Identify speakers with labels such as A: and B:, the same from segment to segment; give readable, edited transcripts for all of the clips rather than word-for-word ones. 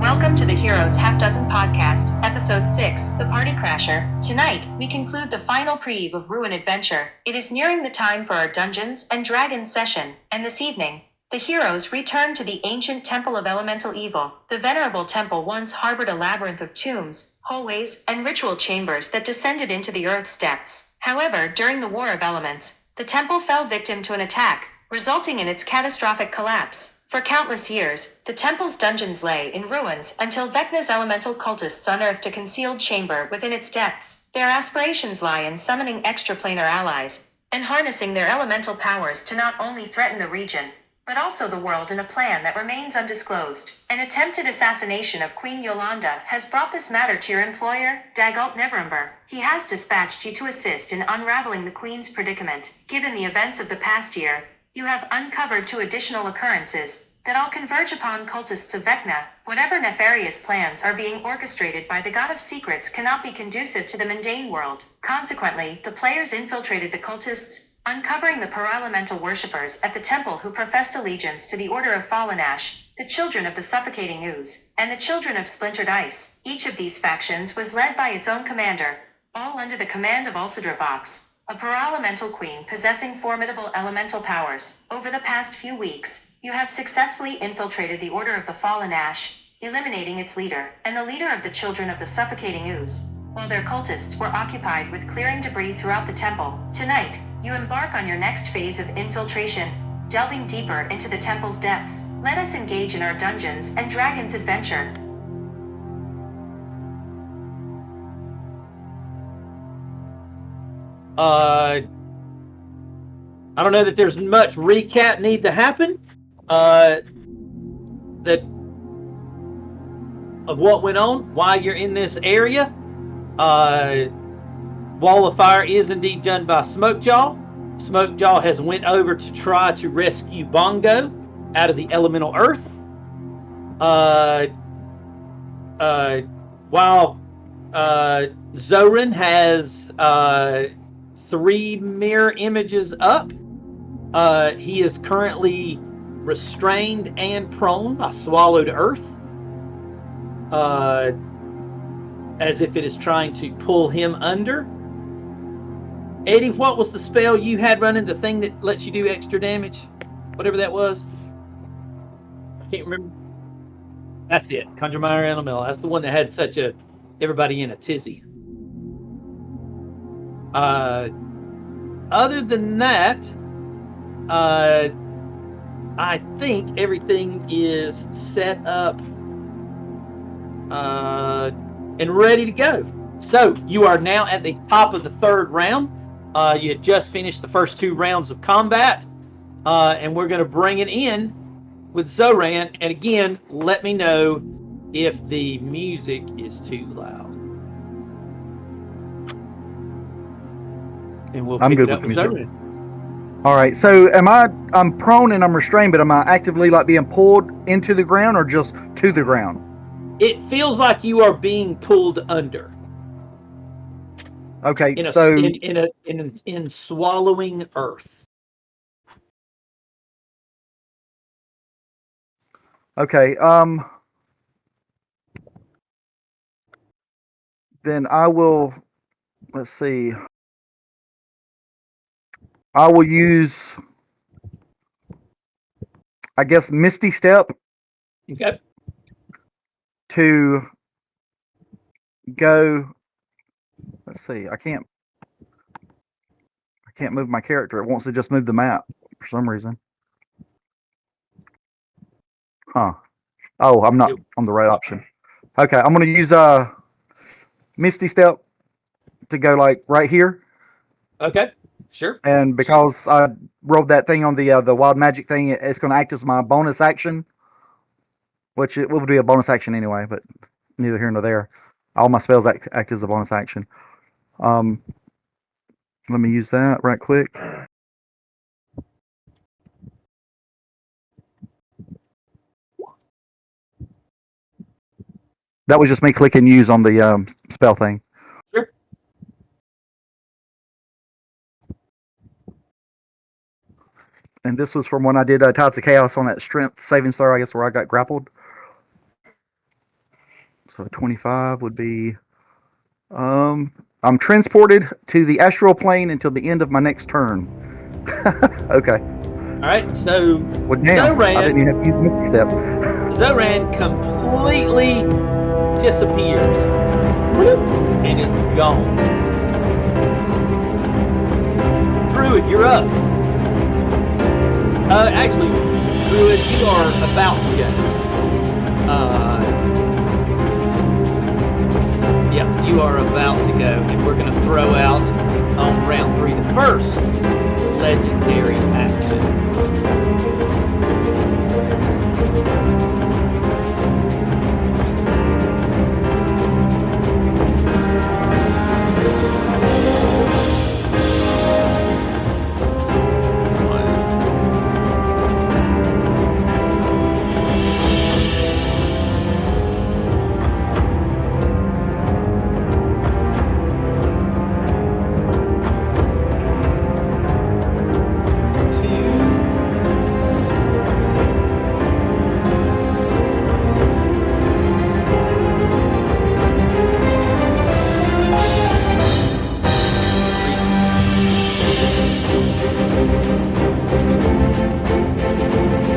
A: Welcome to the Heroes Half Dozen Podcast, Episode 6, The Party Crasher. Tonight, we conclude the final preview of Ruin Adventure. It is nearing the time for our Dungeons and Dragons session, and this evening, the heroes return to the ancient Temple of Elemental Evil. The venerable temple once harbored a labyrinth of tombs, hallways, and ritual chambers that descended into the earth's depths. However, during the War of Elements, the temple fell victim to an attack, resulting in its catastrophic collapse. For countless years, the temple's dungeons lay in ruins until Vecna's elemental cultists unearthed a concealed chamber within its depths. Their aspirations lie in summoning extraplanar allies and harnessing their elemental powers to not only threaten the region, but also the world in a plan that remains undisclosed. An attempted assassination of Queen Yolanda has brought this matter to your employer, Dagult Neverember. He has dispatched you to assist in unraveling the Queen's predicament. Given the events of the past year, you have uncovered 2 additional occurrences that all converge upon cultists of Vecna. Whatever nefarious plans are being orchestrated by the God of Secrets cannot be conducive to the mundane world. Consequently, the players infiltrated the cultists, uncovering the paralemental worshippers at the temple who professed allegiance to the Order of Fallen Ashe, the Children of the Suffocating Ooze, and the Children of Splintered Ice. Each of these factions was led by its own commander, all under the command of Ulcidra Vox, a paralemental queen possessing formidable elemental powers. Over the past few weeks, you have successfully infiltrated the Order of the Fallen Ashe, eliminating its leader, and the leader of the Children of the Suffocating Ooze, while their cultists were occupied with clearing debris throughout the temple. Tonight, you embark on your next phase of infiltration, delving deeper into the temple's depths. Let us engage in our Dungeons and Dragons adventure.
B: I don't know that there's much recap need to happen. That of what went on while you're in this area. Wall of Fire is indeed done by Smokejaw. Smokejaw has went over to try to rescue Bongo out of the elemental earth. While Zoran has 3 mirror images up. He is currently restrained and prone by Swallowed Earth, as if it is trying to pull him under. Eddie, what was the spell you had running, the thing that lets you do extra damage? Whatever that was. I can't remember. That's it. Conjure Minor Elemental. That's the one that had such a everybody in a tizzy. Other than that, I think everything is set up and ready to go. So you are now at the top of the 3rd round. You had just finished the first 2 rounds of combat, and we're going to bring it in with Zoran. And again, let me know if the music is too loud. And we'll pick it up with Zoran.
C: All right. So I'm prone and I'm restrained, but am I actively like being pulled into the ground or just to the ground?
B: It feels like you are being pulled under.
C: Okay.
B: In swallowing earth.
C: Okay. Then I will. Let's see. I will use, I guess, Misty Step.
B: Okay.
C: To go. Let's see. I can't move my character. It wants to just move the map for some reason. Huh. Oh, I'm not on the right option. Okay, I'm gonna use Misty Step to go like right here.
B: Okay. Sure.
C: And because I rolled that thing on the wild magic thing, it's going to act as my bonus action, which it will be a bonus action anyway, but neither here nor there. All my spells act as a bonus action. Let me use that right quick. That was just me clicking use on the spell thing.
B: Sure.
C: And this was from when I did Tides of Chaos on that strength savings throw, I guess, where I got grappled. So 25 would be. I'm transported to the astral plane until the end of my next turn. Okay.
B: All right, so
C: Well, damn. I didn't
B: Zoran,
C: even have to use Misty Step.
B: Zoran completely disappears and is gone. Druid, you're up. Actually, Druid, you are about to go. Yeah, you are about to go, and we're going to throw out on round 3 the first legendary action.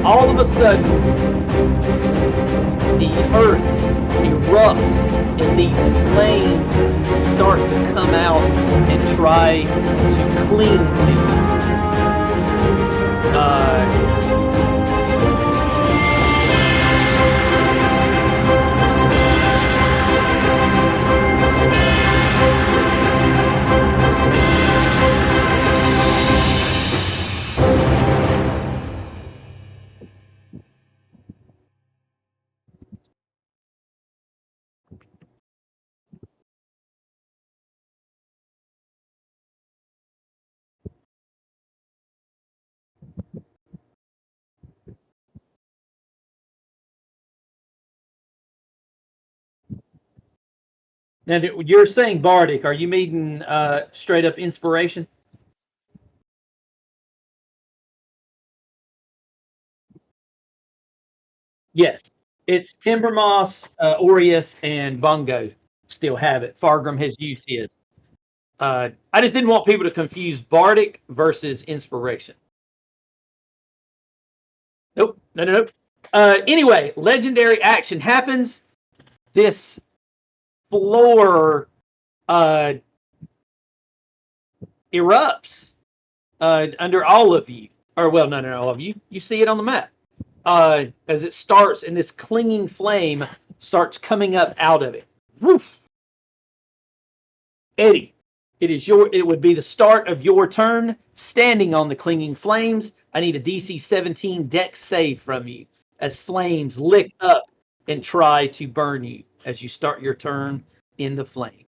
B: All of a sudden, the earth erupts and these flames start to come out and try to cling to you. Now, you're saying Bardic. Are you meaning straight up inspiration? Yes. It's Timbermoss, Aureus, and Bongo still have it. Fargrim has used his. I just didn't want people to confuse Bardic versus inspiration. Nope. No. Anyway, legendary action happens. This floor erupts under all of you. Or, well, not all of you. You see it on the map. As it starts, and this clinging flame starts coming up out of it. Woof. Eddie, it would be the start of your turn, standing on the clinging flames. I need a DC 17 Dex save from you as flames lick up and try to burn you as you start your turn in the flame.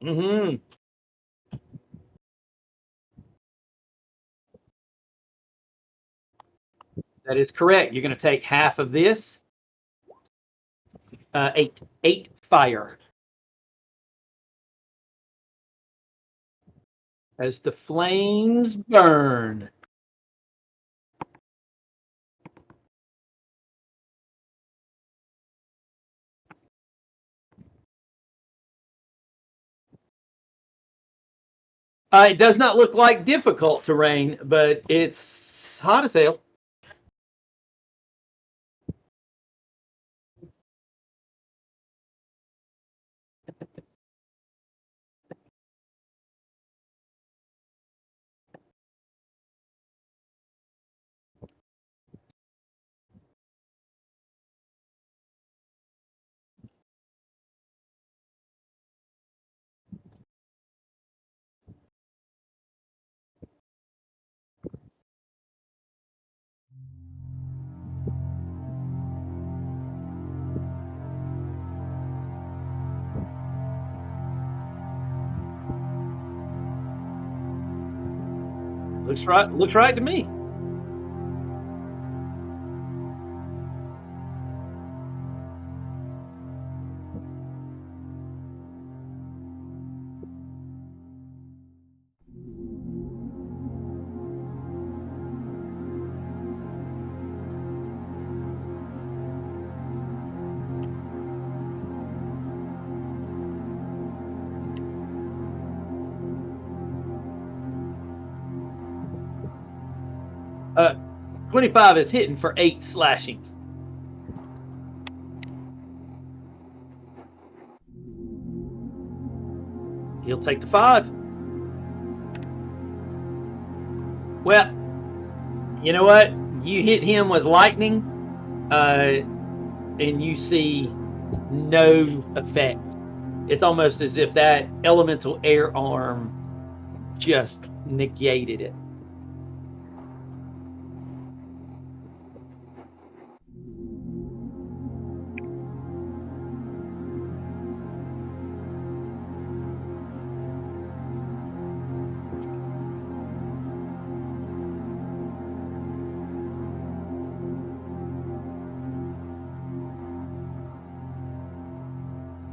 B: Mm-hmm. That is correct. You're going to take half of this. 8 fire. As the flames burn. It does not look like difficult terrain, but it's hot as hell. Looks right to me. 25 is hitting for 8 slashing. He'll take the 5. Well, you know what? You hit him with lightning, and you see no effect. It's almost as if that elemental air arm just negated it.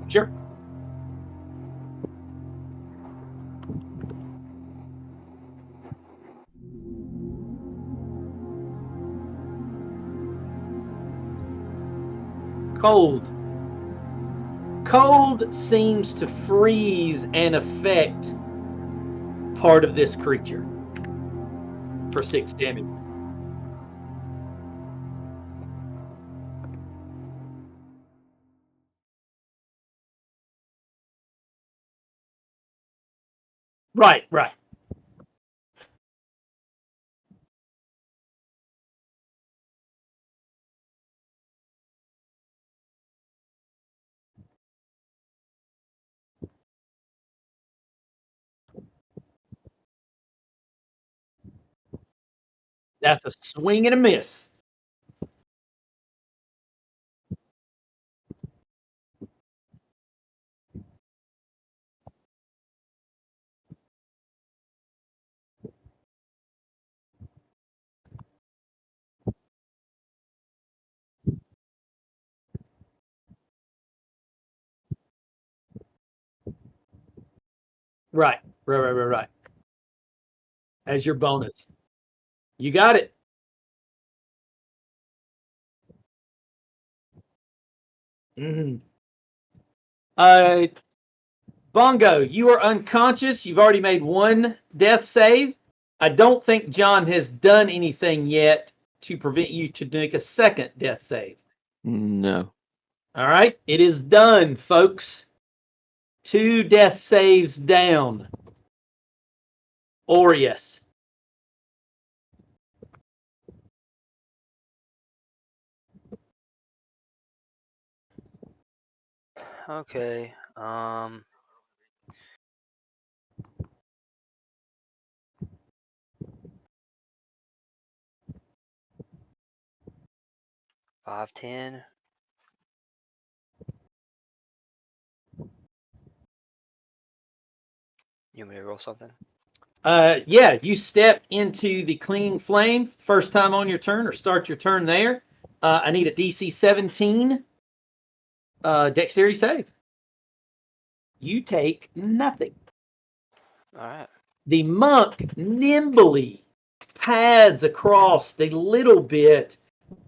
B: Sure. Cold. Cold seems to freeze and affect part of this creature for 6 damage. Right, right. That's a swing and a miss. Right, right. As your bonus. You got it. Mm. Bongo, you are unconscious. You've already made 1 death save. I don't think John has done anything yet to prevent you to make a 2nd death save.
D: No.
B: All right, it is done, folks. 2 death saves down. Aureus.
E: Okay. 5, 10. You want me to roll something?
B: Yeah, you step into the clinging flame first time on your turn, or start your turn there. I need a DC 17 dexterity save. You take nothing.
E: All right.
B: The monk nimbly pads across the little bit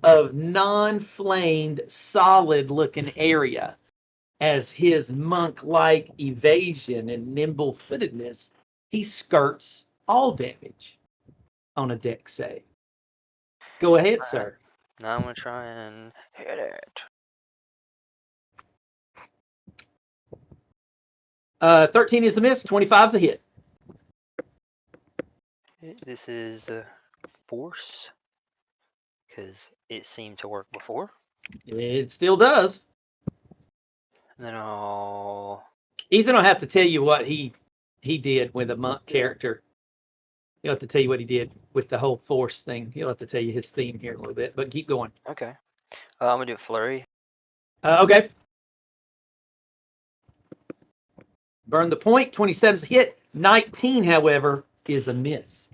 B: of non-flamed, solid-looking area as his monk-like evasion and nimble-footedness, he skirts all damage on a dex save. Go ahead, sir.
E: Now I'm gonna try and hit it.
B: 13 is a miss, 25 is a hit.
E: This is force, because it seemed to work before.
B: It still does.
E: And then I'll.
B: Ethan will have to tell you what he did with a monk character. He'll have to tell you what he did with the whole force thing. He'll have to tell you his theme here in a little bit, but keep going.
E: Okay. I'm gonna do a flurry.
B: Okay. Burn the point. 27 is a hit. 19, however, is a miss.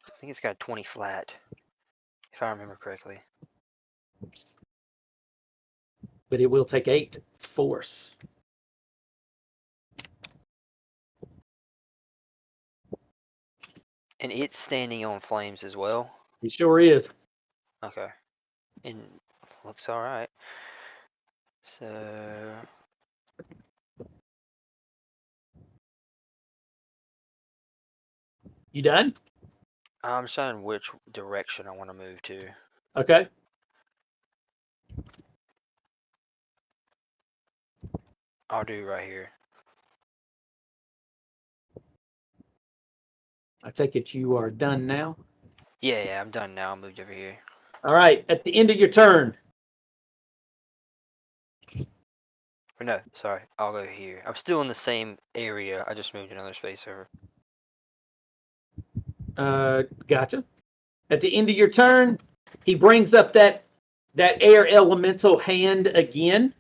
E: I think it's got a 20 flat, if I remember correctly.
B: But it will take 8 force.
E: And it's standing on flames as well.
B: It sure is.
E: Okay. And looks all right. So
B: You done?
E: I'm deciding which direction I want to move to.
B: Okay.
E: I'll do right here.
B: I take it you are done now.
E: Yeah, I'm done now. I moved over here.
B: All right. At the end of your turn,
E: Or no, sorry. I'll go here. I'm still in the same area. I just moved another space over.
B: gotcha. At the end of your turn, he brings up that air elemental hand again.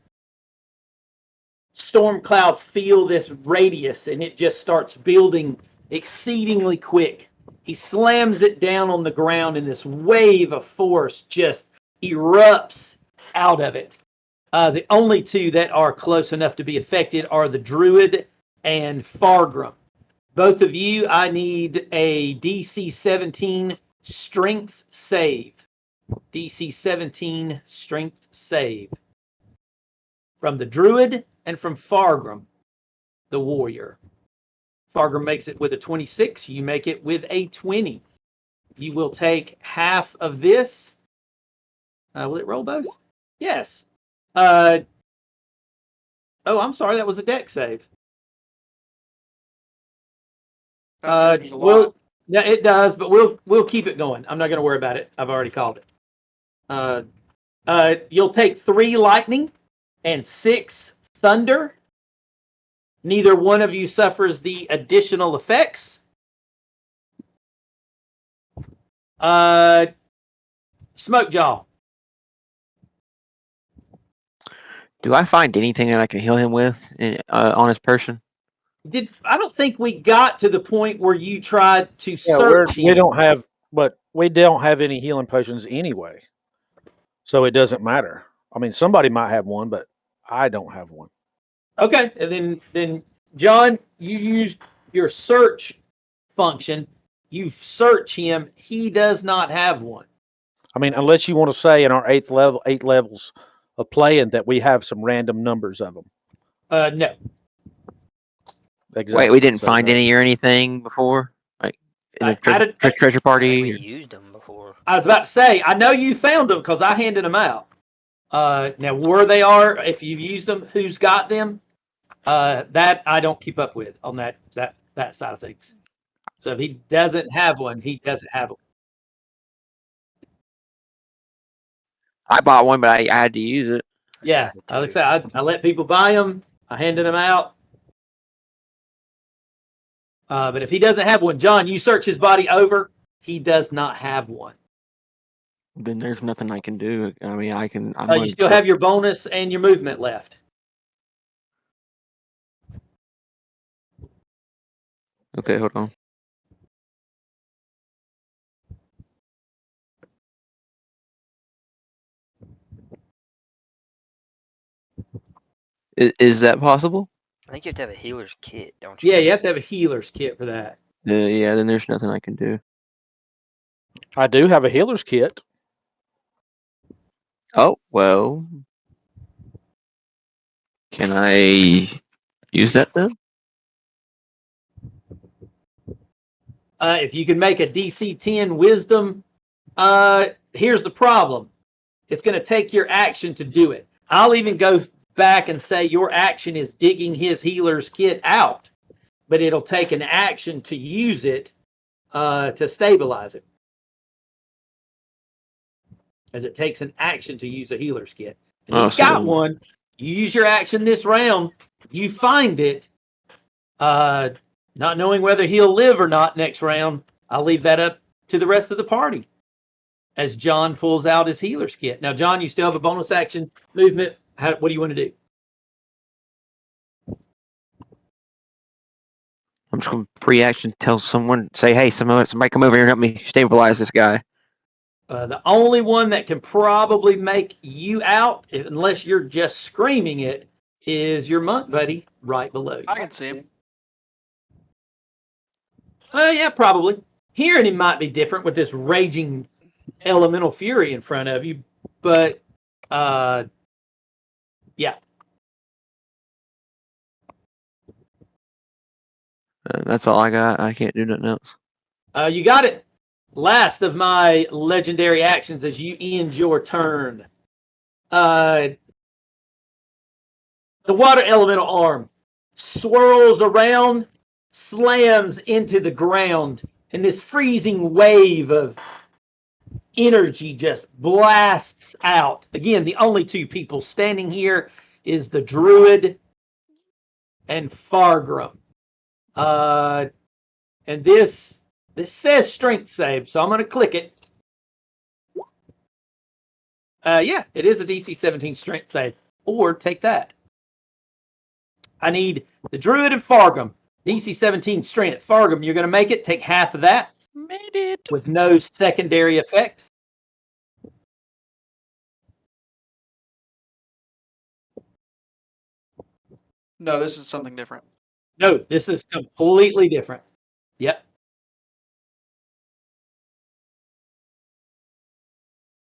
B: Storm clouds feel this radius, and it just starts building exceedingly quick. He slams it down on the ground, and this wave of force just erupts out of it. The only two that are close enough to be affected are the Druid and Fargrim. Both of you, I need a DC 17 strength save. DC 17 strength save. From the Druid and from Fargrim, the warrior. Fargrim makes it with a 26. You make it with a 20. You will take half of this. Will it roll both? Yes. Oh, I'm sorry. That was a deck save.
D: That changes a lot.
B: Yeah, it does, but we'll keep it going. I'm not going to worry about it. I've already called it. You'll take 3 lightning and 6 thunder. Neither one of you suffers the additional effects. Smokejaw.
F: Do I find anything that I can heal him with on his person?
B: I don't think we got to the point where you tried to
G: Yeah,
B: search him.
G: we don't have any healing potions anyway, so it doesn't matter. I mean, somebody might have one, but I don't have one.
B: Okay, and then John, you used your search function. You search him. He does not have one.
G: I mean, unless you want to say in our 8 levels of playing that we have some random numbers of them.
B: No.
G: Exactly.
F: Wait, we didn't
G: So,
F: find
G: no.
F: any or anything before, like in the treasure
E: I
F: party.
E: only used them before.
B: I was about to say, I know you found them because I handed them out. Now, where they are, if you've used them, who's got them, that I don't keep up with on that side of things. So if he doesn't have one, he doesn't have one.
F: I bought one, but I had to use it.
B: Yeah, like I said, I let people buy them. I handed them out. But if he doesn't have one, John, you search his body over. He does not have one.
F: Then there's nothing I can do. I mean, I can.
B: You still have your bonus and your movement left.
F: Okay, hold on. Is that possible?
E: I think you have to have a healer's kit, don't you?
B: Yeah, you have to have a healer's kit for that.
F: Yeah, then there's nothing I can do.
G: I do have a healer's kit.
F: Oh, well. Can I use that then?
B: If you can make a DC 10 wisdom, here's the problem. It's going to take your action to do it. I'll even go back and say your action is digging his healer's kit out, but it'll take an action to use it to stabilize it. As it takes an action to use a healer's kit. And he's got one. You use your action this round. You find it. Not knowing whether he'll live or not next round, I'll leave that up to the rest of the party. As John pulls out his healer's kit. Now, John, you still have a bonus action movement. What do you want to do?
F: I'm just going to free action tell someone, say, hey, somebody come over here and help me stabilize this guy.
B: The only one that can probably make you out, unless you're just screaming it, is your monk buddy right below you.
D: I can see him.
B: Yeah, probably. Hearing him might be different with this raging elemental fury in front of you, but yeah.
F: That's all I got. I can't do nothing else.
B: You got it. last of my legendary actions as you end your turn. The water elemental arm swirls around, slams into the ground, and this freezing wave of energy just blasts out. Again, the only two people standing here is the druid and Fargrim. And this says strength save, so I'm going to click it. Yeah, it is a DC 17 strength save. Or take that. I need the druid and Fargrim. DC 17 strength. Fargrim, you're going to make it. Take half of that.
D: Made it.
B: With no secondary effect.
D: No, this is something different.
B: No, this is completely different. Yep.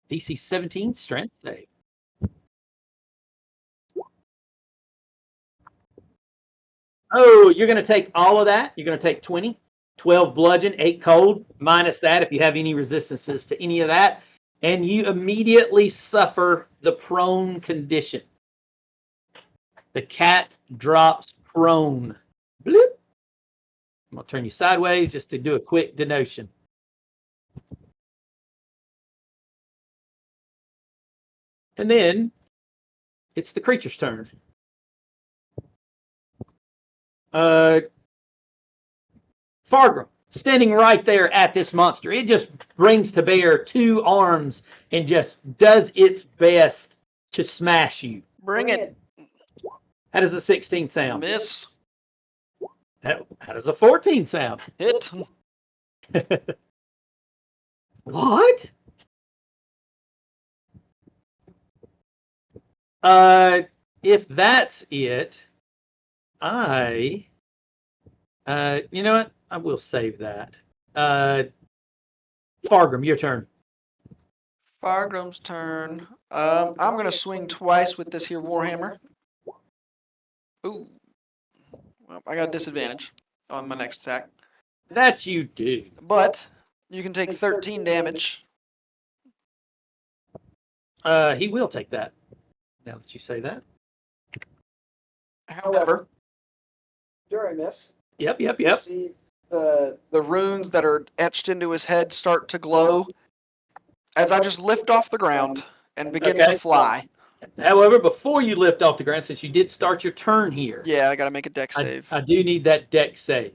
B: DC 17 strength save. Oh, you're going to take all of that. You're going to take 20, 12 bludgeon, 8 cold, minus that if you have any resistances to any of that. And you immediately suffer the prone condition. The cat drops prone. Bloop. I'm going to turn you sideways just to do a quick denotion. And then it's the creature's turn. Fargrim, standing right there at this monster. It just brings to bear 2 arms and just does its best to smash you.
D: Bring it.
B: How does a 16 sound?
D: Miss.
B: How does a 14 sound?
D: Hit.
B: What? If that's it, you know what? I will save that. Fargrim, your turn.
D: Fargrim's turn. I'm going to swing twice with this here Warhammer. Ooh. Well, I got disadvantage on my next attack.
B: That you do.
D: But you can take 13 damage.
B: He will take that. Now that you say that.
D: However, during this,
B: Yep.
D: you see the runes that are etched into his head start to glow as I just lift off the ground and begin to fly.
B: However, before you lift off the ground, since you did start your turn here,
D: Yeah, I got to make a dex save.
B: I do need that dex save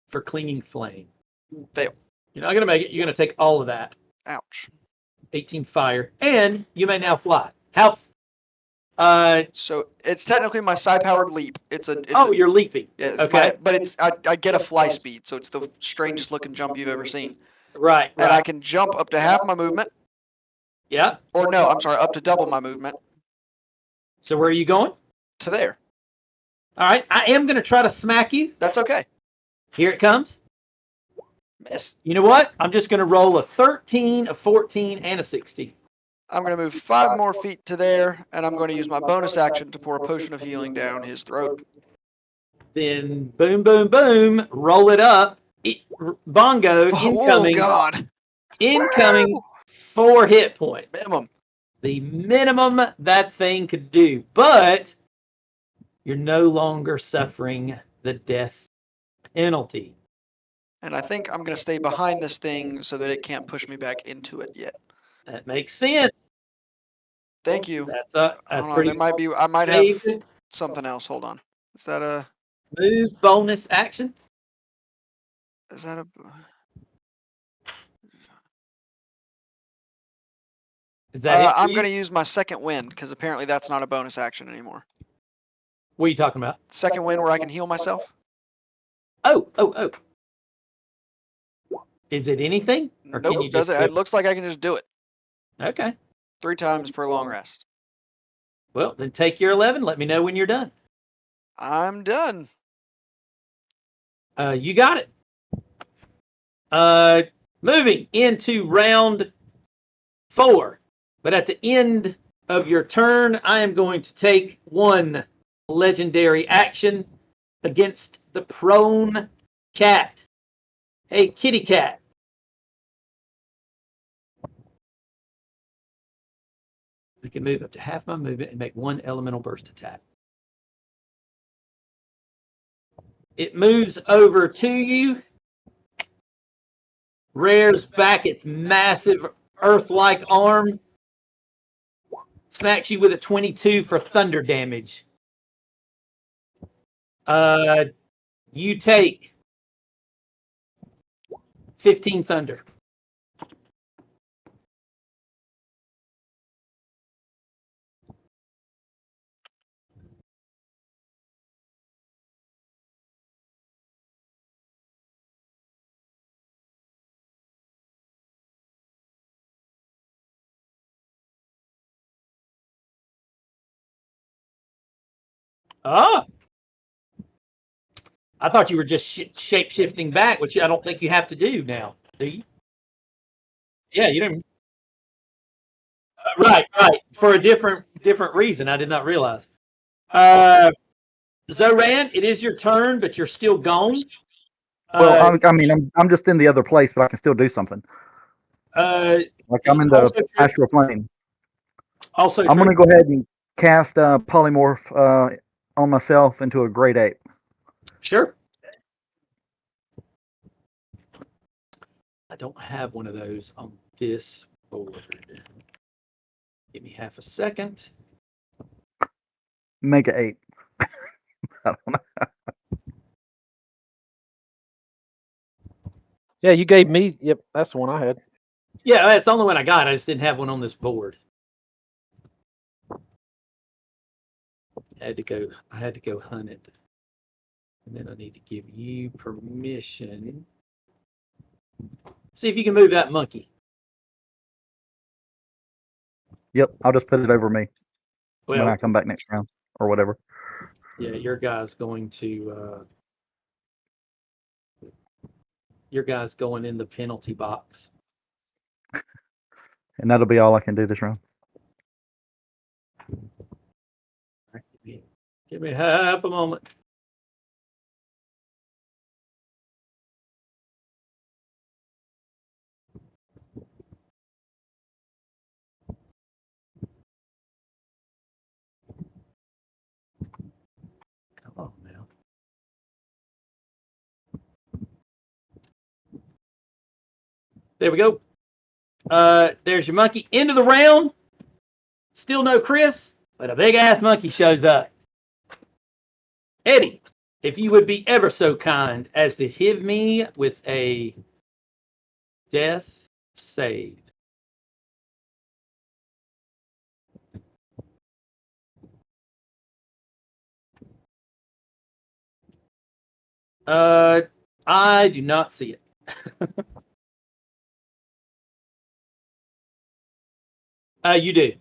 B: for clinging flame.
D: Fail.
B: You're not going to make it. You're going to take all of that.
D: Ouch.
B: 18 fire, and you may now fly. How?
D: So it's technically my psi-powered leap.
B: You're leaping.
D: Yeah, it's I get a fly speed, so it's the strangest looking jump you've ever seen.
B: Right.
D: And I can jump up to half my movement.
B: Yeah.
D: Or no, I'm sorry, up to double my movement.
B: So where are you going?
D: To there.
B: All right. I am going to try to smack you.
D: That's okay.
B: Here it comes.
D: Miss.
B: You know what? I'm just going to roll a 13, a 14, and a 16.
D: I'm going to move 5 more feet to there, and I'm going to use my bonus action to pour a potion of healing down his throat.
B: Then boom, boom, boom, roll it up. Bongo, incoming.
D: Oh, God.
B: Incoming 4 hit points.
D: Minimum.
B: The minimum that thing could do. But you're no longer suffering the death penalty.
D: And I think I'm going to stay behind this thing so that it can't push me back into it yet.
B: That makes sense.
D: Thank you.
B: That's
D: Hold on,
B: pretty.
D: I might have something else. Hold on. Is that a
B: move bonus action?
D: Is that a?
B: Is that
D: I'm going to use my second wind because apparently that's not a bonus action anymore.
B: What are you talking about?
D: Second wind where I can heal myself.
B: Oh. Is it anything? Or
D: nope.
B: Can you just
D: it looks like I can just do it.
B: Okay.
D: 3 times per long rest.
B: Well, then take your 11. Let me know when you're done.
D: I'm done.
B: You got it. Moving into round 4. But at the end of your turn, I am going to take 1 legendary action against the prone cat. Hey, kitty cat. I can move up to half my movement and make one elemental burst attack. It moves over to you, rears back its massive earth-like arm, smacks you with a 22 for thunder damage. You take 15 thunder. Ah! I thought you were just shape shifting back, which I don't think you have to do now, do you? Yeah, you didn't. Right. For a different reason. I did not realize. Zoran, it is your turn, but you're still gone.
C: Well, I mean, I'm just in the other place, but I can still do something. Like I'm in the astral plane.
B: Also,
C: I'm going to go ahead and cast polymorph on myself into a great ape.
B: Sure. I don't have one of those on this board. Give me half a second.
C: Make an ape. I don't know.
G: Yeah, you gave me. Yep, that's the one I had.
B: Yeah, that's the only one I got. I just didn't have one on this board. I had to go hunt it. And then I need to give you permission. See if you can move that monkey.
C: Yep, I'll just put it over me when
B: Well,
C: I come back next round or whatever.
B: yeah, your guy's going in the penalty box.
C: And that'll be all I can do this round.
B: Give me half a moment. Come on now. There we go. There's your monkey. End of the round. Still no Chris, but a big ass monkey shows up. Eddie, if you would be ever so kind as to hit me with a death save. I do not see it. You do.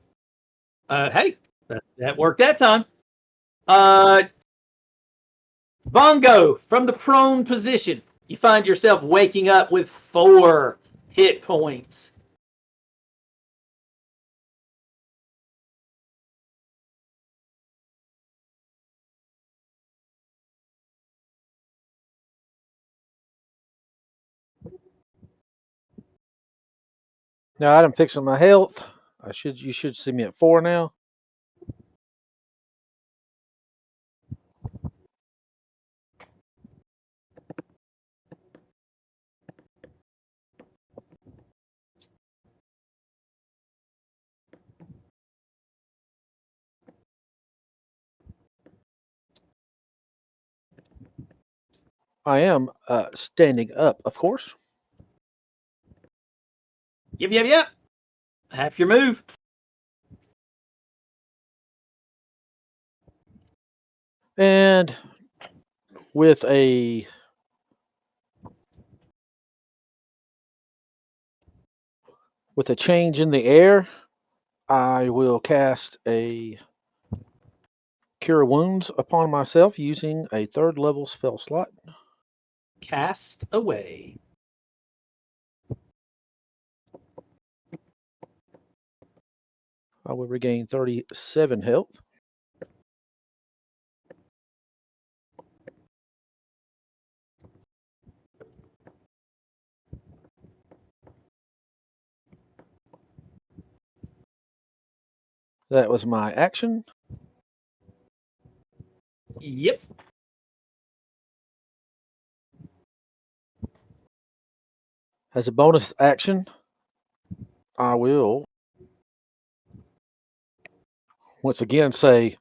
B: Hey, that worked that time. Bongo, from the prone position, you find yourself waking up with 4 hit points.
G: Now I'm fixing my health. You should see me at 4 now. I am standing up, of course.
B: Yep. Half your move.
G: And with a change in the air, I will cast a Cure Wounds upon myself using a 3rd level spell slot.
B: Cast away.
G: I will regain 37 health. That was my action.
B: Yep.
G: As a bonus action, I will once again say,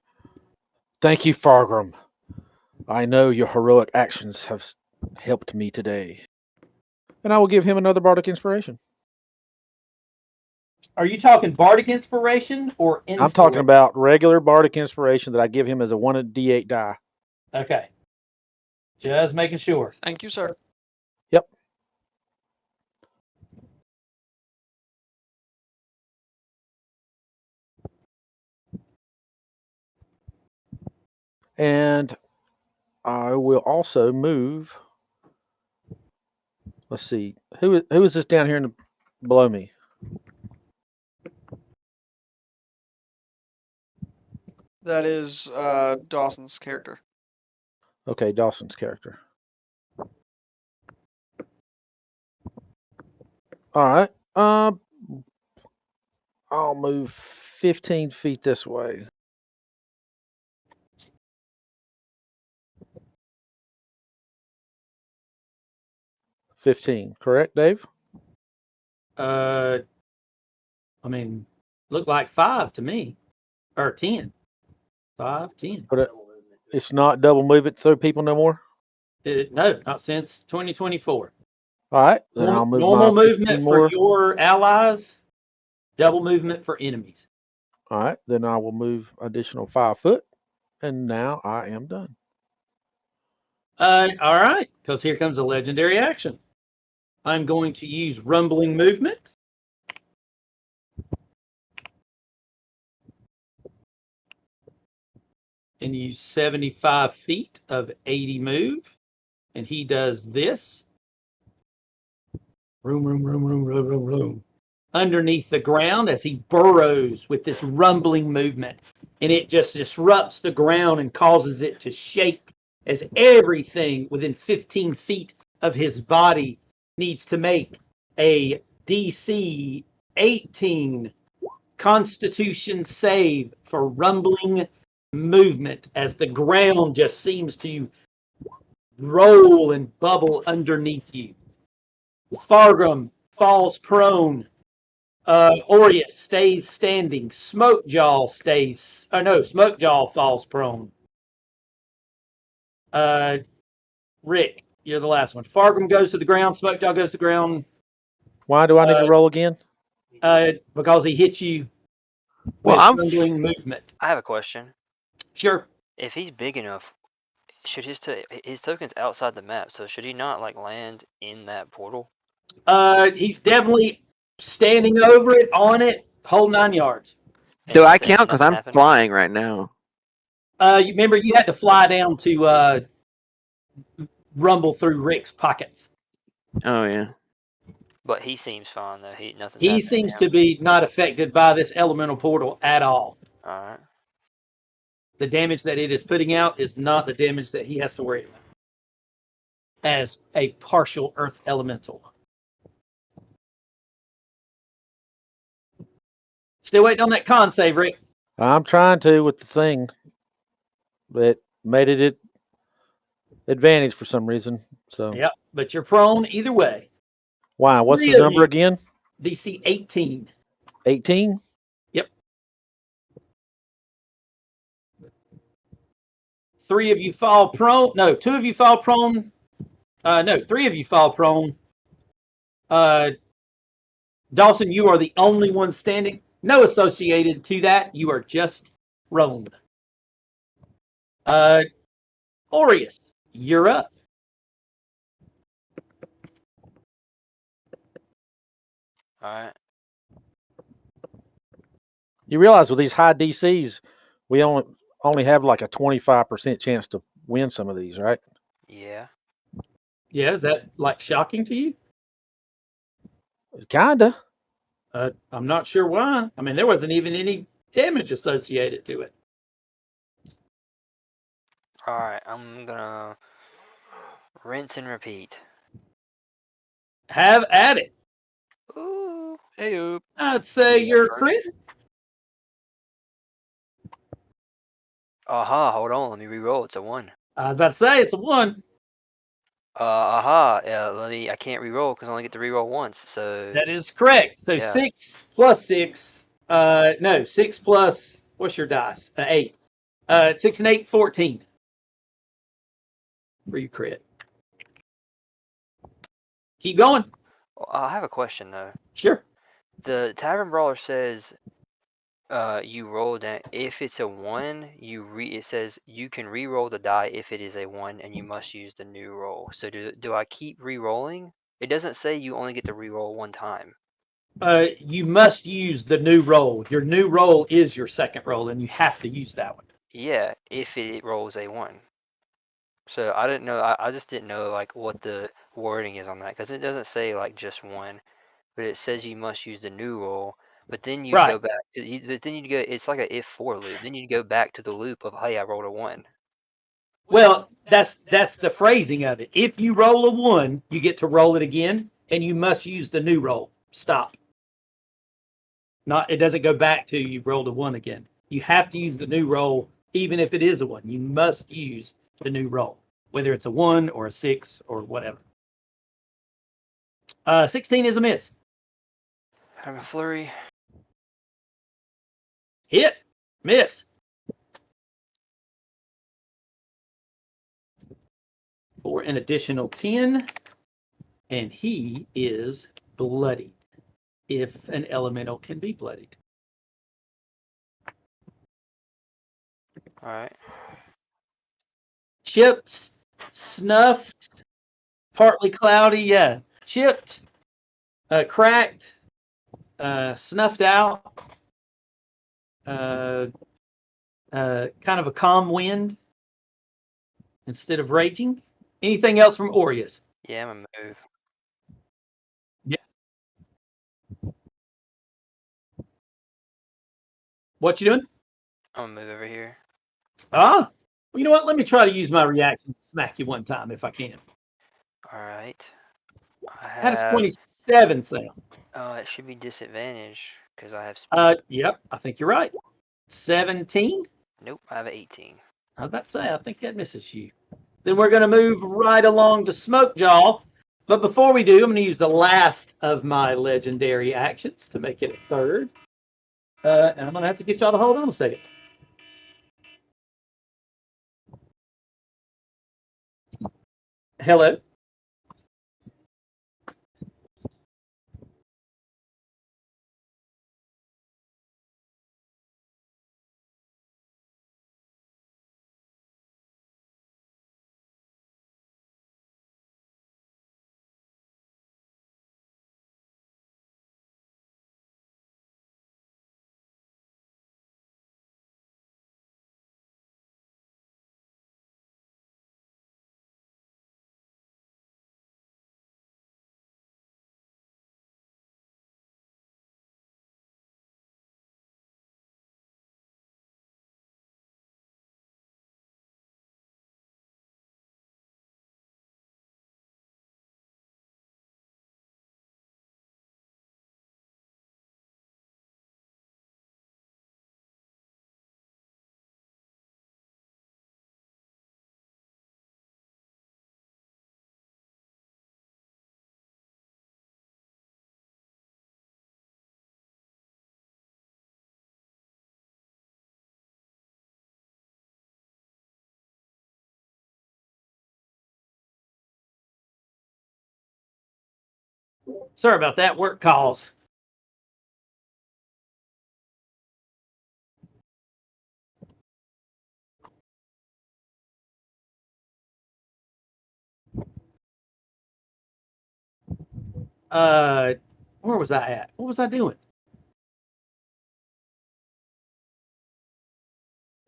G: "Thank you, Fargrim. I know your heroic actions have helped me today." And I will give him another bardic inspiration.
B: Are you talking bardic inspiration or
G: I'm talking
B: inspiration?
G: about regular bardic inspiration that I give him as a 1d8 die.
B: Okay. Just making sure.
D: Thank you, sir.
G: Yep. And I will also move. Let's see. Who is this down here below me?
D: That is Dawson's character.
G: Okay, Dawson's character. All right. I'll move 15 feet this way. $15, correct, Dave?
B: I mean, look like 5 to me, or 10. 5, 10.
G: But it's not double move it through people no more.
B: No, not since 2024.
G: All right, then I'll move
B: normal
G: my 15
B: movement
G: more.
B: for your allies, double movement for enemies.
G: All right, then I will move additional 5 foot, and now I am done.
B: All right, because here comes a legendary action. I'm going to use rumbling movement. And use 75 feet of 80 move. And he does this. Room. Underneath the ground as he burrows with this rumbling movement. And it just disrupts the ground and causes it to shake as everything within 15 feet of his body needs to make a DC 18 Constitution save for rumbling movement as the ground just seems to roll and bubble underneath you. Fargrim falls prone. Aureus stays standing. Smokejaw falls prone. Rick, you're the last one. Fargrim goes to the ground. Smokejaw goes to the ground.
G: Why do I need to roll again?
B: Because he hit you with rumbling movement.
E: I have a question.
B: Sure.
E: If he's big enough, should his token's outside the map, so should he not like land in that portal?
B: He's definitely standing over it, on it, whole 9 yards.
F: Do I count? Because I'm flying right now.
B: You remember you had to fly down to rumble through Rick's pockets.
F: Oh yeah.
E: But he seems fine though. Nothing's
B: He seems to be not affected by this elemental portal at all.
E: All right.
B: The damage that it is putting out is not the damage that he has to worry about as a partial earth elemental. Still waiting on that con save, Rick.
G: I'm trying to with the thing, but made it advantage for some reason. So
B: yeah, but you're prone either way.
G: Why? What's the number again?
B: DC 18.
G: 18?
B: Yep. 3 of you fall prone. No, 2 of you fall prone. No, 3 of you fall prone. Dawson, you are the only one standing. No associated to that. You are just prone. Aureus, you're up.
E: All right.
G: You realize with these high DCs, we only have like a 25% chance to win some of these, right?
E: Yeah.
B: Yeah, is that like shocking to you?
G: Kinda.
B: I'm not sure why. I mean, there wasn't even any damage associated to it.
E: All right. I'm gonna rinse and repeat.
B: Have at it.
E: Ooh.
D: Hey, oop.
B: I'd say you're crit.
E: Aha, hold on, let me re-roll. It's a 1.
B: I was about to say it's a 1.
E: Aha, I can't re-roll because I only get to re-roll once. So
B: That is correct. So
E: Yeah.
B: 6 plus 6. No, 6 plus, what's your dice? 8. 6 and 8, 14. For your crit. Keep going.
E: Well, I have a question though.
B: Sure.
E: The Tavern Brawler says you roll down if it's a 1, it says you can re-roll the die if it is a 1 and you must use the new roll. So do I keep re-rolling? It doesn't say you only get to re-roll one time.
B: You must use the new roll. Your new roll is your second roll, and you have to use that one.
E: Yeah, if it rolls a 1. So I didn't know. I just didn't know like what the wording is on that because it doesn't say like just 1, but it says you must use the new roll. But then you
B: Right.
E: go back to. But then you go. It's like a if for loop. Then you go back to the loop of hey, I rolled a 1.
B: Well, that's the phrasing of it. If you roll a 1, you get to roll it again, and you must use the new roll. Stop. It doesn't go back to you rolled a 1 again. You have to use the new roll, even if it is a 1. You must use the new roll, whether it's a 1 or a 6 or whatever. 16 is a miss.
E: Have a flurry.
B: Hit. Miss. For an additional 10, and he is bloodied, if an elemental can be bloodied.
E: All right.
B: Chipped, snuffed, partly cloudy, yeah. Chipped, cracked, snuffed out, kind of a calm wind instead of raging. Anything else from Aureus?
E: Yeah, I'm gonna move.
B: What you doing?
E: I'm gonna move over here.
B: Well, you know what? Let me try to use my reaction to smack you one time if I can.
E: All right. I
B: How does
E: have.
B: 27 sound?
E: It should be disadvantage because I have speed.
B: Yep, I think you're right. 17?
E: Nope, I have an 18.
B: I was about to say, I think that misses you. Then we're going to move right along to Smokejaw. But before we do, I'm going to use the last of my legendary actions to make it a third. And I'm going to have to get y'all to hold on a second. Hello. Sorry about that. Work calls. Where was I at? What was I doing?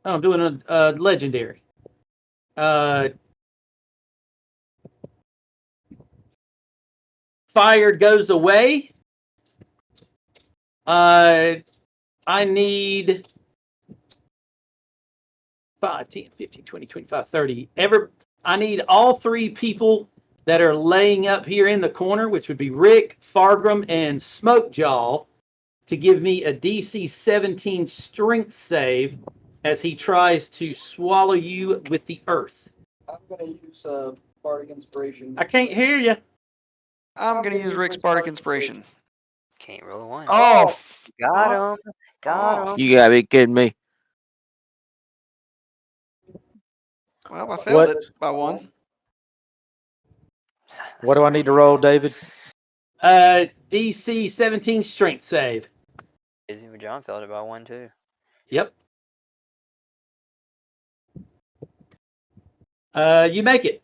B: Oh, I'm doing a legendary. Fire goes away. I need 5, 10, 15, 20, 25, 30. I need all 3 people that are laying up here in the corner, which would be Rick, Fargrim, and Smokejaw, to give me a DC 17 strength save as he tries to swallow you with the earth.
H: I'm gonna use bardic inspiration.
B: I can't hear you.
D: I'm gonna use Rick's bardic inspiration.
E: Can't roll a 1.
D: Oh,
E: Got him. Got
D: off.
E: him.
F: You gotta be kidding me.
D: Well, I failed
G: What?
D: it by 1.
G: What do I need to roll, David?
B: DC 17 strength save.
E: John failed it by 1 too.
B: Yep. You make it.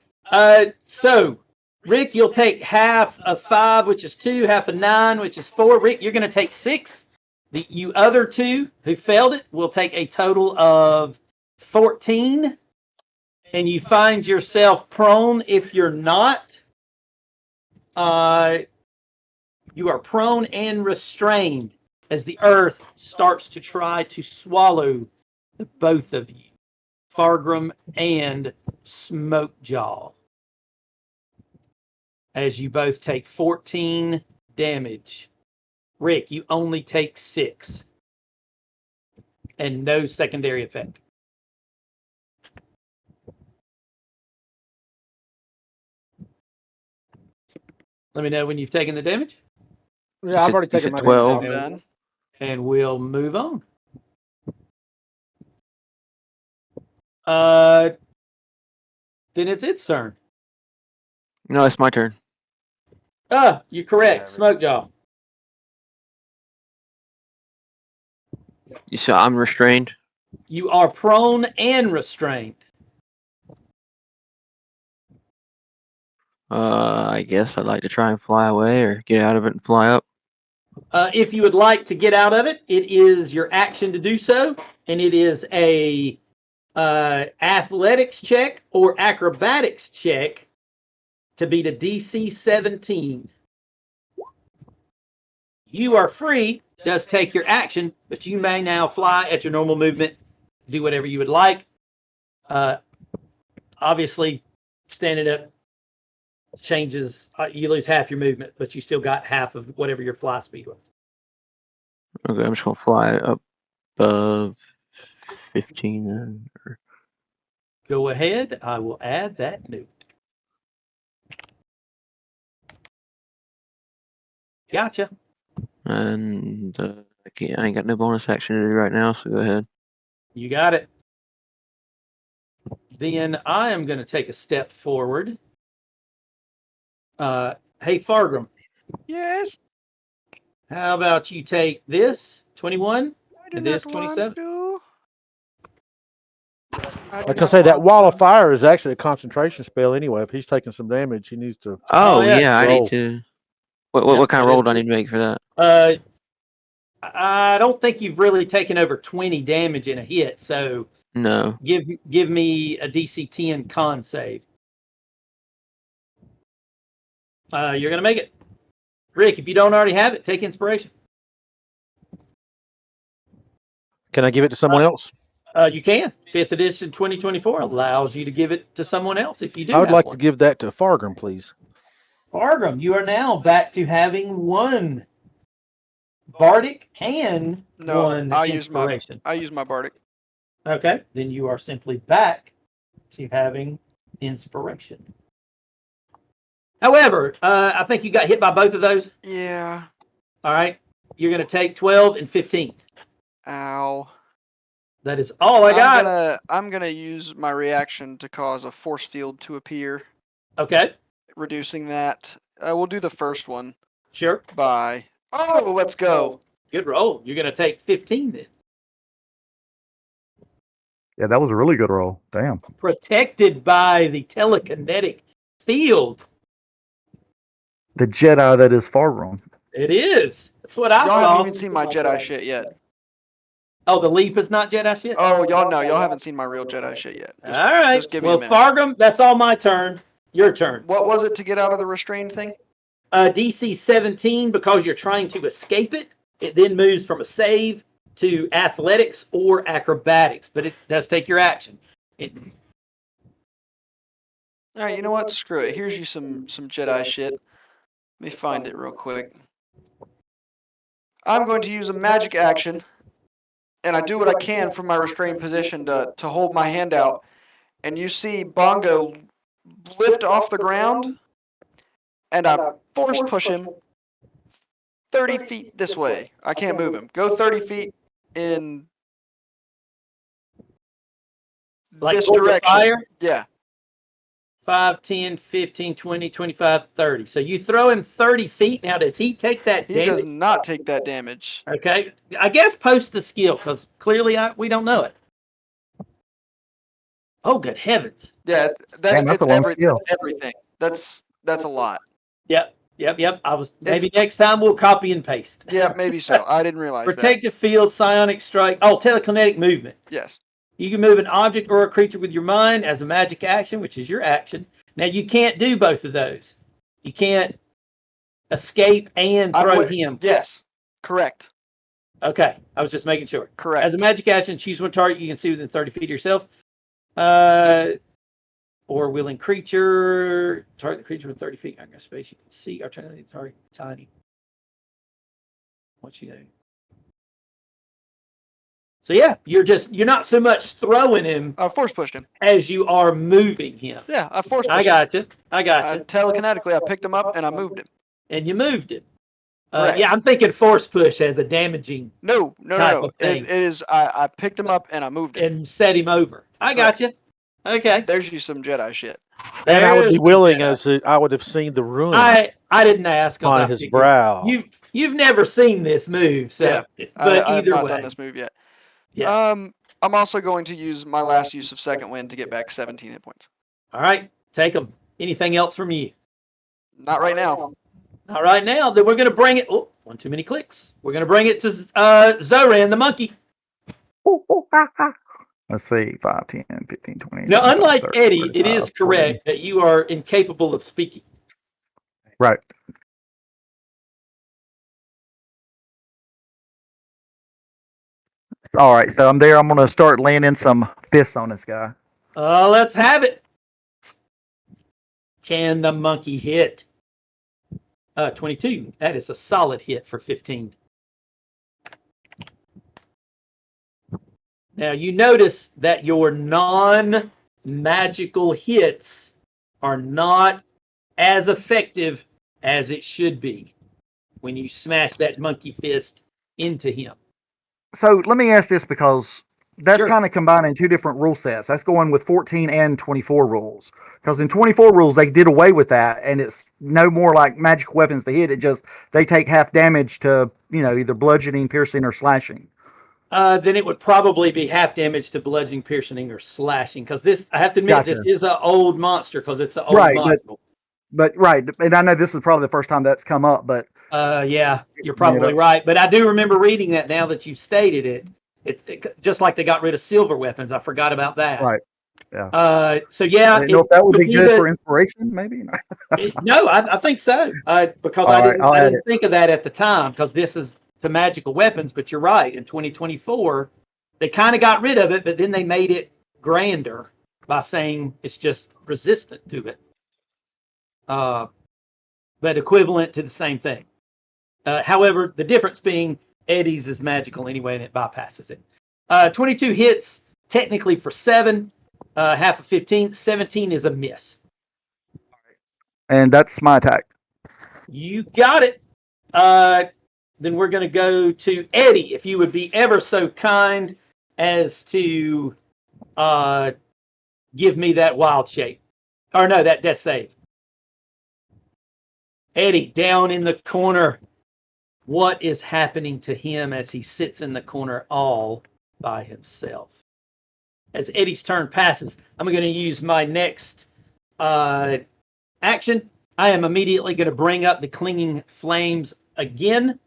B: So, Rick, you'll take half of 5, which is 2, half of 9, which is 4. Rick, you're going to take 6. You other two who failed it will take a total of 14. And you find yourself prone if you're not. You are prone and restrained as the earth starts to try to swallow the both of you, Fargrim and Smokejaw, as you both take 14 damage. Rick, you only take 6 and no secondary effect. Let me know when you've taken the damage.
G: Yeah, I've already
F: You
G: taken
F: said
G: my
F: 12.
G: damage.
D: I'm done.
B: And we'll move on. Then it's its turn.
F: No, it's my turn.
B: You're correct. Smokejaw.
F: So I'm restrained.
B: You are prone and restrained.
F: I guess I'd like to try and fly away or get out of it and fly up.
B: If you would like to get out of it, it is your action to do so, and it is a athletics check or acrobatics check to beat a DC 17. You are free, does take your action, but you may now fly at your normal movement, do whatever you would like. Obviously, standing up changes, you lose half your movement, but you still got half of whatever your fly speed was.
F: Okay, I'm just gonna fly up above 15 then.
B: Go ahead, I will add that note. Gotcha.
F: And I ain't got no bonus action to do right now, so go ahead.
B: You got it. Then I am going to take a step forward. Hey, Fargrim,
D: Yes.
B: how about you take this 21
D: I do
B: and
D: not
B: this
D: want
B: 27?
D: to.
G: Like I say, that wall of fire is actually a concentration spell anyway. If he's taking some damage, he needs to.
F: Oh,
B: yeah.
F: yeah, I need
G: roll.
F: to. What
B: Yep,
F: kind of
B: that
F: roll
B: is
F: do I
B: true.
F: need to make for that?
B: I don't think you've really taken over 20 damage in a hit, so
F: No.
B: give me a DC 10 con save. You're going to make it. Rick, if you don't already have it, take inspiration.
G: Can I give it to someone else?
B: You can. 5th edition 2024 allows you to give it to someone else if you do
G: I would
B: have
G: like
B: one.
G: to give that to Fargrim, please.
B: Fargrim, you are now back to having 1 bardic and
D: No,
B: 1
D: I
B: inspiration.
D: use my bardic.
B: Okay, then you are simply back to having inspiration. However, I think you got hit by both of those.
D: Yeah.
B: All right, you're going to take 12 and 15.
D: Ow.
B: That is all I got.
D: I'm gonna use my reaction to cause a force field to appear,
B: Okay,
D: reducing that. We'll do the first one
B: sure.
D: by. Oh, let's go.
B: Good roll. You're going to take 15 then.
C: Yeah, that was a really good roll. Damn.
B: Protected by the telekinetic field.
C: The Jedi that is Fargrim.
B: It is. That's what I
D: Y'all haven't
B: saw.
D: even seen my Jedi shit yet.
B: Oh, the leap is not Jedi shit?
D: Oh, y'all haven't seen my real Jedi shit yet.
B: All right.
D: Just give me a
B: well,
D: minute.
B: Fargrim, that's all my turn. Your turn.
D: What was it to get out of the restrained thing?
B: DC 17, because you're trying to escape it, it then moves from a save to athletics or acrobatics, but it does take your action.
D: All right, you know what? Screw it. Here's you some Jedi shit. Let me find it real quick. I'm going to use a magic action and I do what I can from my restrained position to hold my hand out, and you see Bongo lift off the ground, and I force push him 30 feet this way. I can't move him. Go 30 feet in
B: Like
D: this
B: toward the
D: direction.
B: fire?
D: Yeah.
B: 5, 10, 15, 20, 25, 30. So you throw him 30 feet. Now, does he take that
D: He
B: damage?
D: does not take that damage.
B: Okay. I guess post the skill, because clearly we don't know it. Oh, good heavens.
D: Yeah,
C: Damn, that's a long skill.
D: It's everything. That's a lot.
B: Yep. Maybe next time we'll copy and paste.
D: Yeah, maybe so. I didn't realize that.
B: Protective field, psionic strike. Oh, telekinetic movement.
D: Yes.
B: You can move an object or a creature with your mind as a magic action, which is your action. Now, you can't do both of those. You can't escape and throw him.
D: Yes. Correct.
B: Okay. I was just making sure.
D: Correct.
B: As a magic action, choose one target you can see within 30 feet of yourself. Or willing creature. Target the creature within 30 feet. I guess space you can see. Or turn the target tiny. What you do? So yeah, you're not so much throwing him.
D: I force pushed him
B: as you are moving him.
D: Yeah, I force pushed
B: I got you.
D: Telekinetically, I picked him up and I moved him.
B: And you moved him. Yeah, I'm thinking force push as a damaging.
D: No.
B: Of thing.
D: It is. I picked him up and I moved him
B: and set him over. I got you. Okay.
D: There's you some Jedi shit.
G: And I would be willing, as I would have seen the ruin
B: I didn't ask
G: on his brow.
B: You've never seen this move, so
D: yeah,
B: but
D: I
B: either
D: have not
B: way.
D: done this move yet.
B: Yeah.
D: I'm also going to use my last use of second wind to get back 17 hit points.
B: All right, take them. Anything else from you?
D: Not right now.
B: All right, now then we're going to bring it. Oh, one too many clicks. We're going to bring it to Zoran the monkey.
C: Let's see, 5, 10, 15, 20.
B: Now, unlike
C: 30,
B: Eddie,
C: 35,
B: it is
C: 40.
B: correct that you are incapable of speaking.
C: Right. All right, so I'm there. I'm going to start landing some fists on this guy.
B: Let's have it. Can the monkey hit? 22. That is a solid hit for 15. Now, you notice that your non-magical hits are not as effective as it should be when you smash that monkey fist into him.
C: So let me ask this, because that's
B: Sure.
C: kind of combining two different rule sets. That's going with 14 and 24 rules. Because in 24 rules, they did away with that, and it's no more like magic weapons to hit. It just, they take half damage to, either bludgeoning, piercing, or slashing.
B: Then it would probably be half damage to bludgeoning, piercing, or slashing. Because this, I have to admit,
C: Gotcha.
B: this is an old monster because it's an old
C: Right,
B: module.
C: But right, and I know this is probably the first time that's come up, but
B: Yeah, you're probably right. But I do remember reading that now that you've stated it. It's just like they got rid of silver weapons. I forgot about that.
C: right. Yeah.
B: So yeah,
C: I didn't know if that would be good for inspiration, maybe.
B: No, I think so. Because
C: All
B: I
C: right, I'll add
B: didn't think of that at the time, because this is to magical weapons. But you're right. In 2024, they kind of got rid of it, but then they made it grander by saying it's just resistant to it. But equivalent to the same thing. However, the difference being Eddie's is magical anyway, and it bypasses it. 22 hits, technically for 7, half of 15. 17 is a miss.
C: And that's my attack.
B: You got it. Then we're going to go to Eddie, if you would be ever so kind as to give me that wild shape. Or no, that death save. Eddie, down in the corner. What is happening to him as he sits in the corner all by himself? As Eddie's turn passes, I'm going to use my next action. I am immediately going to bring up the clinging flames again.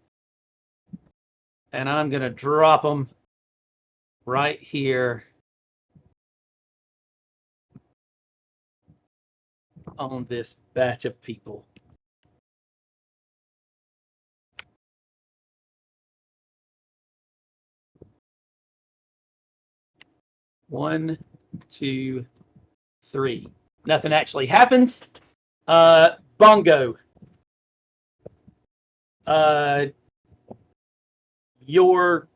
B: And I'm going to drop them right here on this batch of people. One, 2, 3. Nothing actually happens. Bongo. Your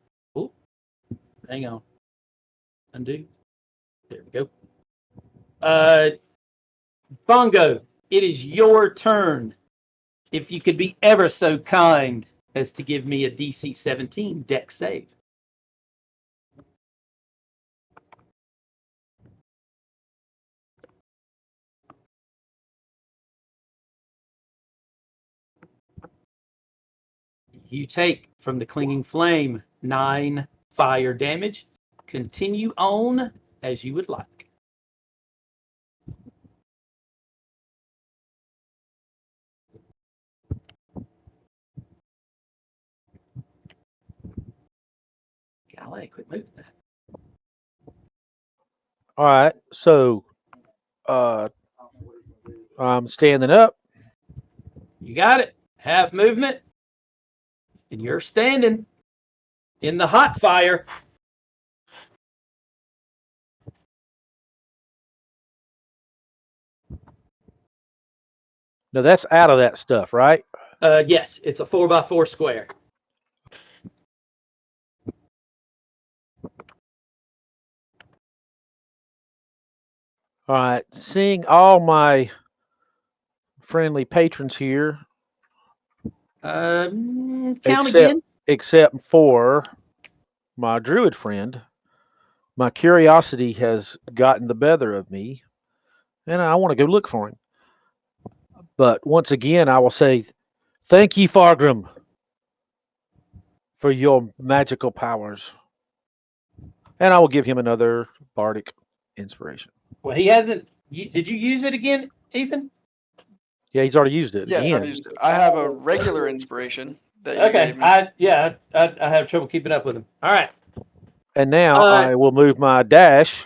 B: Hang on. Undo. There we go. Bongo, it is your turn. If you could be ever so kind as to give me a DC 17 dex save. You take from the clinging flame 9 fire damage. Continue on as you would like. Golly, quit moving that.
G: All right, so I'm standing up.
B: You got it. Have movement. And you're standing in the hot fire.
G: Now that's out of that stuff, right?
B: Yes, it's a 4x4 square.
G: All right, seeing all my friendly patrons here,
B: Count again.
G: except for my druid friend, my curiosity has gotten the better of me, and I want to go look for him. But once again, I will say, thank you, Fargrim, for your magical powers. And I will give him another bardic inspiration.
B: Well, he hasn't. Did you use it again, Ethan?
G: Yeah, he's already used it
D: Yes,
G: again.
D: I've used it. I have a regular inspiration that you
B: Okay.
D: gave me.
B: I have trouble keeping up with him. All right.
G: And now I will move my dash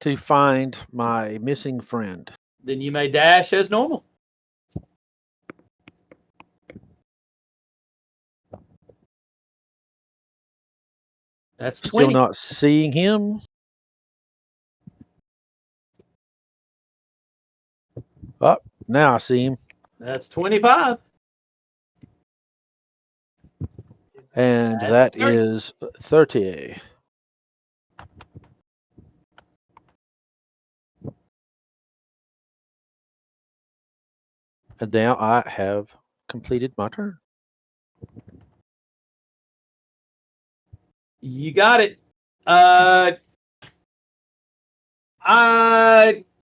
G: to find my missing friend.
B: Then you may dash as normal. That's 20.
G: Still not seeing him. Oh, now I see him.
B: That's 25.
G: And
B: That's
G: that
B: 30.
G: is 30. And now I have completed my turn.
B: You got it.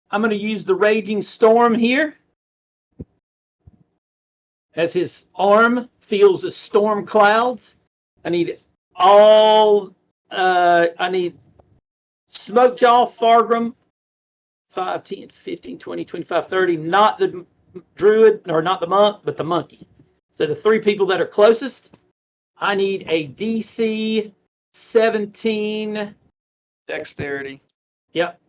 B: I'm going to use the Raging Storm here. As his arm feels the storm clouds. I need Smokejaw, Fargrim, 5, 10, 15, 20, 25, 30. Not the druid, or not the monk, but the monkey. So the 3 people that are closest, I need a DC 17.
D: Dexterity.
B: Yep.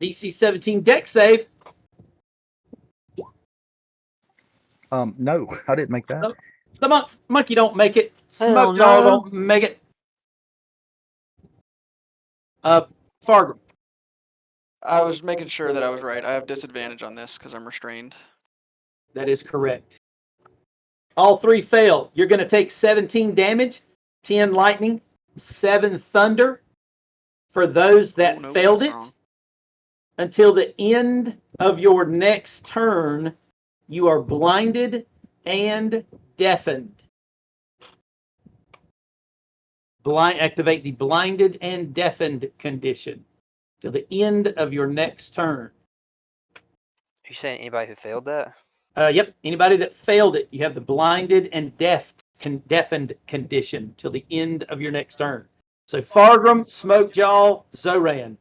B: DC 17 dex save.
C: No, I didn't make that.
B: The monkey don't make it.
F: Hell
B: Smokejaw
F: no.
B: don't make it. Fargrim.
D: I was making sure that I was right. I have disadvantage on this because I'm restrained.
B: That is correct. All 3 fail. You're going to take 17 damage, 10 lightning, 7 thunder for those that failed it.
D: Wrong.
B: Until the end of your next turn, you are blinded and deafened. Activate the blinded and deafened condition till the end of your next turn.
E: You saying anybody who failed that?
B: Yep. Anybody that failed it, you have the blinded and deafened condition till the end of your next turn. So Fargrim, Smokejaw, Zoran.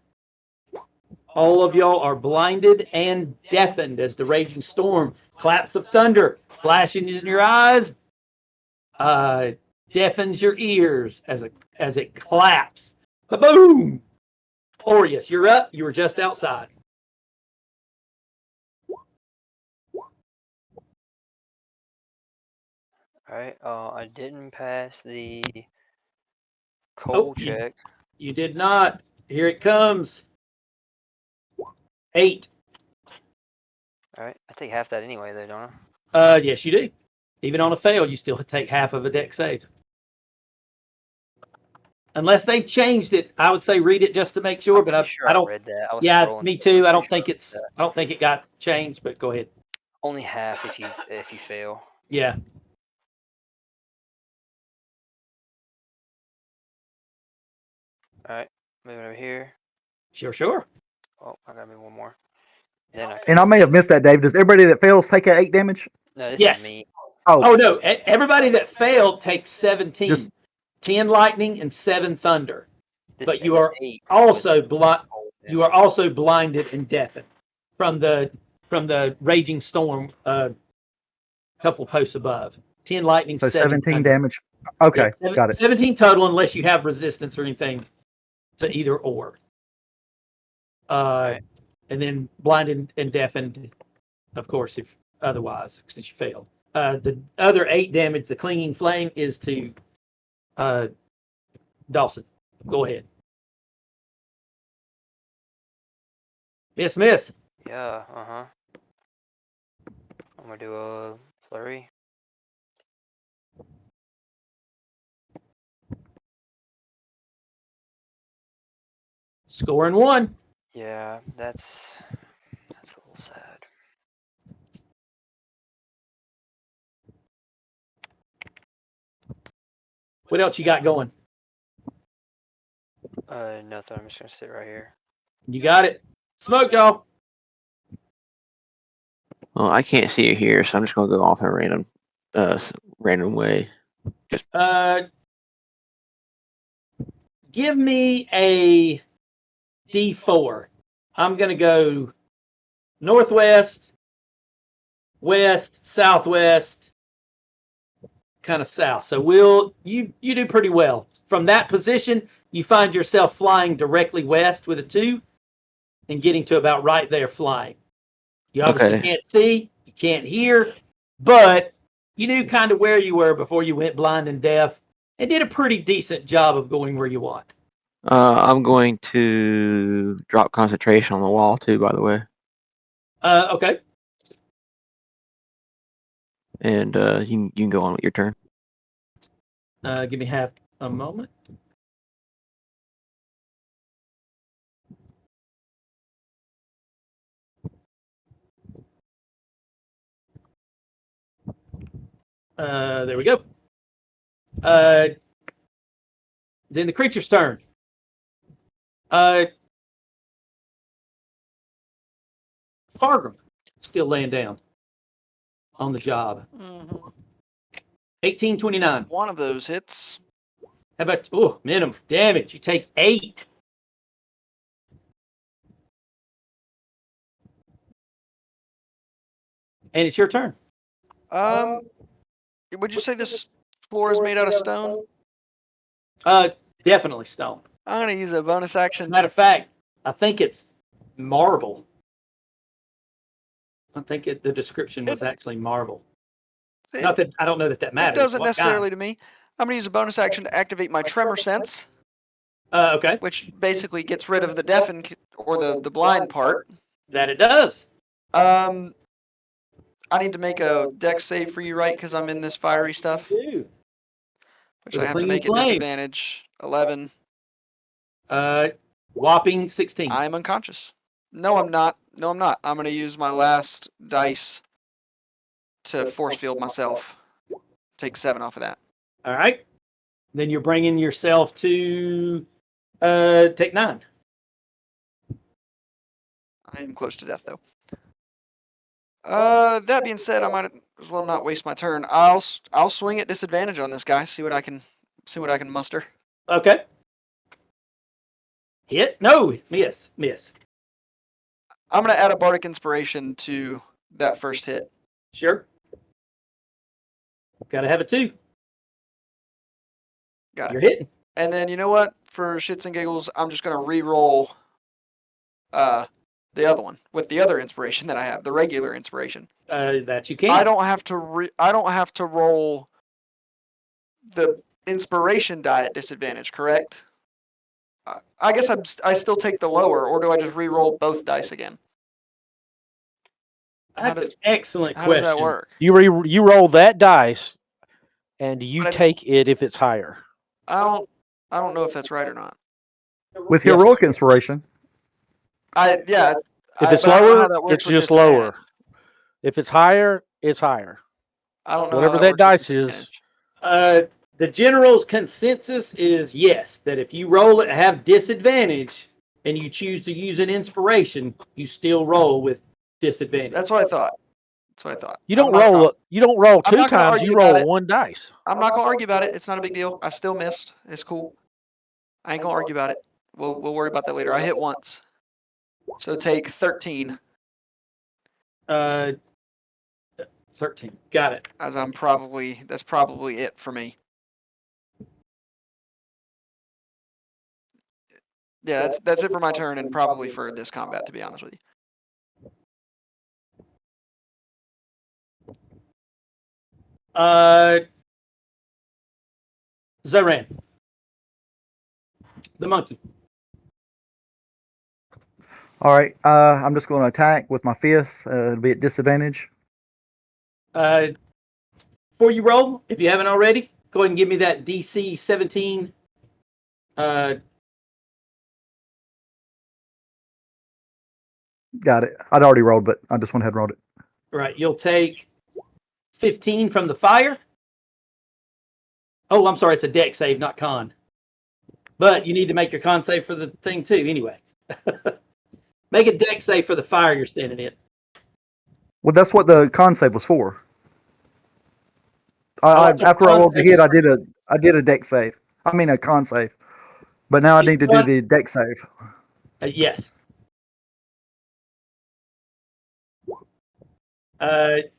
B: All of y'all are blinded and deafened as the raging storm, claps of thunder, flashing in your eyes, deafens your ears as it claps. Ba-boom! Orius, you're up. You were just outside.
E: Alright, I didn't pass the cold check.
B: You did not. Here it comes. 8.
E: Alright, I take half that anyway though, don't I?
B: Yes, you do. Even on a fail, you still take half of a deck save. Unless they changed it, I would say read it just to make sure.
E: I'm
B: But
E: pretty sure
B: I don't.
E: read that. I was
B: Yeah,
E: scrolling
B: me
E: through it.
B: too. I
E: I'm
B: don't
E: pretty
B: think
E: sure I read
B: I don't think it got changed. But go ahead.
E: that. Only half if you fail.
B: Yeah.
E: All right, moving over here.
B: Sure.
E: Oh, I got me one more. Then I
C: And I may have missed that, Dave. Does everybody that fails take that 8 damage?
E: No, this
B: Yes.
E: is me.
B: Oh no! Everybody that failed takes 17.
C: Just
B: 10 lightning and 7 thunder.
E: This
B: But you are
E: 8
B: also
E: was cold
B: you are also blinded and deafened from the raging storm couple posts above. 10 lightning,
C: so
B: 7
C: 17
B: thunder.
C: damage. Okay,
B: Yeah,
C: got it.
B: 17 total unless you have resistance or anything to either or.
E: Right.
B: And then blinded and deafened, of course, if otherwise, since you failed. The other 8 damage, the clinging flame, is to Dawson. Go ahead. Miss.
E: Yeah, I'm gonna do a flurry.
B: Scoring 1.
E: Yeah, that's a little sad.
B: What else you got going?
E: Nothing. I'm just gonna sit right here.
B: You got it. Smoke, y'all.
F: Well, I can't see it here, so I'm just gonna go off a random way.
B: Give me a D4. I'm gonna go northwest, west, southwest, kind of south. So you do pretty well. From that position, you find yourself flying directly west with a 2 and getting to about right there flying. You obviously can't see, you can't hear, but you knew kind of where you were before you went blind and deaf and did a pretty decent job of going where you want.
F: I'm going to drop concentration on the wall too, by the way.
B: Okay.
F: And you can go on with your turn.
B: Give me half a moment. There we go. Then the creature's turn. Fargrim still laying down on the job. 1829.
D: One of those hits.
B: How about minimum damage? You take 8. And it's your turn.
D: Would you say this floor is made out of stone?
B: Definitely stone.
D: I'm gonna use a bonus action.
B: Matter of fact, I think it's marble. I think the description was actually marble. Not that I don't know that matters.
D: It doesn't necessarily to me. I'm gonna use a bonus action to activate my tremor sense.
B: Okay.
D: Which basically gets rid of the deafened or the blind part.
B: That it does.
D: I need to make a dex save for you, right? Because I'm in this fiery stuff. Which I have to make at disadvantage. 11.
B: Whopping 16.
D: I'm unconscious. No, I'm not. I'm going to use my last dice to force field myself. Take 7 off of that.
B: All right. Then you're bringing yourself to take 9.
D: I am close to death, though. That being said, I might as well not waste my turn. I'll swing at disadvantage on this guy. See what I can muster.
B: Okay. Hit? No, miss.
D: I'm gonna add a bardic inspiration to that first hit.
B: Sure. Gotta have a 2.
D: Got it.
B: You're hitting.
D: And then you know what? For shits and giggles, I'm just gonna re-roll the other one with the other inspiration that I have, the regular inspiration.
B: That you can.
D: I don't have to roll the inspiration die at disadvantage, correct? I guess I still take the lower, or do I just re-roll both dice again?
B: That's an excellent
D: How
B: question.
D: does that work?
G: You roll that dice, and you take it if it's higher.
D: I don't. I don't know if that's right or not.
C: With
G: Yes.
C: heroic inspiration.
D: If
G: If it's
D: but I don't know how
G: lower,
D: that works
G: it's
D: with
G: just
D: disadvantage.
G: lower. If it's higher, it's higher.
D: I don't know
G: Whatever
D: how
G: that
D: works with
G: dice is.
D: disadvantage.
B: The general's consensus is yes, that if you roll it have disadvantage and you choose to use an inspiration, you still roll with disadvantage.
D: That's what I thought.
G: You don't
D: I'm not
G: roll. You don't roll
D: I'm
G: two
D: not gonna
G: times.
D: argue
G: You
D: about
G: roll
D: it.
G: one dice.
D: I'm not gonna argue about it. It's not a big deal. I still missed. It's cool. I ain't gonna argue about it. We'll worry about that later. I hit once. So take 13.
B: 13. Got it.
D: As that's probably it for me. Yeah, that's it for my turn and probably for this combat, to be honest with you.
B: Zoran. The monkey.
C: All right. I'm just going to attack with my fists. It'll be at disadvantage.
B: Before you roll, if you haven't already, go ahead and give me that DC 17.
C: Got it. I'd already rolled, but I just went ahead and rolled it.
B: Right. You'll take 15 from the fire. Oh, I'm sorry. It's a deck save, not con. But you need to make your con save for the thing too, anyway. Make a deck save for the fire you're standing in.
C: Well, that's what the con save was for. After I rolled the hit, I did a deck save. I mean a con save. But now I need to do the deck save.
B: Yes.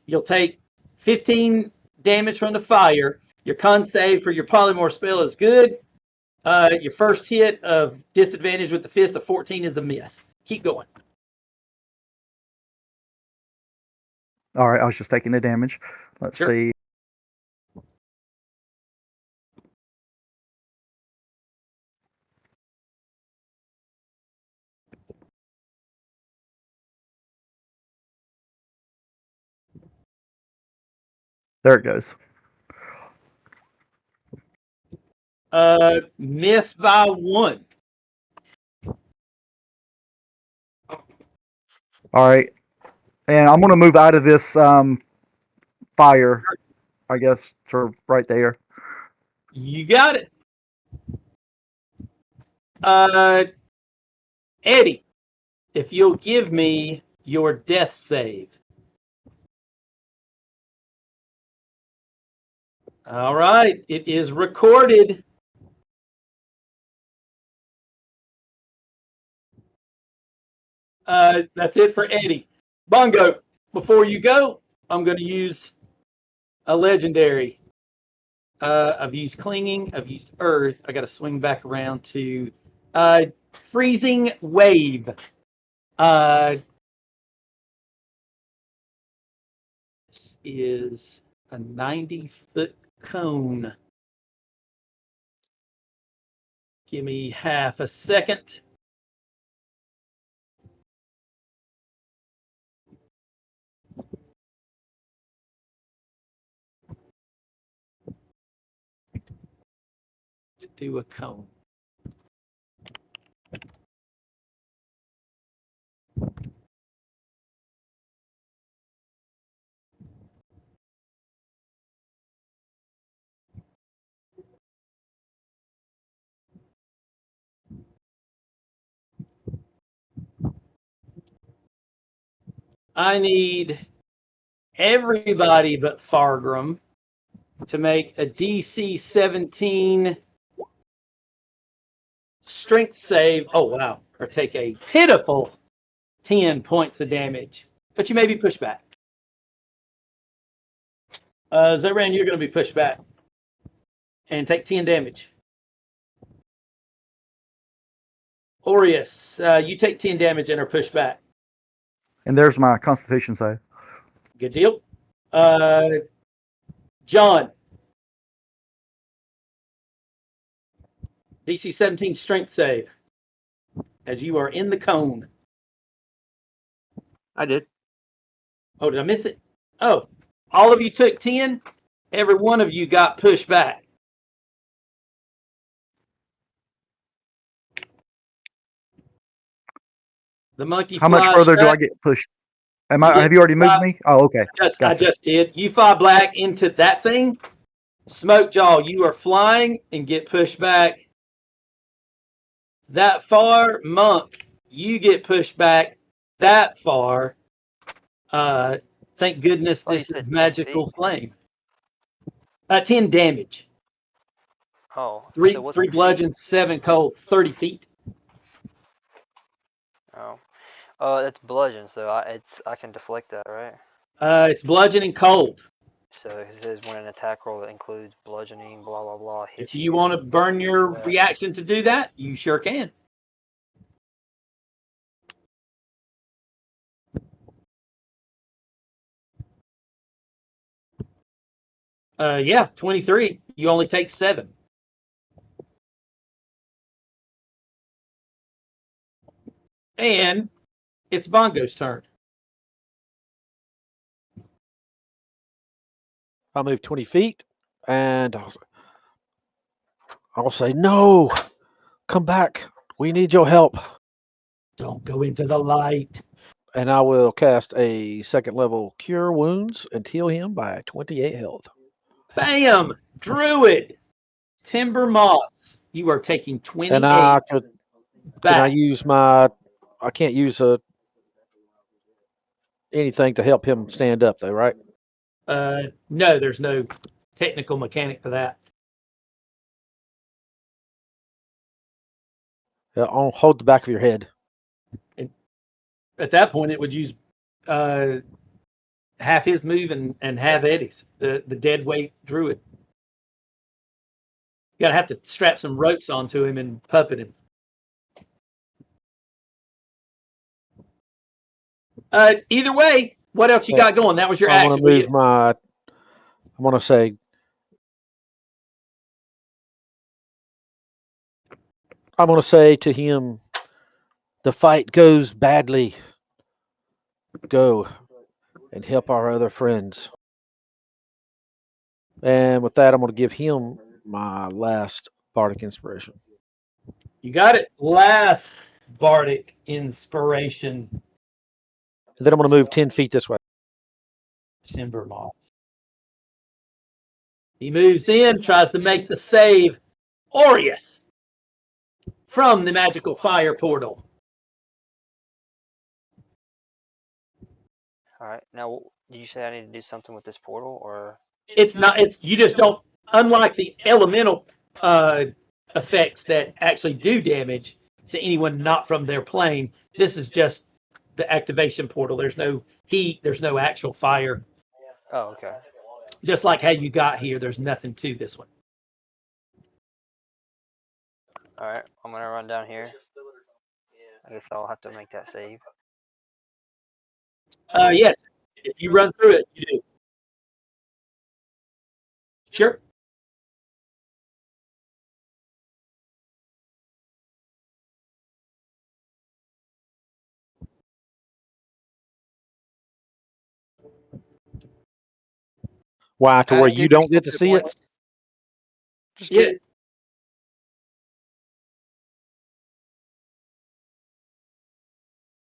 B: You'll take 15 damage from the fire. Your con save for your polymorph spell is good. Your first hit of disadvantage with the fist of 14 is a miss. Keep going.
C: All right, I was just taking the damage. Let's see. There it goes.
B: Miss by 1.
C: All right. And I'm going to move out of this fire, I guess, for right there.
B: You got it. Eddie, if you'll give me your death save. All right. It is recorded. That's it for Eddie. Bongo, before you go, I'm going to use a legendary. I've used clinging. I've used earth. I got to swing back around to freezing wave. This is a 90-foot cone. Give me half a second. To do a cone. I need everybody but Fargrim to make a DC 17 strength save. Oh, wow. Or take a pitiful 10 points of damage. But you may be pushed back. Zoran, you're going to be pushed back and take 10 damage. Aureus, you take 10 damage and are pushed back.
C: And there's my Constitution save.
B: Good deal. John, DC 17 strength save as you are in the cone.
F: I did.
B: Oh, did I miss it? Oh, all of you took 10. Every one of you got pushed back. The monkey
C: How much
B: flies
C: further do I
B: back.
C: get pushed?
B: You get
C: Have you already moved
B: five-
C: me? Oh, okay.
B: I
C: Gotcha.
B: just did. You fly black into that thing. Smokejaw, you are flying and get pushed back that far. Monk, you get pushed back that far. Thank goodness
E: Oh, you
B: this
E: said
B: is
E: 10
B: magical
E: feet?
B: flame. 10 damage.
E: Oh,
B: Three
E: so what's
B: three
E: your feet?
B: bludgeons, 7 cold, 30 feet.
E: Oh, that's bludgeon, so I can deflect that, right?
B: It's bludgeoning cold.
E: So it says when an attack roll that includes bludgeoning, blah blah blah,
B: If
E: hits
B: you
E: you.
B: want to burn your
E: Yeah.
B: reaction to do that, you sure can. Yeah, 23. You only take 7. And it's Bongo's turn.
G: I'll move 20 feet, and I'll say, "No, come back. We need your help."
B: Don't go into the light.
G: And I will cast a second level Cure Wounds and heal him by 28 health.
B: Bam! Druid. Timber Moss. You are taking
G: And
B: 28
G: can I
B: back.
G: use I can't use anything to help him stand up, though, right?
B: No, there's no technical mechanic for that.
G: I'll hold the back of your head.
B: At that point, it would use half his move and half Eddie's, the dead weight druid. You gotta have to strap some ropes onto him and puppet him. Either way, what else you got going? That was your
G: I'm going
B: action.
G: to move I'm going to say, to him, the fight goes badly. Go and help our other friends. And with that, I'm going to give him my last bardic inspiration.
B: You got it. Last bardic inspiration.
G: And then I'm going to move 10 feet this way.
B: Timber Moss. He moves in, tries to make the save. Aureus from the magical fire portal.
E: All right. Now, did you say I need to do something with this portal, or?
B: It's not. It's you just don't. Unlike the elemental effects that actually do damage to anyone not from their plane, this is just the activation portal. There's no heat. There's no actual fire.
E: Oh, okay.
B: Just like how you got here, there's nothing to this one.
E: All right. I'm gonna run down here. I guess I'll have to make that save.
B: Yes. If you run through it, you do. Sure.
G: Why? To where you
D: Give
G: don't get
D: yourself
G: to
D: hit
G: see it?
D: points. Just
B: Yeah.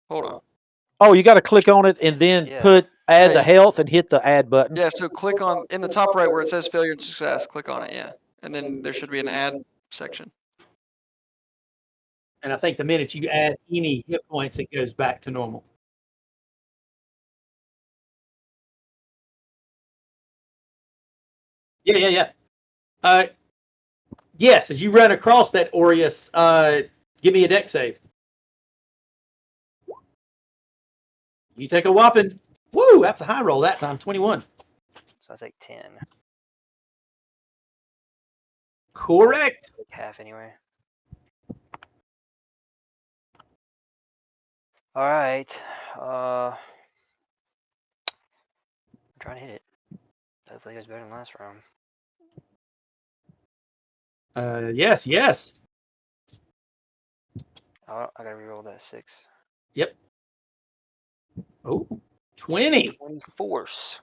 D: hold on.
G: Oh, you got to click on it and then
E: Yeah.
G: add the
D: Yeah.
G: health and hit the add button.
D: Yeah, so click on in the top right where it says failure and success. Click on it, yeah, and then there should be an add section.
B: And I think the minute you add any hit points, it goes back to normal. Yeah. Yes, as you run across that Aureus, give me a deck save. You take a whopping, woo, that's a high roll that time, 21.
E: So I take 10.
B: Correct.
E: Take half anyway. All right. I'm trying to hit it. Hopefully it goes better than last round.
B: Yes.
E: Oh, I gotta reroll that 6.
B: Yep. Oh, 20.
E: 20 force.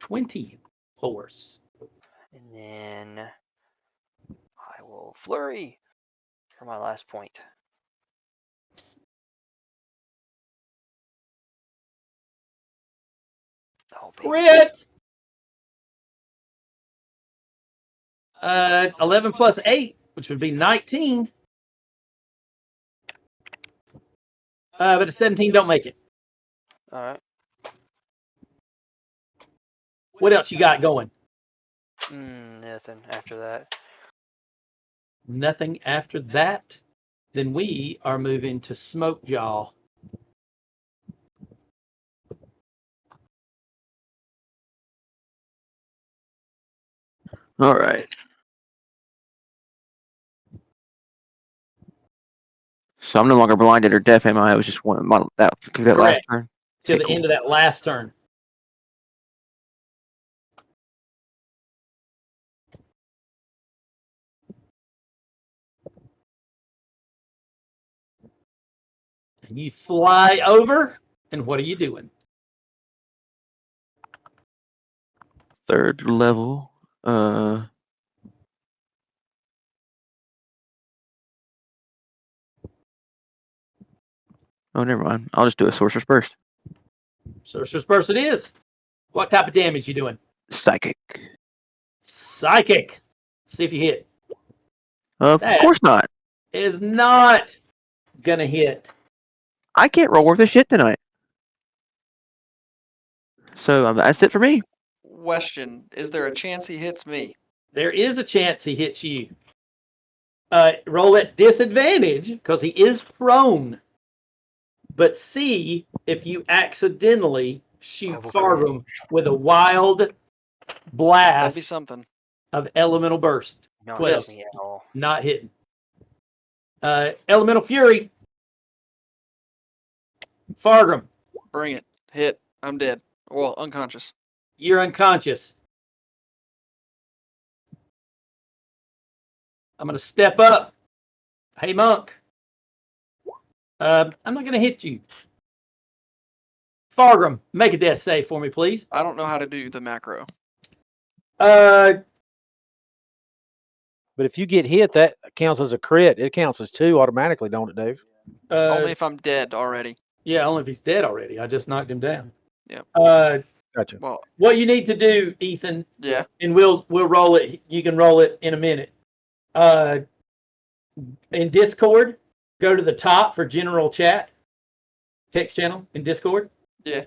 B: 20 force.
E: And then I will flurry for my last point. Oh, baby.
B: Crit! 11 plus 8, which would be 19. But a 17 don't make it.
E: All right.
B: What else you got going?
E: Nothing after that.
B: Nothing after that. Then we are moving to Smokejaw.
F: All right. So I'm no longer blinded or deaf, am I? I was just one that last
B: Correct.
F: turn.
B: Till
F: Okay,
B: the
F: cool.
B: end of that last turn. And you fly over, and what are you doing?
F: Third level. Oh, never mind. I'll just do a sorcerer's burst.
B: Sorcerer's Burst it is. What type of damage you doing?
F: Psychic.
B: Psychic. See if you hit.
F: Of
B: That
F: course not.
B: is not gonna hit.
F: I can't roll worth a shit tonight. So that's it for me.
D: Question: is there a chance he hits me?
B: There is a chance he hits you. Roll at disadvantage because he is prone. But see if you accidentally shoot
E: Double
B: Fargrim with a wild
D: That'd be
B: blast
D: something.
B: of elemental burst.
E: Not
B: 12.
E: hit me at all.
B: Not hitting. Elemental Fury. Fargrim,
D: Bring it. Hit. I'm dead. Well, unconscious.
B: you're unconscious. I'm going to step up. Hey, Monk. I'm not going to hit you. Fargrim, make a death save for me, please.
D: I don't know how to do the macro.
B: Uh,
G: But if you get hit, that counts as a crit. It counts as 2 automatically, don't it, Dave?
D: Only if I'm dead already.
B: Yeah, only if he's dead already. I just knocked him down.
D: Yep.
G: Gotcha.
D: Well,
B: What you need to do, Ethan,
D: yeah.
B: and we'll roll it. You can roll it in a minute. In Discord, go to the top for general chat, text channel in Discord.
D: Yeah.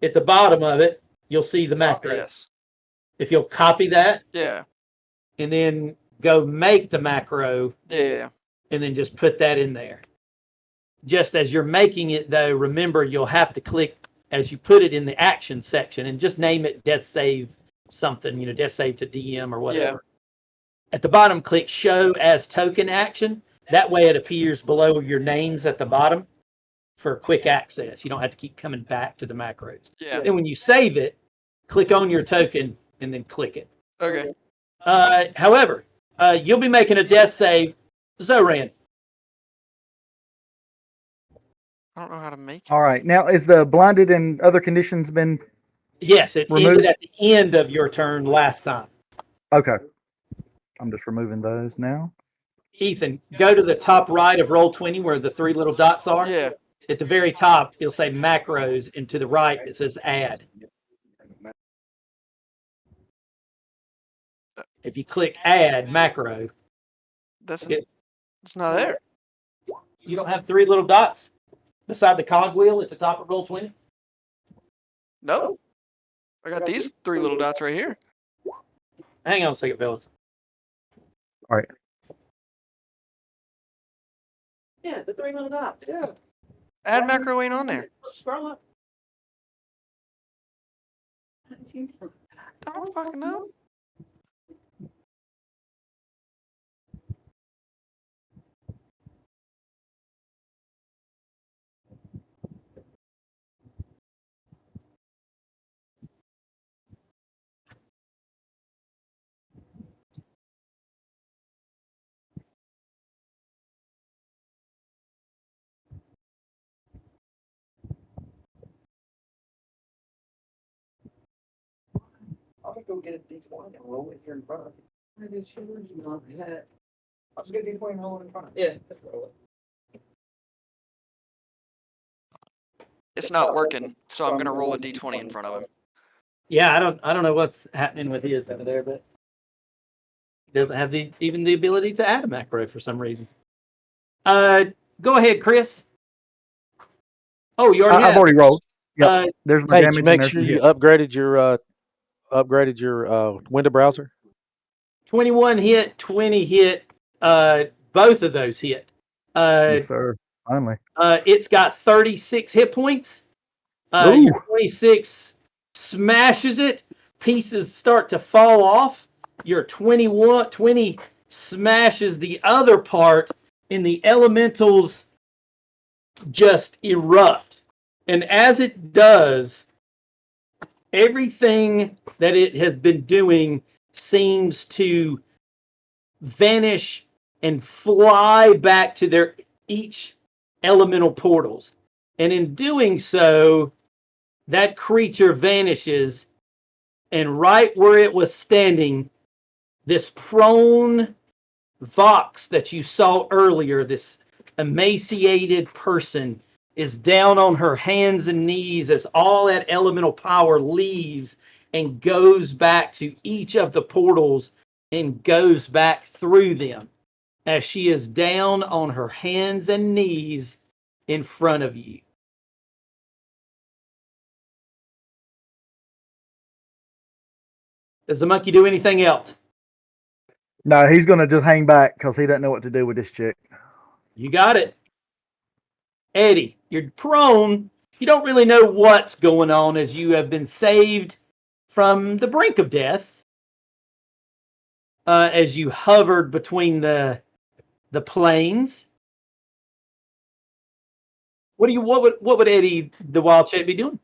B: At the bottom of it, you'll see the macro.
D: Yes.
B: If you'll copy that
D: Yeah.
B: and then go make the macro
D: Yeah.
B: and then just put that in there. Just as you're making it, though, remember you'll have to click as you put it in the action section and just name it death save something, death save to DM or whatever. At the bottom, click show as token action. That way it appears below your names at the bottom for quick access. You don't have to keep coming back to the macros.
D: Yeah.
B: Then when you save it, click on your token and then click it.
D: Okay.
B: However, you'll be making a death save. Zoran.
D: I don't know how to make it.
C: All right. Now, is the blinded and other conditions been
B: Yes, it
C: removed?
B: ended at the end of your turn last time.
C: Okay. I'm just removing those now.
B: Ethan, go to the top right of Roll20 where the 3 little dots are.
D: Yeah.
B: At the very top, you'll say macros, and to the right, it says add. If you click add macro,
D: That's
B: it,
D: it's not there.
B: you don't have 3 little dots beside the cogwheel at the top of Roll20?
D: No. I got these 3 little dots right here.
B: Hang on a second, fellas.
C: All right.
B: Yeah, the 3 little dots.
D: Yeah. Add macro ain't on there.
B: Scroll up.
D: I don't fucking know.
H: I'll just go get a D20 and roll it here in front of me. It is yours, not that. I'll just get a D20 and roll it in front of me.
B: Yeah, let's roll it.
D: It's not working, so I'm gonna roll a D20 in front of him.
B: Yeah, I don't know what's happening with his over there, but he doesn't have even the ability to add a macro for some reason. Go ahead, Chris. Oh, you already
C: I've
B: have.
C: already rolled. Yep.
B: Uh,
C: There's my
G: Hey, did you
C: damage and
G: make
C: there's
G: sure
C: my
G: you
C: hit.
G: upgraded your window browser?
B: 21 hit, 20 hit. Both of those hit.
C: Yes, sir. Finally.
B: It's got 36 hit points.
C: Ooh.
B: Your 26 smashes it. Pieces start to fall off. Your 20 smashes the other part, and the elementals just erupt. And as it does, everything that it has been doing seems to vanish and fly back to their each elemental portals. And in doing so, that creature vanishes, and right where it was standing, this prone Vox that you saw earlier, this emaciated person, is down on her hands and knees as all that elemental power leaves and goes back to each of the portals and goes back through them as she is down on her hands and knees in front of you. Does the monkey do anything else?
C: No, he's gonna just hang back because he doesn't know what to do with this chick.
B: You got it. Eddie, you're prone. You don't really know what's going on as you have been saved from the brink of death as you hovered between the planes. What would Eddie the wild chick be doing?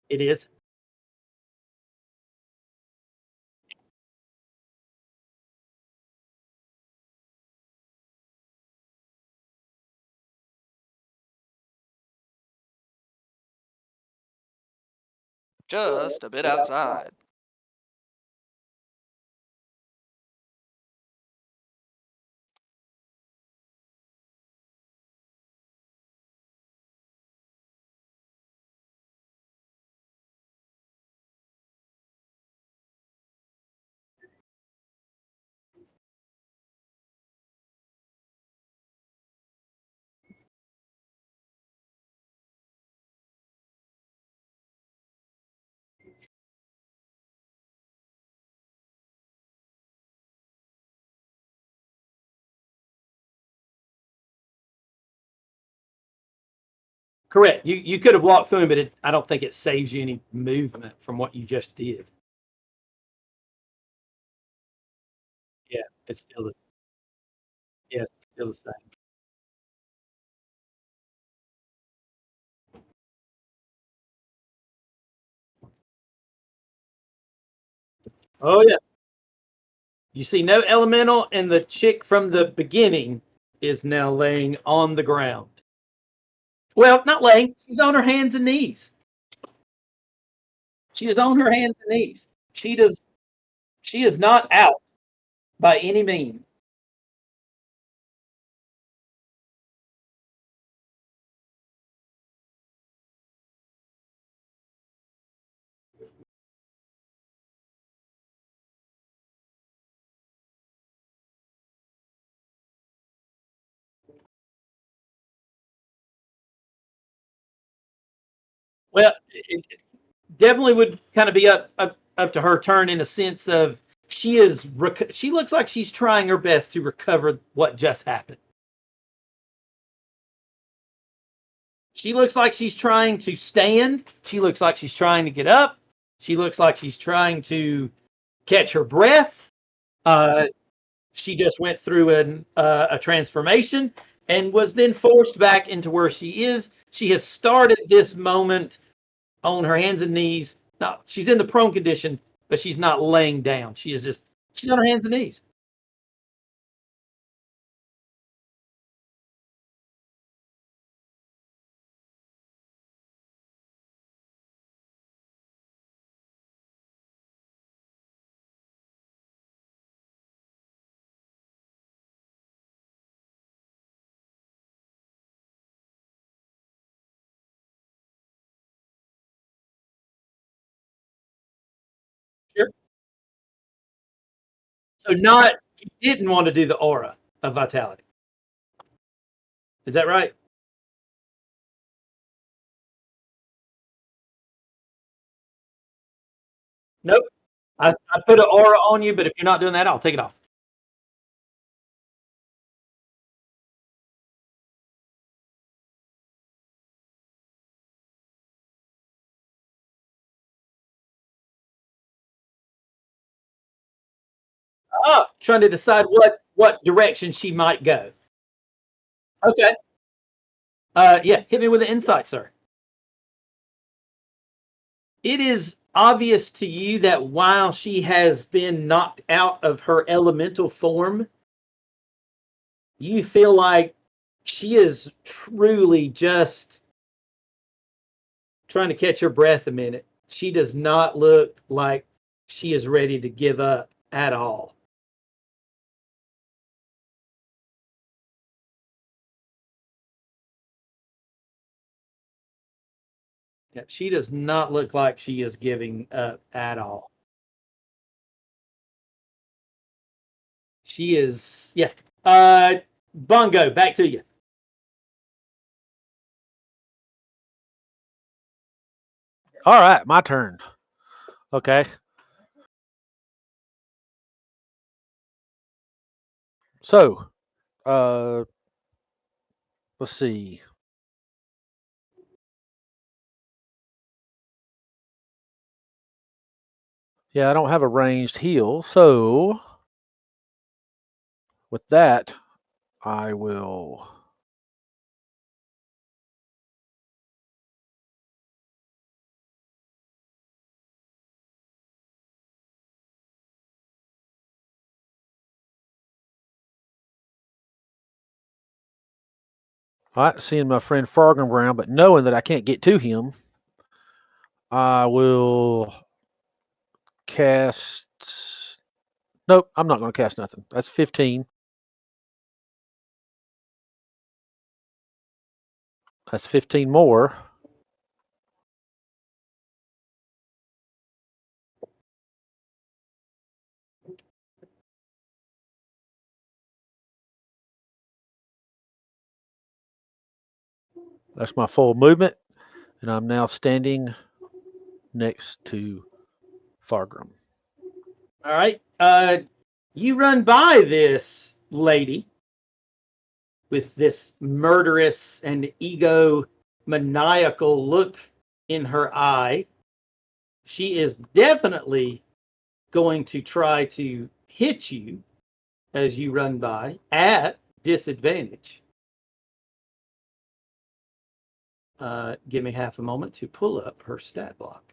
B: It is.
D: Just a bit outside.
B: Correct. You could have walked through him, but I don't think it saves you any movement from what you just did. Yeah, it's still yeah, it's still the same. Oh yeah. You see no elemental, and the chick from the beginning is now laying on the ground. Well, not laying. She's on her hands and knees. She is on her hands and knees. She does. She is not out by any means. Well, it definitely would kind of be up to her turn in a sense of she looks like she's trying her best to recover what just happened. She looks like she's trying to stand. She looks like she's trying to get up. She looks like she's trying to catch her breath. She just went through a transformation and was then forced back into where she is. She has started this moment on her hands and knees. Now she's in the prone condition, but she's not laying down. She's on her hands and knees. Sure. So not you didn't want to do the aura of vitality. Is that right? Nope. I put an aura on you, but if you're not doing that, I'll take it off. Oh, trying to decide what direction she might go. Okay. Yeah, hit me with an insight, sir. It is obvious to you that while she has been knocked out of her elemental form, you feel like she is truly just trying to catch her breath a minute. She does not look like she is ready to give up at all. Yeah, she does not look like she is giving up at all. She is, yeah. Bongo, back to you.
G: All right, my turn. Okay. So, let's see. Yeah, I don't have a ranged heal, so with that, I will. All right, seeing my friend Fargrim around, but knowing that I can't get to him, I will cast. Nope, I'm not going to cast nothing. That's 15. That's 15 more. That's my full movement, and I'm now standing next to Fargrim.
B: All right. You run by this lady with this murderous and egomaniacal look in her eye. She is definitely going to try to hit you as you run by at disadvantage. Give me half a moment to pull up her stat block.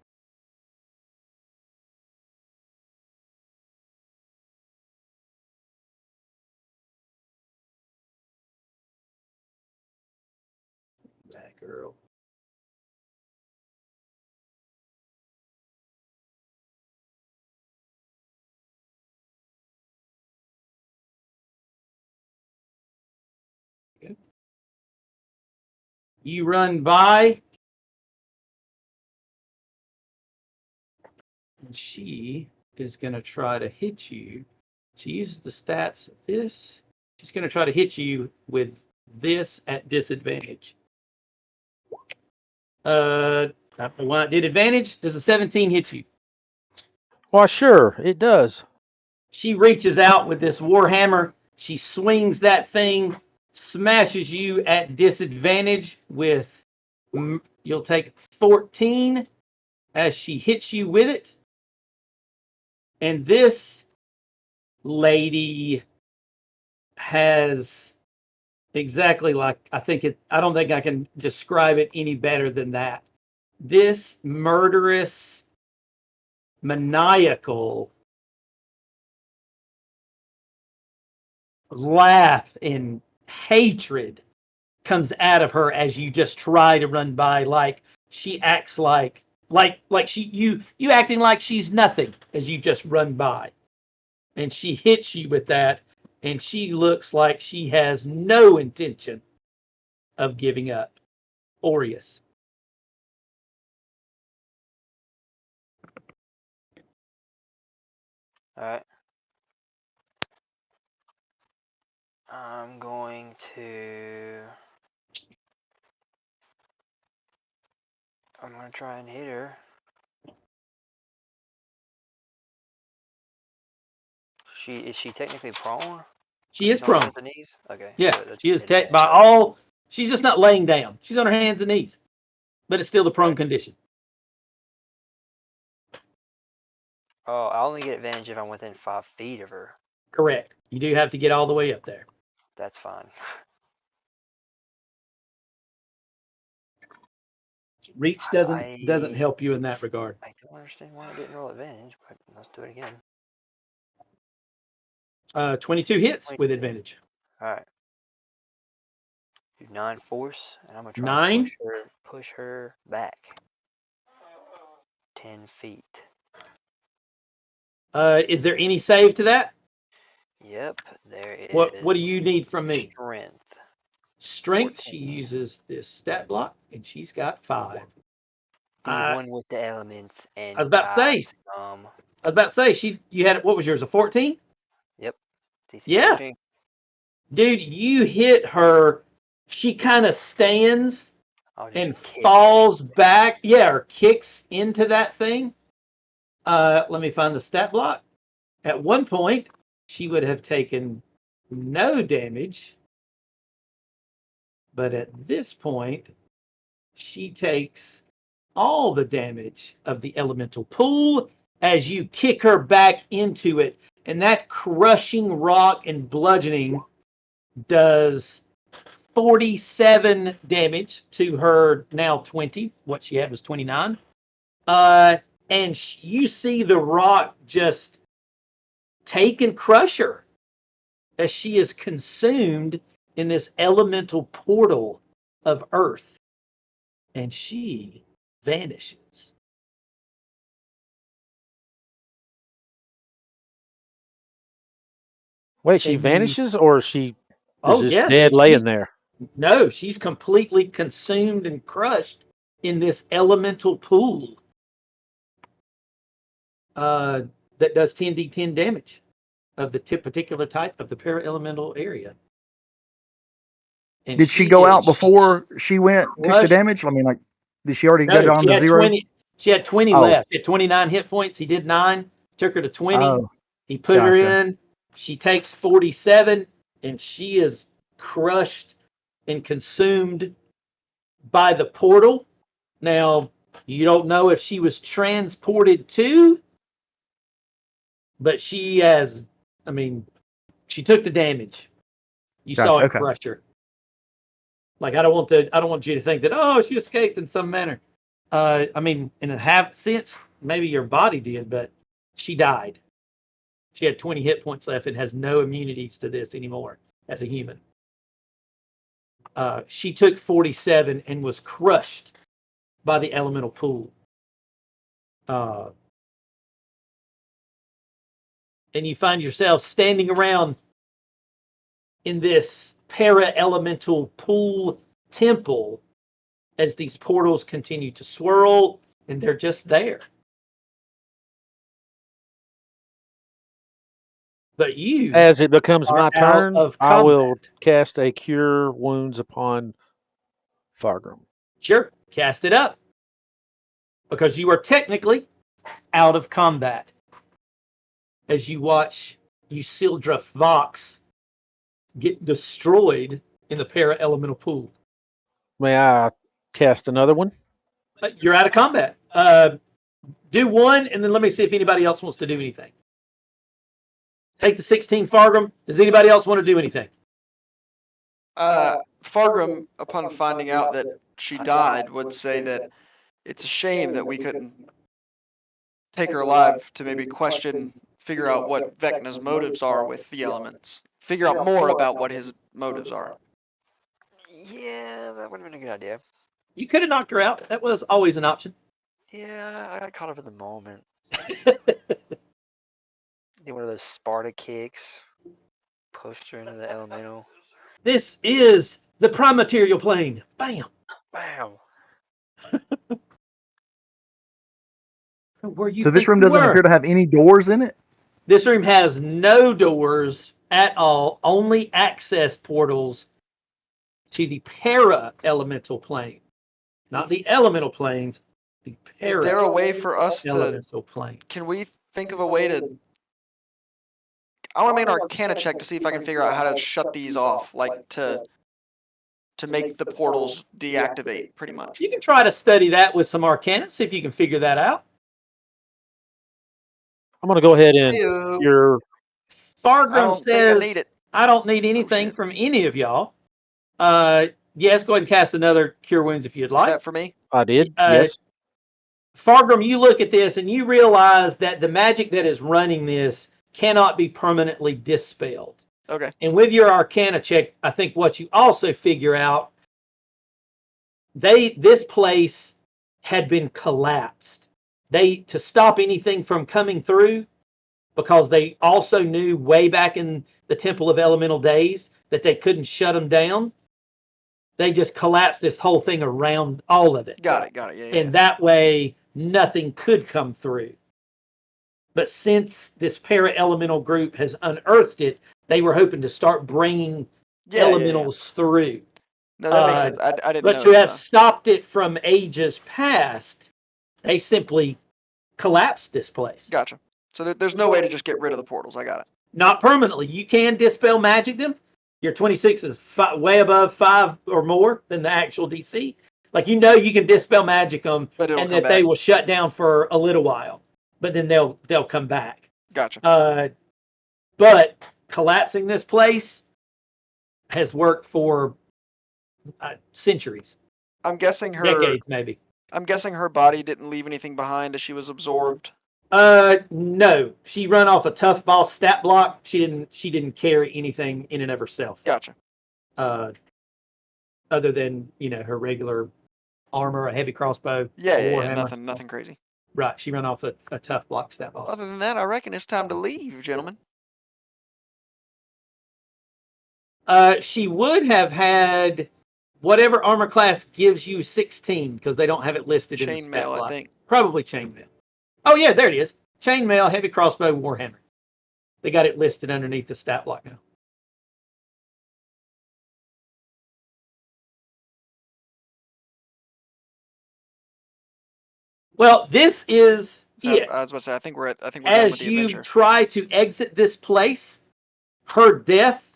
B: That girl. Okay. You run by, and she is going to try to hit you. She uses the stats of this. She's going to try to hit you with this at disadvantage. Well, did advantage? Does a 17 hit you?
G: Why, sure, it does.
B: She reaches out with this warhammer. She swings that thing, smashes you at disadvantage with, you'll take 14 as she hits you with it. And this lady has exactly like, I don't think I can describe it any better than that. This murderous, maniacal laugh and hatred comes out of her as you just try to run by. Like she acts like you acting like she's nothing as you just run by, and she hits you with that, and she looks like she has no intention of giving up. Aureus.
E: Alright. I'm going to try and hit her. Is she technically prone?
B: She is
E: She's on her
B: prone.
E: hands and knees? Okay.
B: Yeah,
E: So
B: she is
E: advantage.
B: by all. She's just not laying down. She's on her hands and knees, but it's still the prone condition.
E: Oh, I only get advantage if I'm within 5 feet of her.
B: Correct. You do have to get all the way up there.
E: That's fine.
B: Reach doesn't help you in that regard.
E: I don't understand why I didn't roll advantage, but let's do it again.
B: 22 hits
E: 22.
B: with advantage.
E: Alright. Do 9 force, and I'm gonna try
B: 9.
E: and push her back 10 feet.
B: Is there any save to that?
E: Yep, there it is.
B: What do you need from me?
E: Strength.
B: Strength.
E: 14.
B: She uses this stat block, and she's got 5.
E: The one with the elements and
B: I was about to say. You had, what was yours, a 14?
E: Yep. DC
B: Yeah.
E: 14.
B: Dude, you hit her. She kind of stands and
E: kick
B: falls back. Yeah, or kicks into that thing. Let me find the stat block. At one point, she would have taken no damage. But at this point, she takes all the damage of the elemental pool as you kick her back into it. And that crushing rock and bludgeoning does 47 damage to her now 20. What she had was 29. And you see the rock just take and crush her as she is consumed in this elemental portal of earth. And she vanishes.
G: Wait, she vanishes, or she is just dead
B: dude,
G: laying there?
B: No, she's completely consumed and crushed in this elemental pool that does 10d10 damage of the particular type of the para-elemental area. And
C: Did she go out before she took the damage? I mean, like, did she already go down to 0?
B: She had 20 left. She had 29 hit points. He did 9. Took her to 20. He put her in. She takes 47, and she is crushed and consumed by the portal. Now, you don't know if she was transported to, but she has, she took the damage. You saw it crush her. Like, I don't want you to think that, she escaped in some manner. In a half sense, maybe your body did, but she died. She had 20 hit points left and has no immunities to this anymore as a human. She took 47 and was crushed by the elemental pool. And you find yourself standing around in this para-elemental pool temple as these portals continue to swirl, and they're just there. But you,
G: as it becomes my turn, I will
B: combat.
G: cast a Cure Wounds upon Fargrim.
B: Sure, cast it up. because you are technically out of combat as you watch Yusildra Vox get destroyed in the para-elemental pool.
G: May I cast another one?
B: You're out of combat. Do one, and then let me see if anybody else wants to do anything. Take the 16 Fargrim. Does anybody else want to do anything?
D: Fargrim, upon finding out that she died, would say that it's a shame that we couldn't take her alive to maybe figure out what Vecna's motives are with the elements. Figure out more about what his motives are.
E: Yeah, that would have been a good idea.
B: You could have knocked her out. That was always an option.
E: Yeah, I got caught up in the moment. Did one of those Sparta kicks, pushed her into the elemental.
B: This is the prime material plane. Bam.
E: Wow.
B: Where you
C: So this
B: think
C: room
B: you
C: doesn't
B: were.
C: appear to have any doors in it.
B: This room has no doors at all, only access portals to the para-elemental plane. Not the elemental planes, the
D: Is there a way for us to?
B: para-elemental plane.
D: Can we think of a way to? I want to make an Arcana check to see if I can figure out how to shut these off, like to make the portals deactivate, pretty much.
B: You can try to study that with some Arcana, see if you can figure that out.
G: I'm going to go ahead and
D: Ew.
G: your
B: Fargrim
D: I don't
B: says,
D: think I need it.
B: I don't need anything
D: shit.
B: from any of y'all. Yes, go ahead and cast another Cure Wounds if you'd
D: Is
B: like.
D: that for me?
G: I did. Yes.
B: Fargrim, you look at this and you realize that the magic that is running this cannot be permanently dispelled.
D: Okay.
B: And with your Arcana check, I think what you also figure out, this place had been collapsed. To stop anything from coming through, because they also knew way back in the Temple of Elemental days that they couldn't shut them down. They just collapsed this whole thing around all of it.
D: Got it. Yeah.
B: And that way, nothing could come through. But since this para-elemental group has unearthed it, they were hoping to start bringing elementals through.
D: No, that makes sense. I didn't know.
B: But to have stopped it from ages past, they simply collapsed this place.
D: Gotcha. So there's no way to just get rid of the portals. I got it.
B: Not permanently. You can dispel magic them. Your 26 is way above 5 or more than the actual DC. Like, you can dispel magic them, and that they will shut down for a little while, but then they'll come back.
D: Gotcha.
B: But collapsing this place has worked for centuries.
D: I'm guessing
B: decades, maybe.
D: I'm guessing her body didn't leave anything behind as she was absorbed.
B: No. She run off a tough boss stat block. She didn't carry anything in and of herself.
D: Gotcha.
B: Other than, her regular armor, a heavy crossbow.
D: Yeah, nothing crazy.
B: Right. She run off a tough block stat boss.
D: Other than that, I reckon it's time to leave, gentlemen.
B: She would have had whatever armor class gives you 16, because they don't have it listed in the stat block.
D: Chainmail, I think.
B: Probably chainmail. Oh yeah, there it is. Chainmail, heavy crossbow, warhammer. They got it listed underneath the stat block now. Well, this is it.
D: I was about to say, I think we're done with the
B: As
D: adventure.
B: you try to exit this place, her death,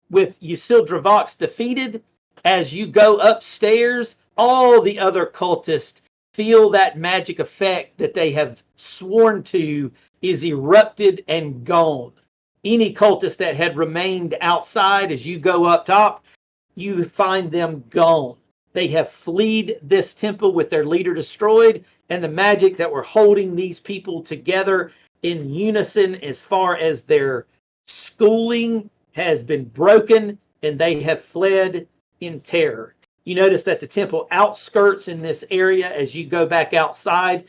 B: with Yusildra Vox defeated, as you go upstairs, all the other cultists feel that magic effect that they have sworn to is erupted and gone. Any cultist that had remained outside, as you go up top, you find them gone. They have fled this temple with their leader destroyed, and the magic that were holding these people together in unison as far as their schooling has been broken, and they have fled in terror. You notice that the temple outskirts in this area, as you go back outside,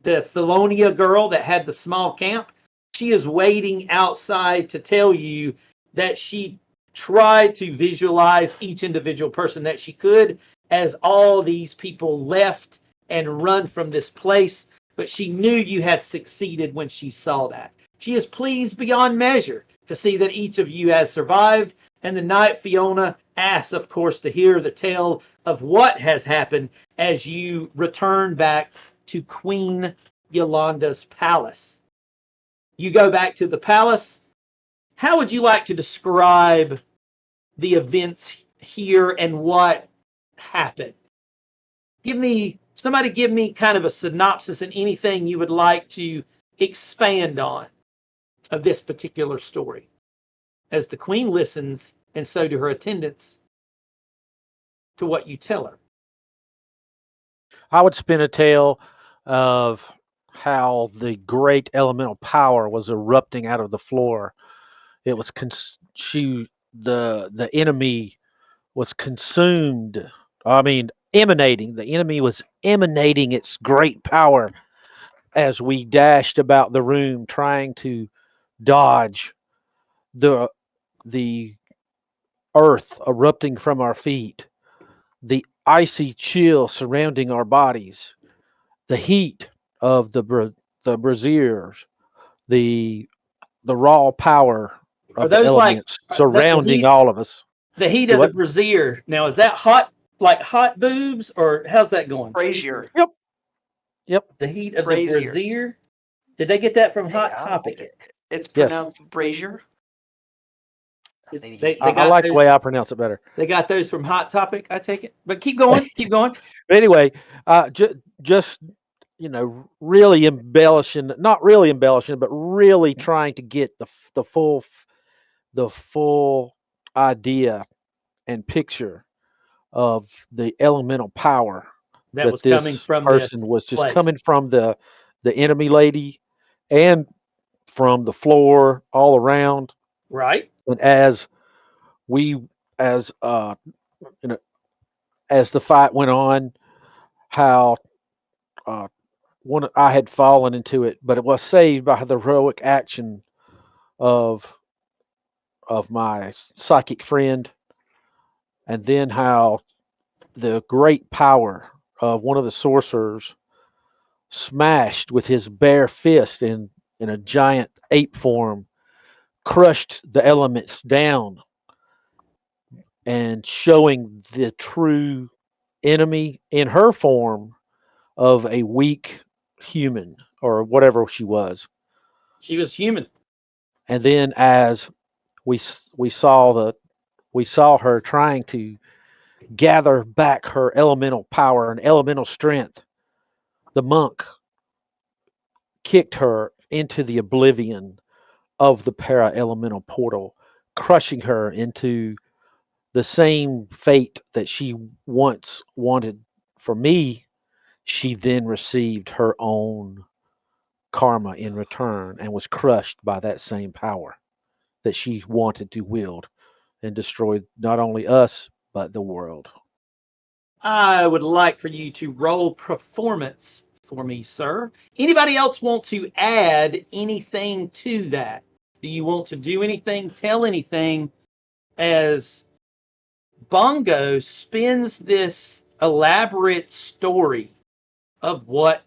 B: the Felonia girl that had the small camp, she is waiting outside to tell you that she tried to visualize each individual person that she could as all these people left and run from this place, but she knew you had succeeded when she saw that. She is pleased beyond measure to see that each of you has survived. And the night Fiona asks, of course, to hear the tale of what has happened as you return back to Queen Yolanda's palace. You go back to the palace. How would you like to describe the events here and what happened? Somebody give me kind of a synopsis and anything you would like to expand on of this particular story as the queen listens, and so do her attendants, to what you tell her.
G: I would spin a tale of how the great elemental power was erupting out of the floor. It was the enemy was consumed. I mean, emanating. The enemy was emanating its great power as we dashed about the room trying to dodge the the earth erupting from our feet, the icy chill surrounding our bodies, the heat of the braziers, the raw power
B: Are
G: of the
B: those like
G: elements
B: the
G: surrounding
B: heat?
G: all of us.
B: The heat
G: Do
B: of the
G: what?
B: brazier. Now, is that hot, like hot boobs, or how's that going?
D: Brazier.
G: Yep.
B: The heat of
D: Brazier.
B: the brazier. Did they get that from
E: Hey,
B: Hot
E: I
B: Topic?
E: like it.
D: It's
G: Yes.
D: pronounced brazier.
E: Maybe
B: They
G: I
B: got
G: like the way
B: those.
G: I pronounce it better.
B: They got those from Hot Topic. I take it, but keep going. Keep going.
G: But anyway, just really embellishing, not really embellishing, but really trying to get the full idea and picture of the elemental power
B: That
G: that
B: was coming
G: this
B: from this
G: person was just
B: place,
G: coming from the enemy lady and from the floor all around.
B: right?
G: And we as you know as the fight went on, how uh, one I had fallen into it, but it was saved by the heroic action of my psychic friend, and then how the great power of one of the sorcerers smashed with his bare fist in a giant ape form, crushed the elements down, and showing the true enemy in her form of a weak human or whatever she was.
B: She was human.
G: And then as we we saw her trying to gather back her elemental power and elemental strength, the monk kicked her into the oblivion of the para elemental portal, crushing her into the same fate that she once wanted for me. She then received her own karma in return and was crushed by that same power that she wanted to wield and destroy not only us, but the world.
B: I would like for you to roll performance for me, sir. Anybody else want to add anything to that? Do you want to do anything, tell anything, as Bongo spins this elaborate story of what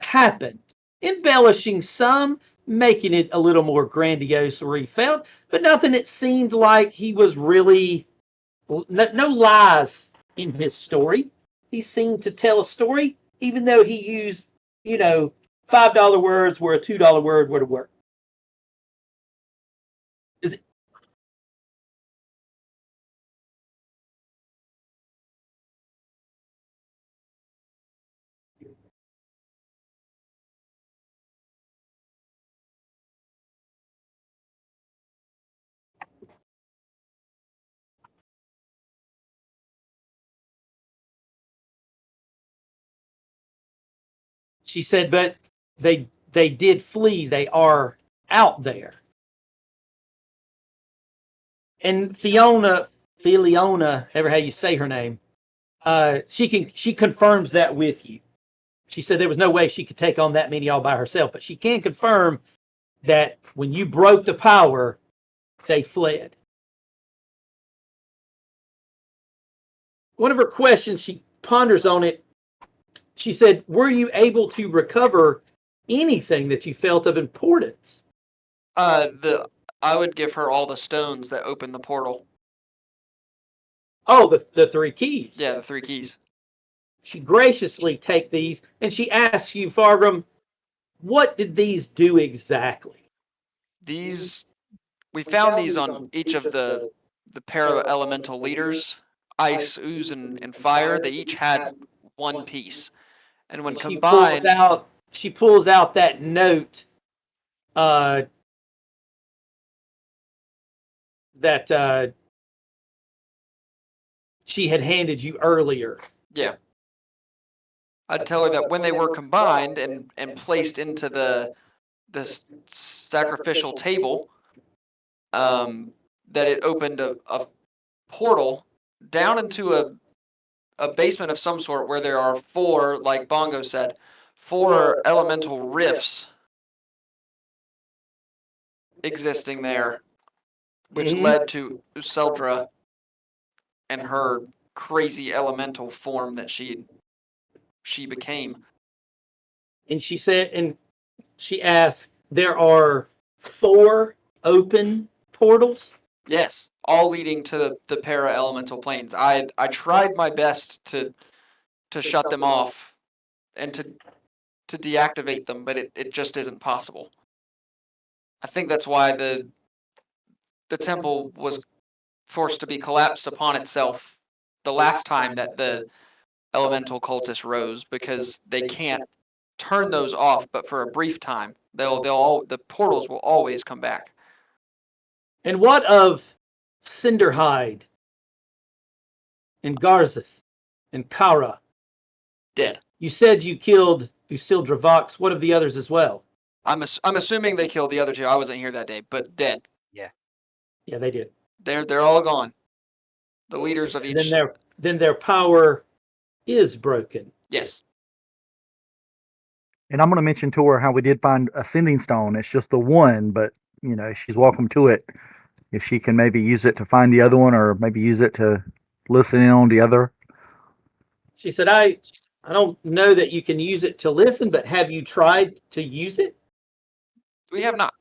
B: happened, embellishing some, making it a little more grandiose where he felt, but nothing that seemed like he was really, no lies in his story. He seemed to tell a story, even though he used, $5 words where a $2 word would have worked. Is it? She said, but they did flee. They are out there. And Filiona, ever how you say her name, she confirms that with you. She said there was no way she could take on that many all by herself, but she can confirm that when you broke the power, they fled. One of her questions, she ponders on it. She said, were you able to recover anything that you felt of importance?
D: The I would give her all the stones that open the portal.
B: Oh, the 3 keys.
D: Yeah, the 3 keys.
B: She graciously take these, and she asks you, Fargrim, what did these do exactly?
D: We found these on each of the para-elemental leaders, ice, ooze, and fire. They each had 1 piece. And when combined...
B: She pulls out that note that she had handed you earlier.
D: Yeah. I'd tell her that when they were combined and placed into this sacrificial table, that it opened a portal down into a basement of some sort where there are 4, like Bongo said, 4 elemental rifts existing there, which led to Useldra and her crazy elemental form that she became.
B: And she said, and she asked, there are 4 open portals?
D: Yes, all leading to the para-elemental planes. I tried my best to shut them off and to deactivate them, but it just isn't possible. I think that's why the temple was forced to be collapsed upon itself the last time that the elemental cultists rose, because they can't turn those off, but for a brief time. The portals will always come back.
B: And what of Cinderhide and Garzeth and Kara?
D: Dead.
B: You said you killed Usildra Vox. What of the others as well?
D: I'm assuming they killed the other 2. I wasn't here that day, but dead.
E: Yeah.
B: Yeah, they did.
D: They're all gone. The leaders of each.
B: Then their power is broken.
D: Yes.
C: And I'm going to mention to her how we did find a sending stone. It's just the one, but she's welcome to it. If she can maybe use it to find the other one, or maybe use it to listen in on the other.
B: She said, I don't know that you can use it to listen, but have you tried to use it?
D: We have not.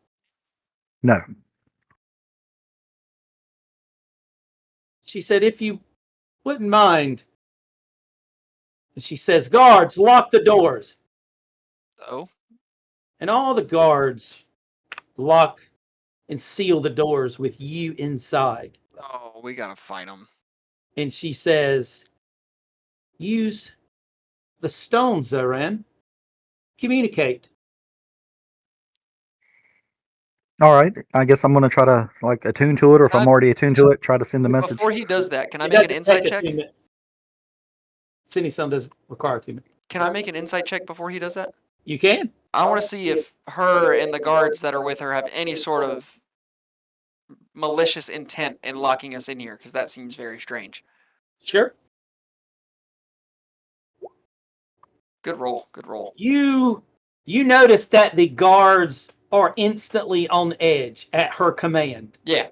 C: No.
B: She said, if you wouldn't mind. And she says, guards, lock the doors.
D: Oh.
B: And all the guards lock and seal the doors with you inside.
D: Oh, we gotta fight them.
B: And she says, use the stones, Zoran. Communicate.
C: All right. I guess I'm going to try to attune to it, or if I'm already attuned to it, try to send the message.
D: Before he does that, can I make an insight check?
B: Sending some does require 2 minutes.
D: Can I make an insight check before he does that?
B: You can.
D: I want to see if her and the guards that are with her have any sort of malicious intent in locking us in here, because that seems very strange.
B: Sure.
D: Good roll. Good roll.
B: You notice that the guards are instantly on edge at her command.
D: Yeah.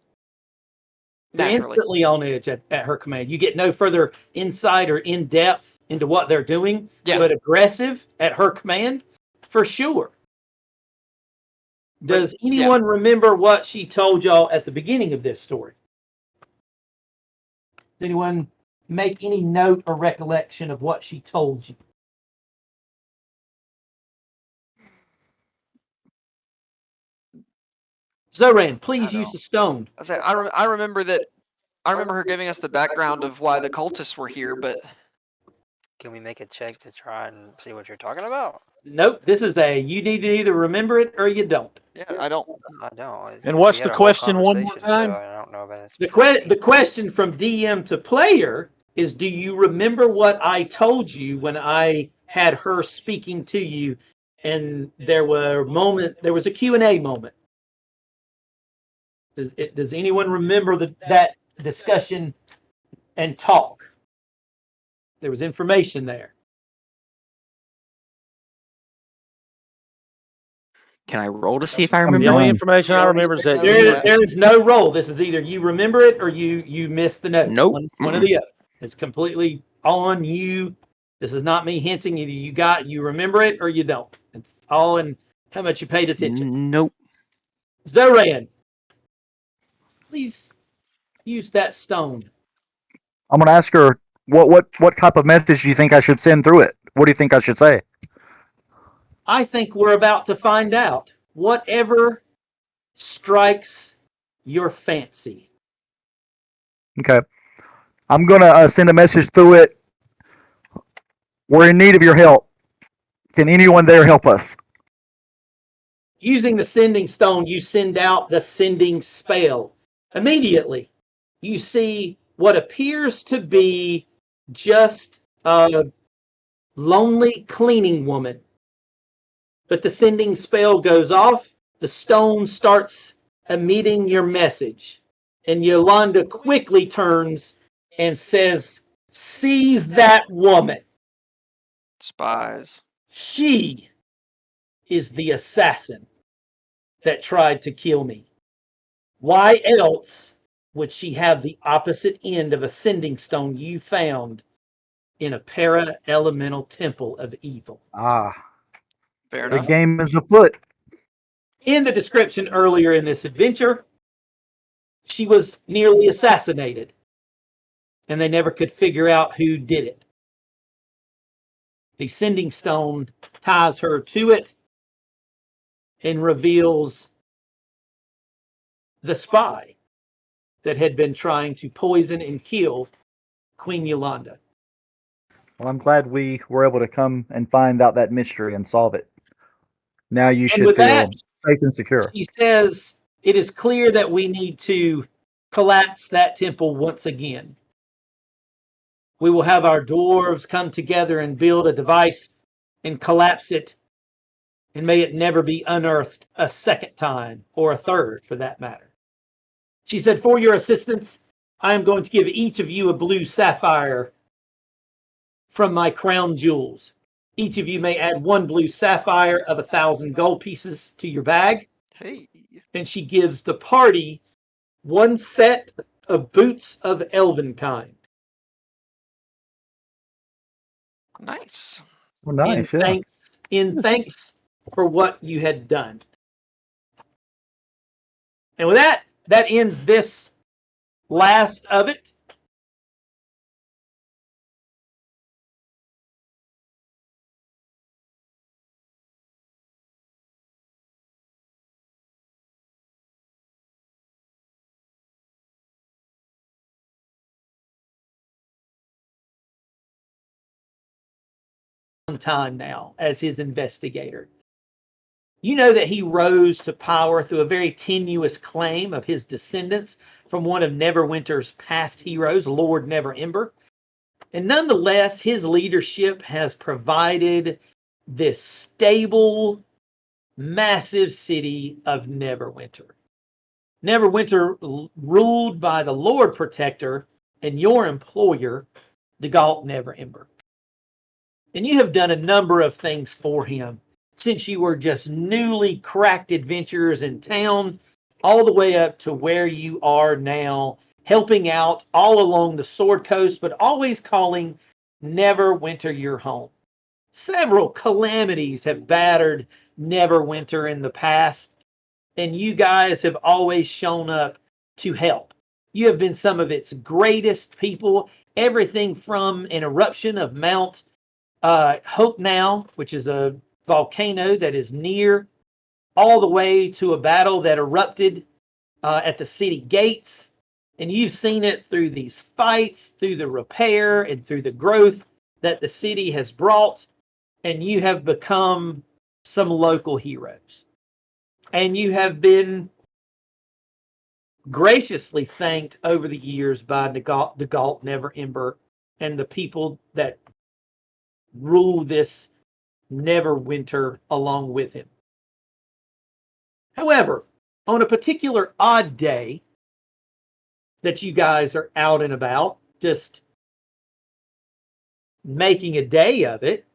B: They're instantly on edge at her command. You get no further insight or in depth into what they're doing, but aggressive at her command, for sure. Does anyone remember what she told y'all at the beginning of this story? Does anyone make any note or recollection of what she told you? Zoran, please use the stone.
D: I remember that. I remember her giving us the background of why the cultists were here, but
E: can we make a check to try and see what you're talking about?
B: Nope. This is you need to either remember it or you don't.
D: Yeah, I don't.
E: I don't.
G: And what's the question one more time?
E: So I don't know about
B: it. The question from DM to player is, do you remember what I told you when I had her speaking to you, and there was a Q&A moment? Does anyone remember that discussion and talk? There was information there.
F: Can I roll to see if I remember?
G: The only information I remember is that
B: there is no roll. This is either you remember it or you missed the note.
F: Nope.
B: One or the other. It's completely on you. This is not me hinting. Either you remember it or you don't. It's all in how much you paid attention.
F: Nope.
B: Zoran, please use that stone.
C: I'm gonna ask her what type of message do you think I should send through it? What do you think I should say?
B: I think we're about to find out. Whatever strikes your fancy.
C: Okay. I'm gonna send a message through it. We're in need of your help. Can anyone there help us?
B: Using the sending stone, you send out the sending spell. Immediately, you see what appears to be just a lonely cleaning woman. But the sending spell goes off, the stone starts emitting your message, and Yolanda quickly turns and says, "Seize that woman.
D: Spies.
B: She is the assassin that tried to kill me. Why else would she have the opposite end of a sending stone you found in a para-elemental temple of evil?"
C: Ah,
D: Fair
C: the
D: enough.
C: game is afoot.
B: In the description earlier in this adventure, she was nearly assassinated, and they never could figure out who did it. The sending stone ties her to it and reveals the spy that had been trying to poison and kill Queen Yolanda.
C: Well, I'm glad we were able to come and find out that mystery and solve it. Now you
B: And
C: should
B: with that,
C: feel safe and secure.
B: she says, "It is clear that we need to collapse that temple once again. We will have our dwarves come together and build a device and collapse it, and may it never be unearthed a second time, or a third for that matter." She said, "For your assistance, I am going to give each of you a blue sapphire from my crown jewels. Each of you may add one blue sapphire of 1,000 gold pieces to your bag."
D: Hey.
B: And she gives the party one set of boots of elven kind.
D: Nice.
C: Well, nice, yeah.
B: In thanks for what you had done. And with that, that ends this last of it. Time now as his investigator. You know that he rose to power through a very tenuous claim of his descendants from one of Neverwinter's past heroes, Lord Neverember. And nonetheless, his leadership has provided this stable, massive city of Neverwinter. Neverwinter ruled by the Lord Protector and your employer, Degalt Neverember. And you have done a number of things for him since you were just newly cracked adventurers in town, all the way up to where you are now, helping out all along the Sword Coast, but always calling Neverwinter your home. Several calamities have battered Neverwinter in the past, and you guys have always shown up to help. You have been some of its greatest people, everything from an eruption of Mount Hope Now, which is a volcano that is near, all the way to a battle that erupted at the city gates. And you've seen it through these fights, through the repair, and through the growth that the city has brought. And you have become some local heroes. And you have been graciously thanked over the years by Degalt Neverember and the people that rule this Neverwinter along with him. However, on a particular odd day that you guys are out and about, just making a day of it,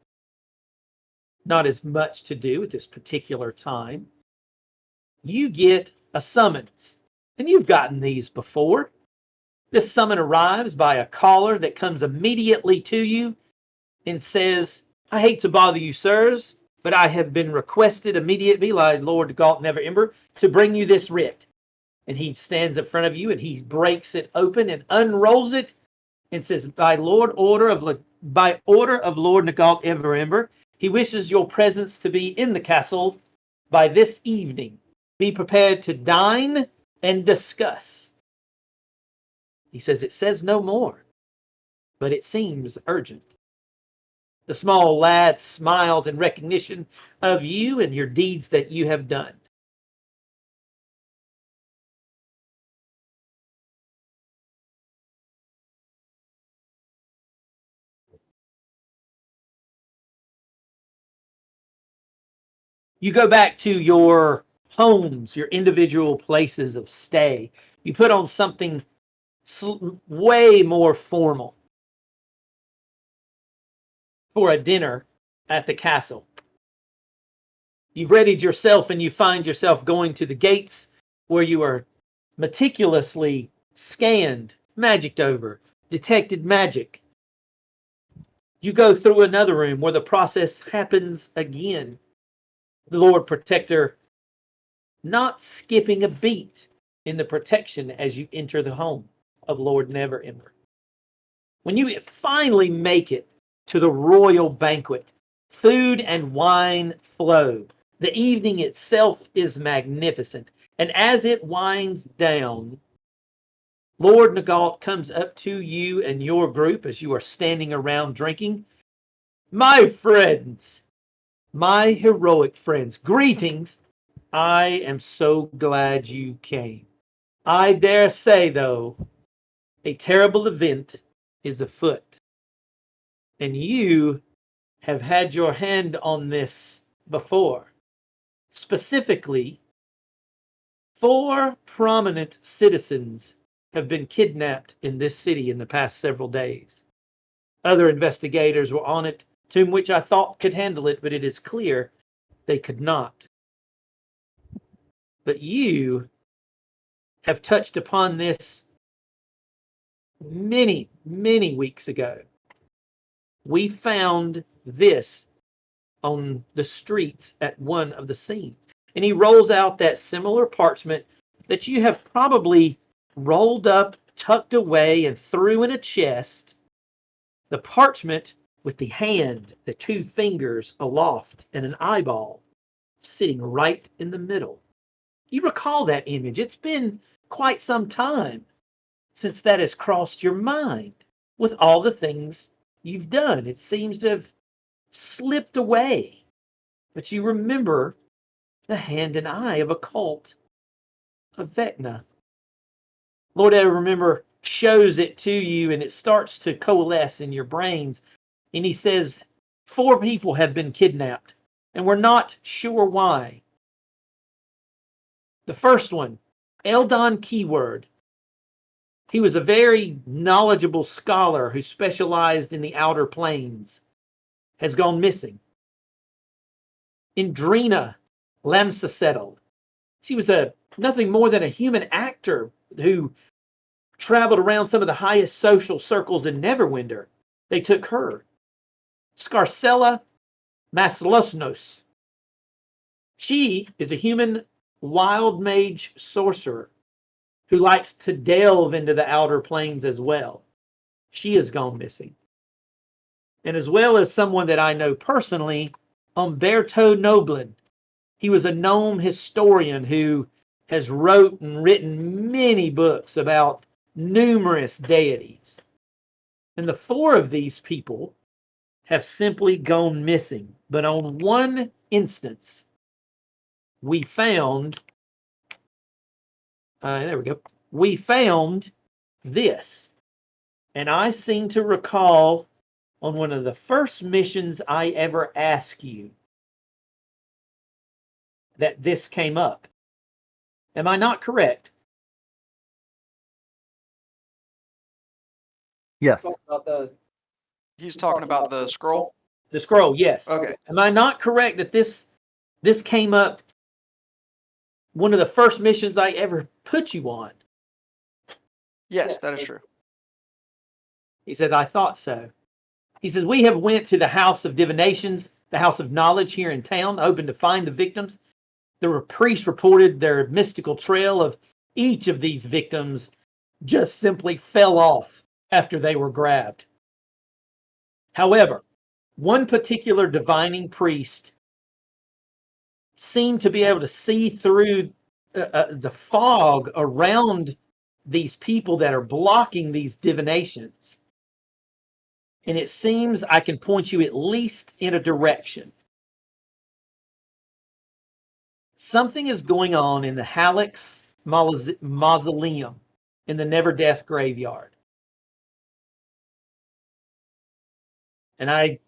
B: not as much to do at this particular time, you get a summons. And you've gotten these before. This summon arrives by a caller that comes immediately to you and says, "I hate to bother you, sirs, but I have been requested immediately by Lord Galt Neverember to bring you this writ." And he stands in front of you and he breaks it open and unrolls it and says, by order of Lord Nagalt Everember, he wishes your presence to be in the castle by this evening. Be prepared to dine and discuss. He says, it says no more, but it seems urgent. The small lad smiles in recognition of you and your deeds that you have done. You go back to your homes, your individual places of stay. You put on something way more formal for a dinner at the castle. You've readied yourself and you find yourself going to the gates where you are meticulously scanned, magicked over, detected magic. You go through another room where the process happens again. The Lord Protector not skipping a beat in the protection as you enter the home of Lord Neverember. When you finally make it to the royal banquet, food and wine flow. The evening itself is magnificent. And as it winds down, Lord Nagalt comes up to you and your group as you are standing around drinking. My friends, my heroic friends, greetings. I am so glad you came. I dare say, though, a terrible event is afoot. And you have had your hand on this before. Specifically, 4 prominent citizens have been kidnapped in this city in the past several days. Other investigators were on it, to which I thought could handle it, but it is clear they could not. But you have touched upon this many, many weeks ago. We found this on the streets at one of the scenes. And he rolls out that similar parchment that you have probably rolled up, tucked away, and threw in a chest. The parchment with the hand, the 2 fingers aloft, and an eyeball sitting right in the middle. You recall that image. It's been quite some time since that has crossed your mind with all the things you've done. It seems to have slipped away, but you remember the hand and eye of a cult of Vecna. Lord Everember shows it to you and it starts to coalesce in your brains. And he says, 4 people have been kidnapped and we're not sure why. The first one, Eldon Keyword. He was a very knowledgeable scholar who specialized in the outer planes, has gone missing. Indrina Lamsasettel. She was nothing more than a human actor who traveled around some of the highest social circles in Neverwinter. They took her. Scarcella Maslosnos. She is a human wild mage sorcerer who likes to delve into the outer planes as well. She has gone missing. And as well as someone that I know personally, Umberto Noblin. He was a gnome historian who has written many books about numerous deities. And the 4 of these people have simply gone missing. But on one instance, we found, there we go, we found this. And I seem to recall on one of the first missions I ever asked you that this came up. Am I not correct?
C: Yes.
D: He's talking about the scroll.
B: The scroll, yes.
D: Okay.
B: Am I not correct that this came up one of the first missions I ever put you on?
D: Yes, that is true.
B: He said, I thought so. He says, we have went to the House of Divinations, the House of Knowledge here in town, hoping to find the victims. The priests reported their mystical trail of Each of these victims just simply fell off after they were grabbed. However, one particular divining priest seemed to be able to see through the fog around these people that are blocking these divinations. And it seems I can point you at least in a direction. Something is going on in the Hallex mausoleum in the Never Death graveyard. And I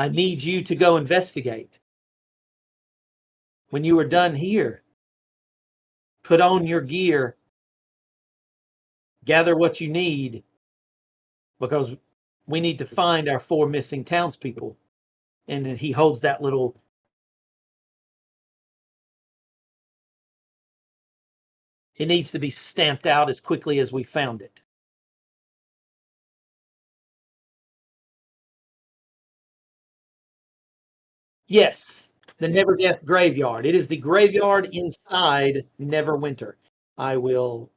B: need you to go investigate. When you are done here, put on your gear, gather what you need, because we need to find our 4 missing townspeople. And then he holds that little. It needs to be stamped out as quickly as we found it. Yes, the Never Death graveyard. It is the graveyard inside Neverwinter. I will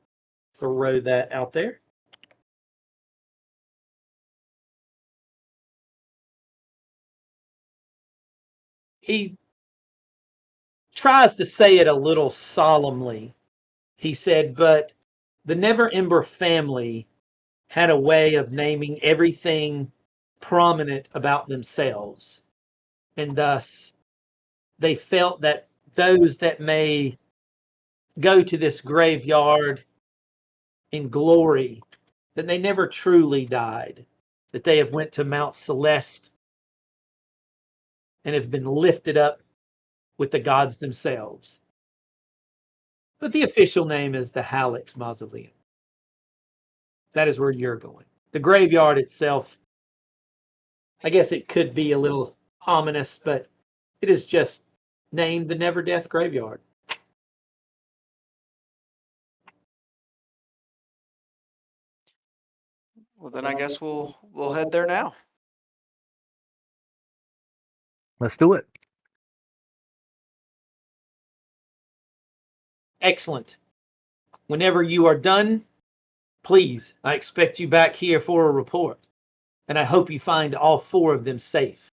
B: throw that out there. He tries to say it a little solemnly. He said, but the Never Ember family had a way of naming everything prominent about themselves. And thus, they felt that those that may go to this graveyard in glory, that they never truly died, that they have went to Mount Celeste and have been lifted up with the gods themselves. But the official name is the Hallex Mausoleum. That is where you're going. The graveyard itself, I guess it could be a little ominous, but it is just named the Never Death Graveyard.
D: Well, then I guess we'll head there now.
C: Let's do it.
B: Excellent. Whenever you are done, please, I expect you back here for a report. And I hope you find all 4 of them safe.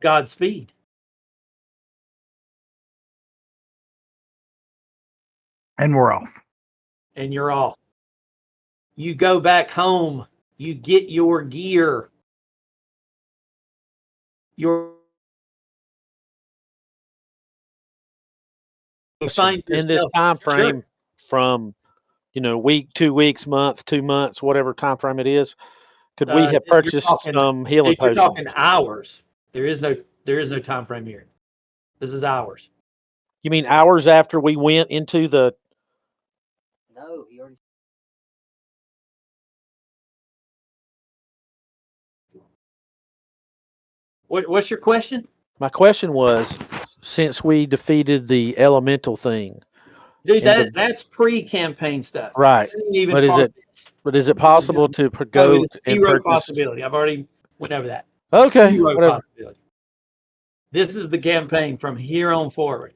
B: Godspeed.
C: And we're off.
B: And you're off. You go back home. You get your gear. You find
G: In this
B: yourself.
G: time
B: Sure.
G: frame from week, 2 weeks, month, 2 months, whatever time frame it is, could we have
B: You're
G: purchased
B: talking,
G: some healing
B: you're
G: potions?
B: talking hours. There is no time frame here. This is hours.
G: You mean hours after we went into the?
E: No, he already.
B: What's your question?
G: My question was, since we defeated the elemental thing,
B: Dude,
G: in the
B: that's pre-campaign stuff.
G: right,
B: It ain't even
G: but is
B: part
G: it
B: of it.
G: but is it
B: This is
G: possible to
B: no, it
G: go
B: is
G: and
B: zero
G: purchase?
B: possibility. I've already went over that.
G: Okay,
B: Zero
G: whatever.
B: possibility. This is the campaign from here on forward.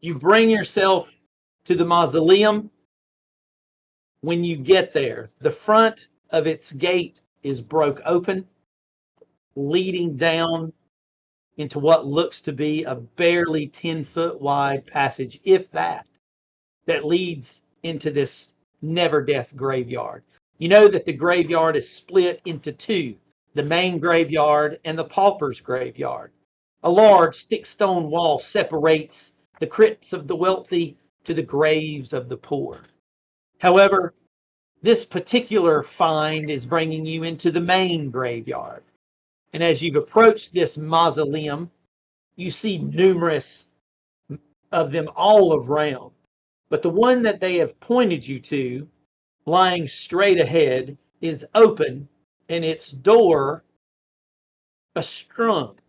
B: You bring yourself to the mausoleum. When you get there, the front of its gate is broke open, leading down into what looks to be a barely 10-foot wide passage, if that leads into this Never Death graveyard. You know that the graveyard is split into 2, the main graveyard and the pauper's graveyard. A large thick stone wall separates the crypts of the wealthy to the graves of the poor. However, this particular find is bringing you into the main graveyard. And as you've approached this mausoleum, you see numerous of them all around. But the one that they have pointed you to, lying straight ahead, is open and its door astrung.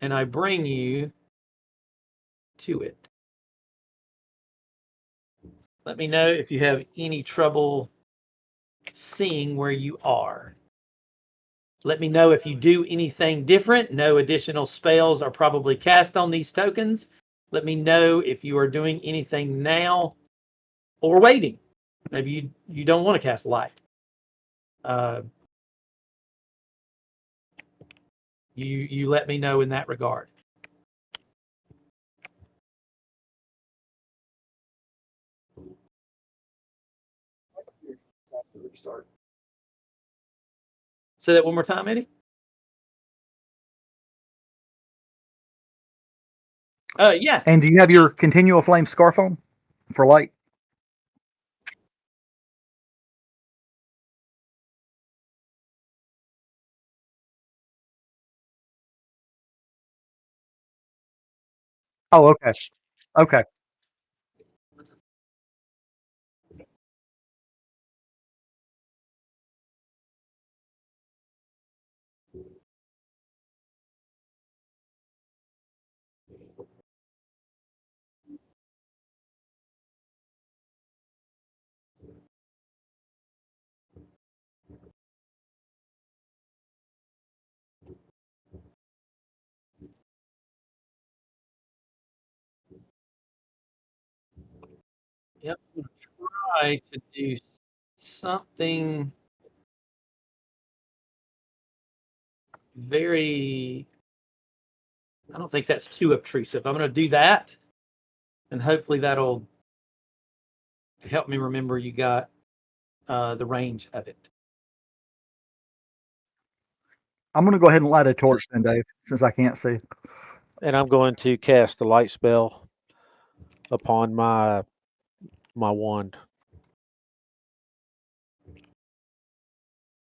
B: And I bring you to it. Let me know if you have any trouble seeing where you are. Let me know if you do anything different. No additional spells are probably cast on these tokens. Let me know if you are doing anything now or waiting. Maybe you don't want to cast light. You let me know in that regard. Say that one more time, Eddie. Yeah.
C: And do you have your continual flame scarf on for light? Oh, okay. Okay.
B: Yep. I'm gonna try to do something very. I don't think that's too obtrusive. I'm going to do that, and hopefully that'll help me remember you got the range of it.
C: I'm going to go ahead and light a torch then, Dave, since I can't see.
G: And I'm going to cast the light spell upon my wand.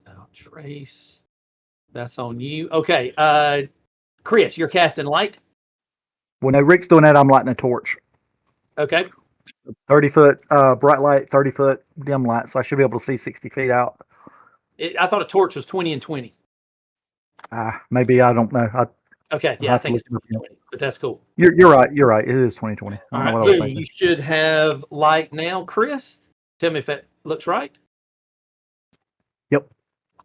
B: Now, Trace, that's on you. Okay, Chris, you're casting light.
C: When Rick's doing that, I'm lighting a torch.
B: Okay.
C: 30-foot bright light, 30-foot dim light, so I should be able to see 60 feet out.
B: I thought a torch was 20 and 20.
C: Maybe, I don't know.
B: Okay, yeah, I think it's 20, but that's cool.
C: You're right. You're right. It is 2020. I don't know what I was thinking.
B: You should have light now, Chris. Tell me if that looks right.
C: Yep.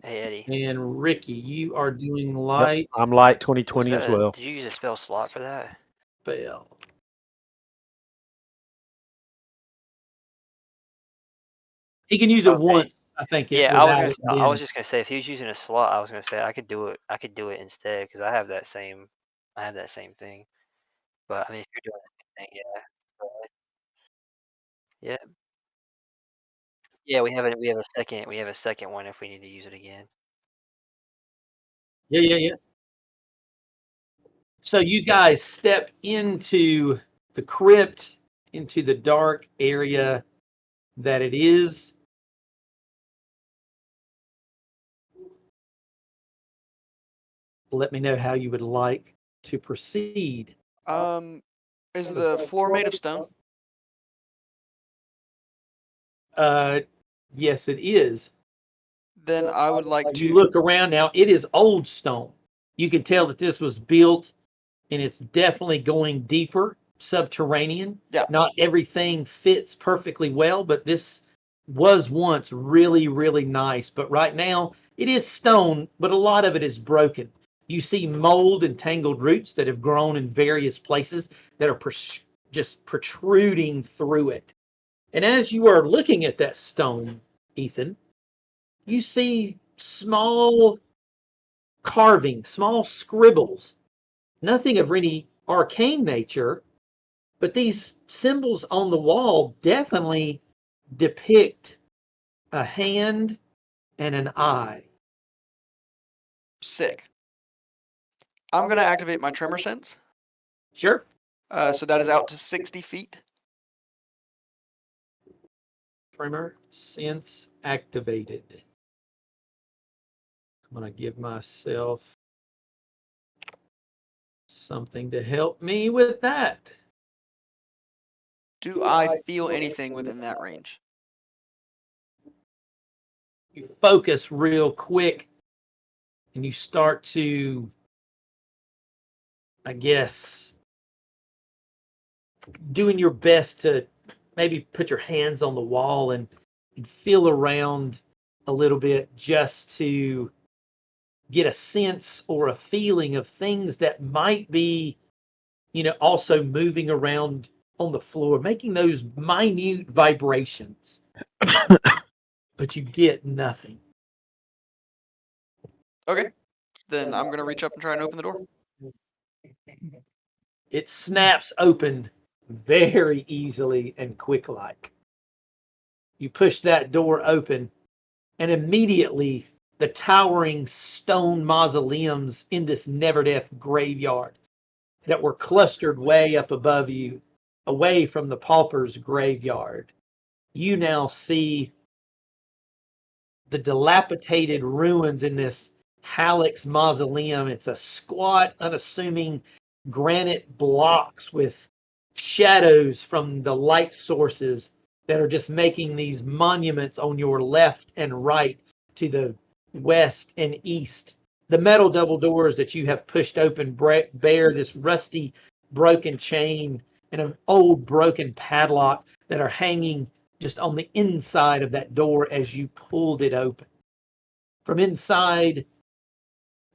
E: Hey, Eddie.
B: And Ricky, you are doing light.
G: Yep, I'm light 2020 as well.
E: Did you use a spell slot for that?
B: Spell. He can use it once, I think.
E: Yeah, I was just gonna say if he was using a slot, I was gonna say I could do it instead because I have that same thing. But I mean, if you're doing the same thing, yeah. Go ahead. Yeah. Yeah, we have a second one if we need to use it again.
B: Yeah. So you guys step into the crypt, into the dark area that it is. Let me know how you would like to proceed.
D: Is the floor made of stone?
B: Yes, it is.
D: Then I would like
B: You
D: to
B: look around now, it is old stone. You can tell that this was built and it's definitely going deeper, subterranean.
D: Yeah.
B: Not everything fits perfectly well, but this was once really, really nice. But right now it is stone, but a lot of it is broken. You see mold and tangled roots that have grown in various places that are just protruding through it. And as you are looking at that stone, Ethan, you see small carving, small scribbles, nothing of any arcane nature, but these symbols on the wall definitely depict a hand and an eye.
D: sick. I'm gonna activate my tremor sense.
B: Sure.
D: So that is out to 60 feet.
B: Tremor sense activated. I'm going to give myself something to help me with that.
D: Do I feel anything within that range?
B: You focus real quick and you start to, I guess, doing your best to maybe put your hands on the wall and feel around a little bit just to get a sense or a feeling of things that might be, also moving around on the floor, making those minute vibrations. But you get nothing.
D: Okay. Then I'm gonna reach up and try and open the door.
B: It snaps open very easily and quick like. You push that door open, and immediately the towering stone mausoleums in this never death graveyard that were clustered way up above you, away from the pauper's graveyard. You now see the dilapidated ruins in this Halleck's mausoleum. It's a squat, unassuming granite blocks with shadows from the light sources that are just making these monuments on your left and right to the west and east. The metal double doors that you have pushed open bear this rusty, broken chain and an old broken padlock that are hanging just on the inside of that door as you pulled it open. From inside,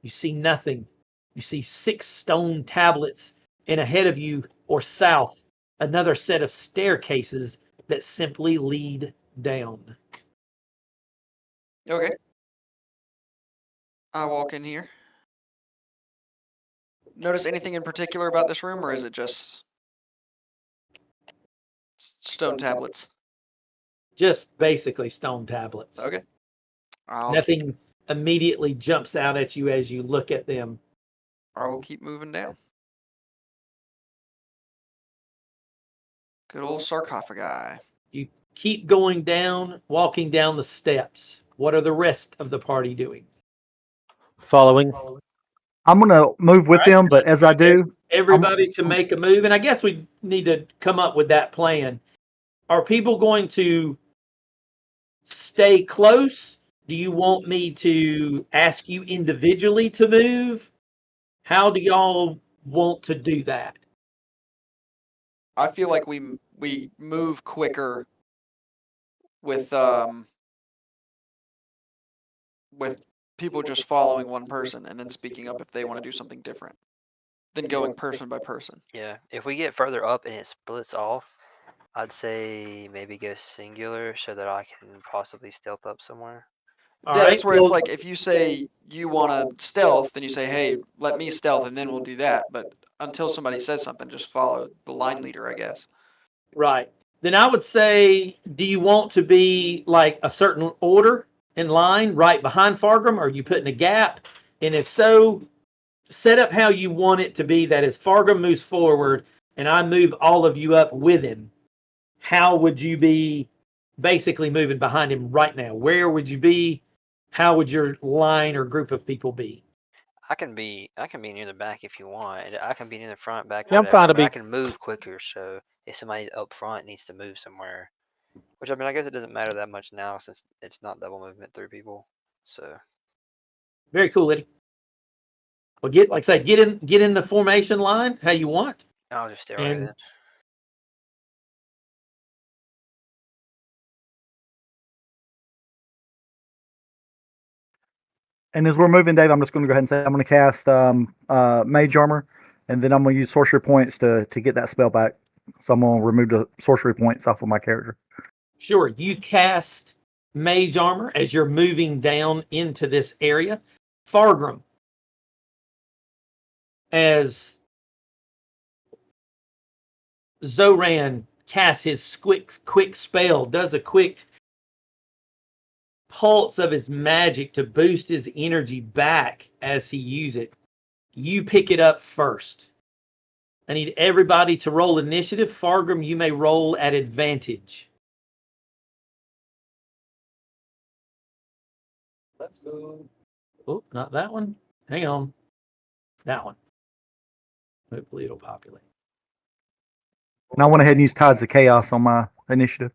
B: you see nothing. You see 6 stone tablets, and ahead of you or south, another set of staircases that simply lead down.
D: Okay. I walk in here. Notice anything in particular about this room, or is it just stone tablets?
B: Just basically stone tablets.
D: Okay.
B: Nothing immediately jumps out at you as you look at them.
D: I will keep moving down. Good old sarcophagi.
B: You keep going down, walking down the steps. What are the rest of the party doing?
G: Following.
C: I'm gonna move with them, but as I do,
B: Everybody to make a move, and I guess we need to come up with that plan. Are people going to stay close? Do you want me to ask you individually to move? How do y'all want to do that?
D: I feel like we move quicker with people just following one person and then speaking up if they want to do something different than going person by person.
E: Yeah, if we get further up and it splits off, I'd say maybe go singular so that I can possibly stealth up somewhere.
B: All
D: That's
B: right,
D: where it's
B: well,
D: like if you say you want to stealth, then you say, "Hey, let me stealth," and then we'll do that. But until somebody says something, just follow the line leader, I guess.
B: right. Then I would say, do you want to be like a certain order in line right behind Fargrim? Or are you putting a gap? And if so, set up how you want it to be that as Fargrim moves forward and I move all of you up with him, how would you be basically moving behind him right now? Where would you be? How would your line or group of people be?
E: I can be near the back if you want. I can be near the front, back,
G: Yeah, I'm
E: whatever.
G: fine to
E: But I
G: be.
E: can move quicker. So if somebody up front needs to move somewhere, which I mean, I guess it doesn't matter that much now since it's not double movement through people. So
B: Very cool, Eddie. Well, like I say, get in the formation line how you want.
E: I'll just stay right
B: And
E: then.
C: and as we're moving, Dave, I'm just going to go ahead and say I'm going to cast Mage Armor, and then I'm going to use sorcery points to get that spell back. So I'm going to remove the sorcery points off of my character.
B: sure, you cast Mage Armor as you're moving down into this area. Fargrim, as Zoran casts his quick spell, does a quick pulse of his magic to boost his energy back as he uses it. You pick it up first. I need everybody to roll initiative. Fargrim, you may roll at advantage.
H: Let's go.
B: Oh, not that one. Hang on. That one. Hopefully it'll populate.
C: And I went ahead and used Tides of Chaos on my initiative.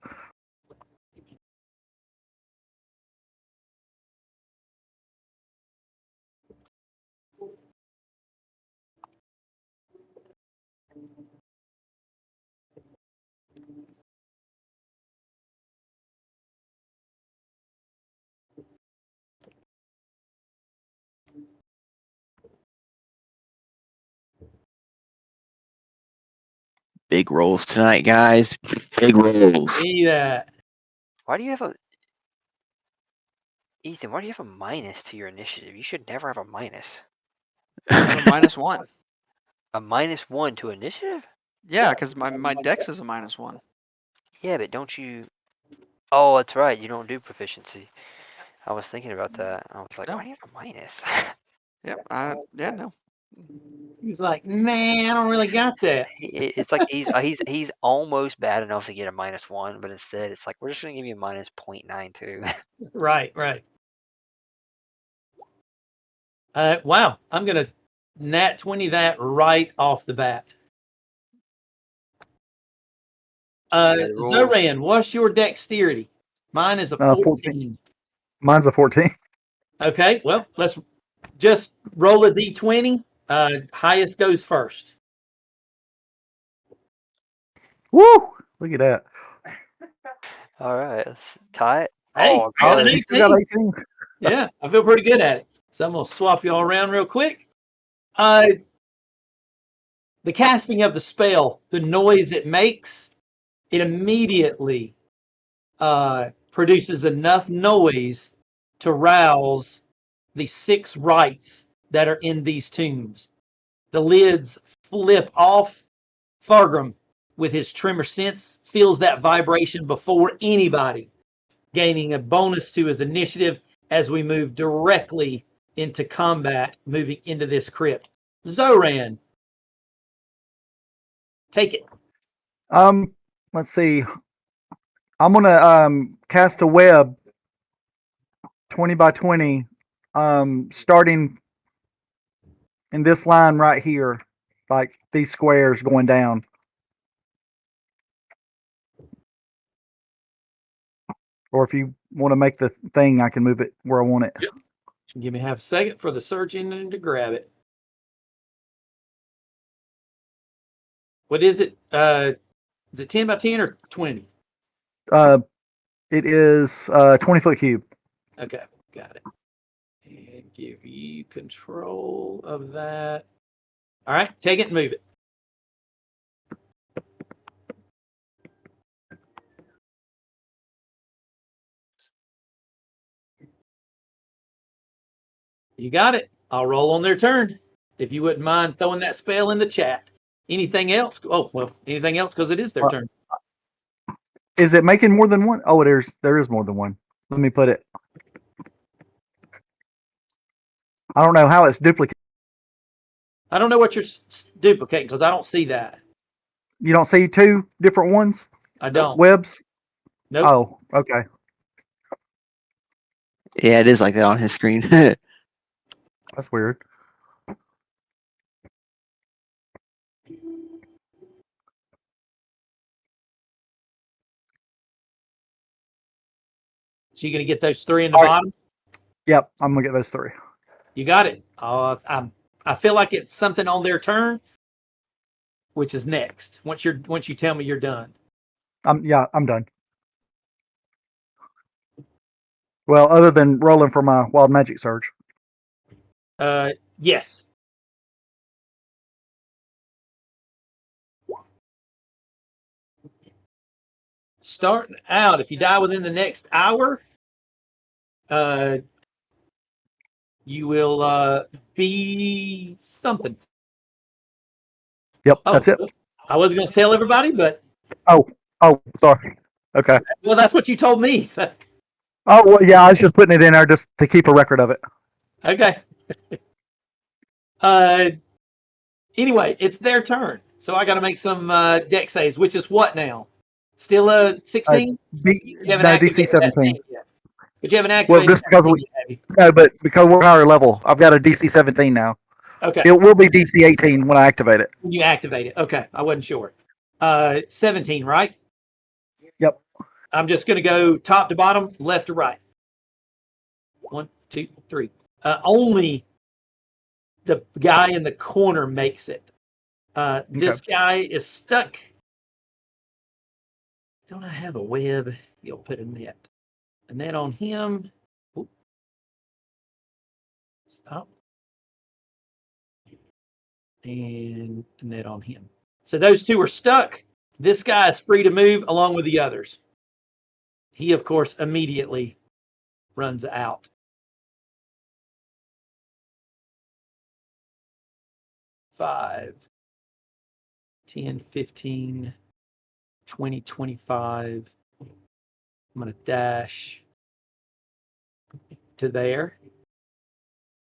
F: Big rolls tonight, guys. Big rolls.
B: See that?
E: Why do you have a Ethan? Why do you have a minus to your initiative? You should never have a minus.
D: I have a -1.
E: A -1 to initiative?
D: Yeah, because my dex is a -1.
E: Yeah, but don't you? Oh, that's right. You don't do proficiency. I was thinking about that. I was like,
D: No.
E: why do you have a minus?
D: Yep. Yeah. No.
B: He's like, nah, I don't really got that.
E: It's like he's almost bad enough to get a -1, but instead it's like we're just gonna give you a -0.92.
B: Right, right. Wow, I'm gonna nat 20 that right off the bat.
E: The rules.
B: Zoran, what's your dexterity? Mine is a 14.
C: 14. Mine's a 14.
B: Okay, well, let's just roll a d20. Highest goes first.
C: Woo! Look at that.
E: All right, let's tie it.
B: Hey,
E: Oh,
B: got an
E: good.
C: You still got
B: 18.
C: 18.
B: Yeah, I feel pretty good at it. So I'm gonna swap you all around real quick. The casting of the spell, the noise it makes, it immediately produces enough noise to rouse the 6 rights that are in these tombs. The lids flip off. Fargrim, with his tremor sense, feels that vibration before anybody, gaining a bonus to his initiative as we move directly into combat, moving into this crypt. Zoran, take it.
C: Let's see. I'm gonna cast a web 20 by 20, starting in this line right here, like these squares going down. Or if you want to make the thing, I can move it where I want it.
B: Yep. Give me half a second for the search engine to grab it. What is it? Is it 10 by 10 or 20?
C: It is 20-foot cube.
B: Okay, got it. And give you control of that. All right, take it and move it. You got it. I'll roll on their turn. If you wouldn't mind throwing that spell in the chat. Anything else? Oh, well, anything else because it is their turn.
C: Is it making more than one? Oh, there is more than one. Let me put it. I don't know how it's duplicated.
B: I don't know what you're duplicating because I don't see that.
C: You don't see 2 different ones?
B: I don't.
C: Webs?
B: Nope.
C: Oh, okay.
F: Yeah, it is like that on his screen.
C: That's weird.
B: So you're going to get those 3 in the
C: All right.
B: bottom?
C: Yep, I'm gonna get those 3.
B: You got it. I feel like it's something on their turn, which is next. Once you tell me you're done.
C: I'm done. Well, other than rolling for my wild magic surge.
B: Yes. Starting out, if you die within the next hour, you will be something.
C: Yep, that's it.
B: I wasn't going to tell everybody, but
C: Oh, sorry. Okay.
B: well, that's what you told me. So.
C: Oh, well, yeah, I was just putting it in there just to keep a record of it.
B: Okay. Anyway, it's their turn, so I got to make some deck saves, which is what now? Still a 16?
C: DC 17.
B: Yet. But you haven't
C: Well,
B: activated
C: just because we,
B: have you?
C: no, but because we're higher level, I've got a DC 17 now.
B: Okay.
C: It will be DC 18 when I activate it.
B: When you activate it. Okay. I wasn't sure. 17, right?
C: Yep.
B: I'm just going to go top to bottom, left to right. 1, 2, 3. Only the guy in the corner makes it. This guy is stuck. Don't I have a web? You'll put a net. A net on him. Ooh. Stop. And a net on him. So those two are stuck. This guy is free to move along with the others. He, of course, immediately runs out. 5, 10, 15, 20, 25. I'm going to dash to there.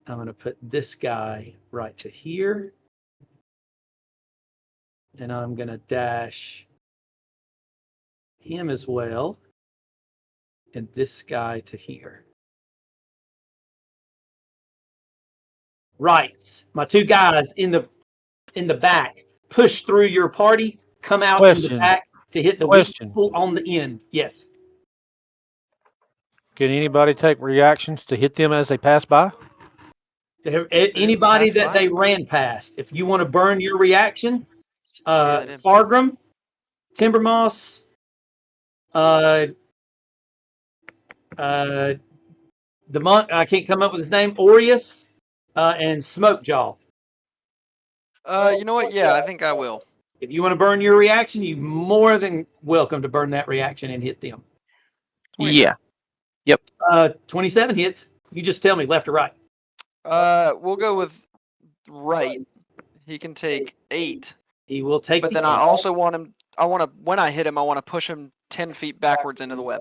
B: I'm going to put this guy right to here. And I'm going to dash him as well. And this guy to here. Right. My two guys in the back push through your party, come out in the
G: Question.
B: back to hit the weak people on the end. Yes.
G: Can anybody take reactions to hit them as they pass by?
B: Anybody
D: pass
B: that
D: by?
B: they ran past. If you want to burn your reaction,
D: Yeah, they did.
B: Fargrim, Timbermoss, the monk, I can't come up with his name, Aureus, and Smokejaw.
D: You know what? Yeah, I think I will.
B: If you want to burn your reaction, you're more than welcome to burn that reaction and hit them.
D: 27.
F: Yeah.
B: 27 hits. You just tell me left or right.
D: We'll go with right. He can take 8.
B: He will take
D: But
B: the
D: then I also want him. When I hit him, I want to push him 10 feet backwards into the web.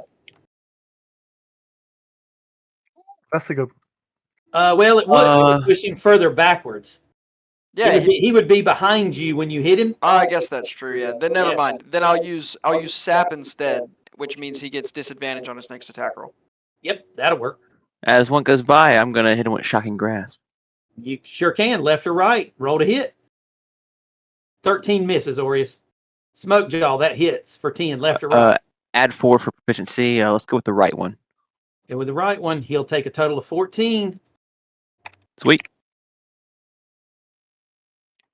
C: That's a good.
B: Well, it would push him further backwards.
D: Yeah,
B: he would be behind you when you hit him.
D: I guess that's true. Yeah. Then never
B: Yeah.
D: mind. Then I'll use sap instead, which means he gets disadvantage on his next attack roll.
B: Yep, that'll work.
F: As one goes by, I'm gonna hit him with shocking grasp.
B: You sure can. Left or right. Roll to hit. 13 misses, Aureus. Smokejaw, that hits for 10. Left or right.
F: Add 4 for proficiency. Let's go with the right one.
B: And with the right one, he'll take a total of 14.
F: Sweet.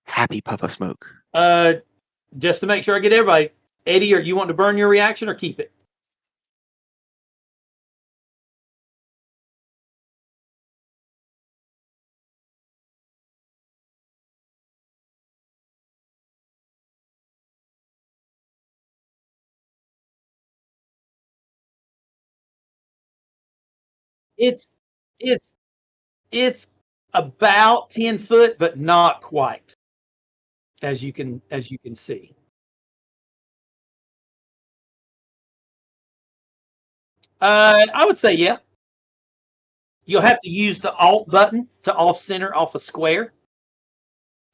F: Happy puff of smoke.
B: Just to make sure I get everybody, Eddie, are you wanting to burn your reaction or keep it? It's about 10 foot, but not quite, as you can see. I would say yeah. You'll have to use the Alt button to off center off a square.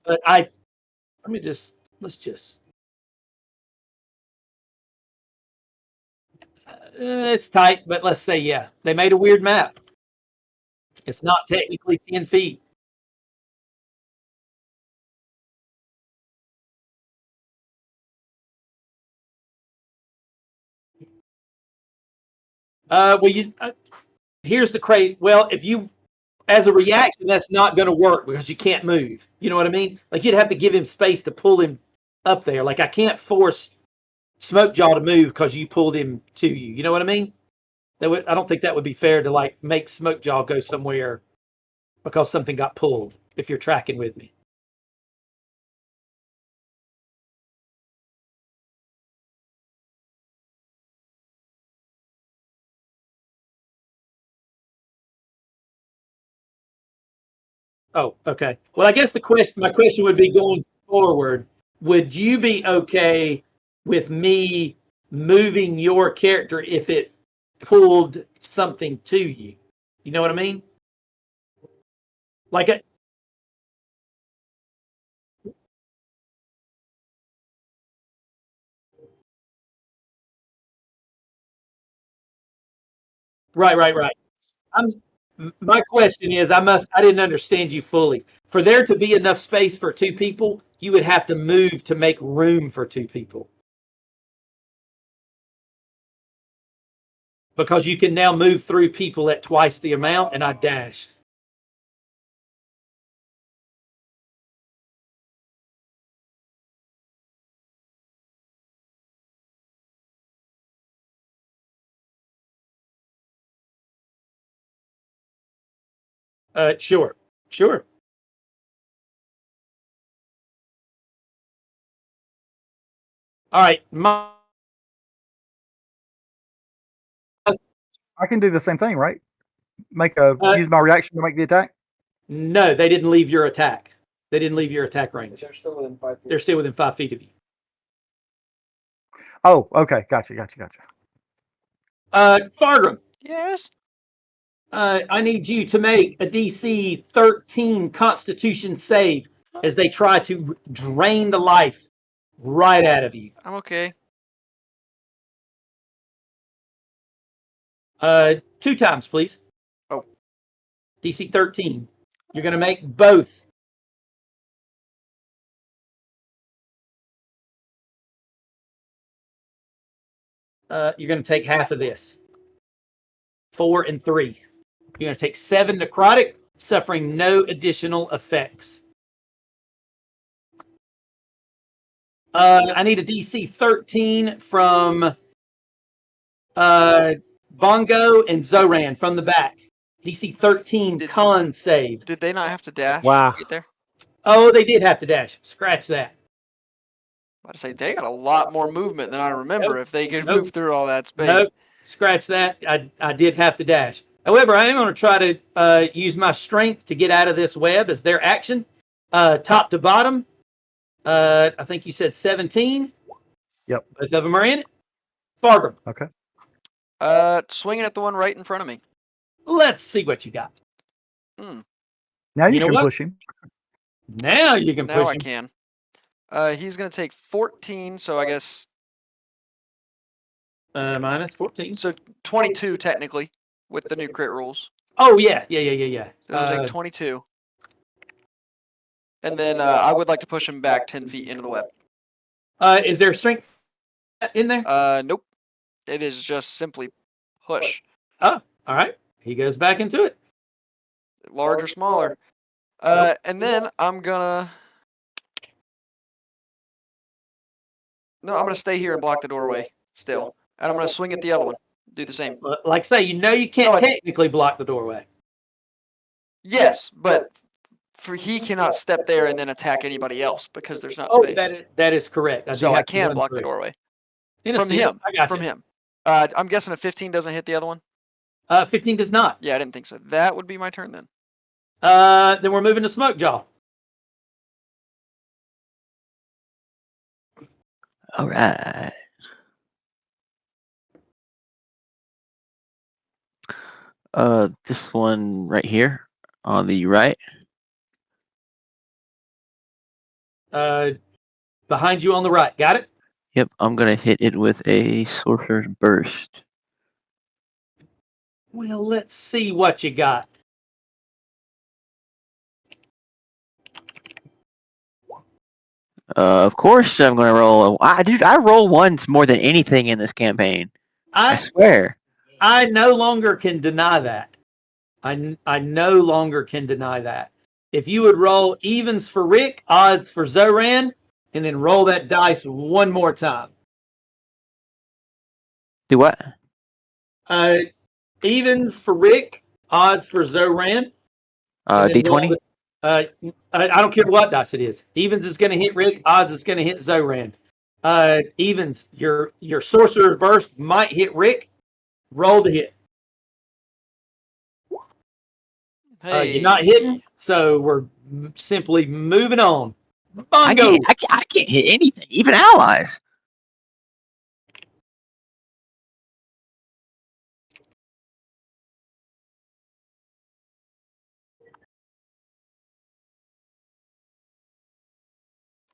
B: But let's just. It's tight, but let's say yeah. They made a weird map. It's not technically 10 feet. Here's the crazy. Well, if you, as a reaction, that's not going to work because you can't move. You know what I mean? Like you'd have to give him space to pull him up there. Like I can't force Smokejaw to move because you pulled him to you. You know what I mean? I don't think that would be fair to like make Smokejaw go somewhere because something got pulled. If you're tracking with me. Oh, okay. Well, I guess my question would be going forward. Would you be okay with me moving your character if it pulled something to you? You know what I mean? Like a, right. My question is, I didn't understand you fully. For there to be enough space for two people, you would have to move to make room for two people. Because you can now move through people at twice the amount, and I dashed. Sure. All right.
C: I can do the same thing, right? Use my reaction to make the attack.
B: No, they didn't leave your attack. They didn't leave your attack range.
H: They're still within 5 feet.
B: They're still within 5 feet of you.
C: Oh, okay. Gotcha.
B: Fargrim,
D: Yes.
B: I need you to make a DC 13 Constitution save as they try to drain the life right out of you.
D: I'm okay.
B: 2 times, please.
D: Oh.
B: DC 13. You're going to make both. You're going to take half of this. 4 and 3. You're going to take 7 necrotic, suffering no additional effects. I need a DC 13 from Bongo and Zoran from the back. DC 13 con save.
D: Did they not have to dash
G: Wow.
D: to get there?
B: Oh, they did have to dash. Scratch that.
D: I'd say they got a lot more movement than I remember if they could
B: Nope.
D: move through all that space.
B: Nope. Scratch that. I did have to dash. However, I am going to try to use my strength to get out of this web as their action. Top to bottom. I think you said 17.
C: Yep.
B: Both of them are in it. Fargrim,
C: Okay.
D: Swinging at the one right in front of me.
B: let's see what you got.
C: Now you
B: know
C: can
B: what?
C: push him.
B: Now you can
D: Now
B: push
D: I
B: him.
D: can. He's going to take 14, so I guess...
B: Minus 14.
D: So 22, technically, with the new crit rules.
B: Oh, yeah.
D: So he'll take 22. And then I would like to push him back 10 feet into the web.
B: Is there strength in there?
D: Nope. It is just simply push.
B: Oh, all right. He goes back into it.
D: Large or smaller. And then I'm gonna... No, I'm gonna stay here and block the doorway still. And I'm gonna swing at the other one. Do the same.
B: Like say, you can't
D: No,
B: technically block the doorway.
D: Yes, but he cannot step there and then attack anybody else because there's not
B: Oh,
D: space.
B: that is correct.
D: So I can block the doorway. From him.
B: I got
D: From
B: you.
D: him. I'm guessing a 15 doesn't hit the other one?
B: 15 does not.
D: Yeah, I didn't think so. That would be my turn then.
B: Then we're moving to Smokejaw.
F: All right. This one right here on the right.
B: Behind you on the right. Got it?
F: Yep, I'm gonna hit it with a sorcerer's burst.
B: Well, let's see what you got.
F: Of course, I'm gonna roll. I roll ones more than anything in this campaign. I swear.
B: I no longer can deny that. I no longer can deny that. If you would roll evens for Rick, odds for Zoran, and then roll that dice one more time.
F: Do what?
B: Evens for Rick, odds for Zoran.
F: D20.
B: I don't care what dice it is. Evens is going to hit Rick. Odds is going to hit Zoran. Evens, your sorcerer's burst might hit Rick. Roll the hit.
D: Hey.
B: You're not hitting, so we're simply moving on.
F: I
B: Bongo.
F: can't hit anything, even allies.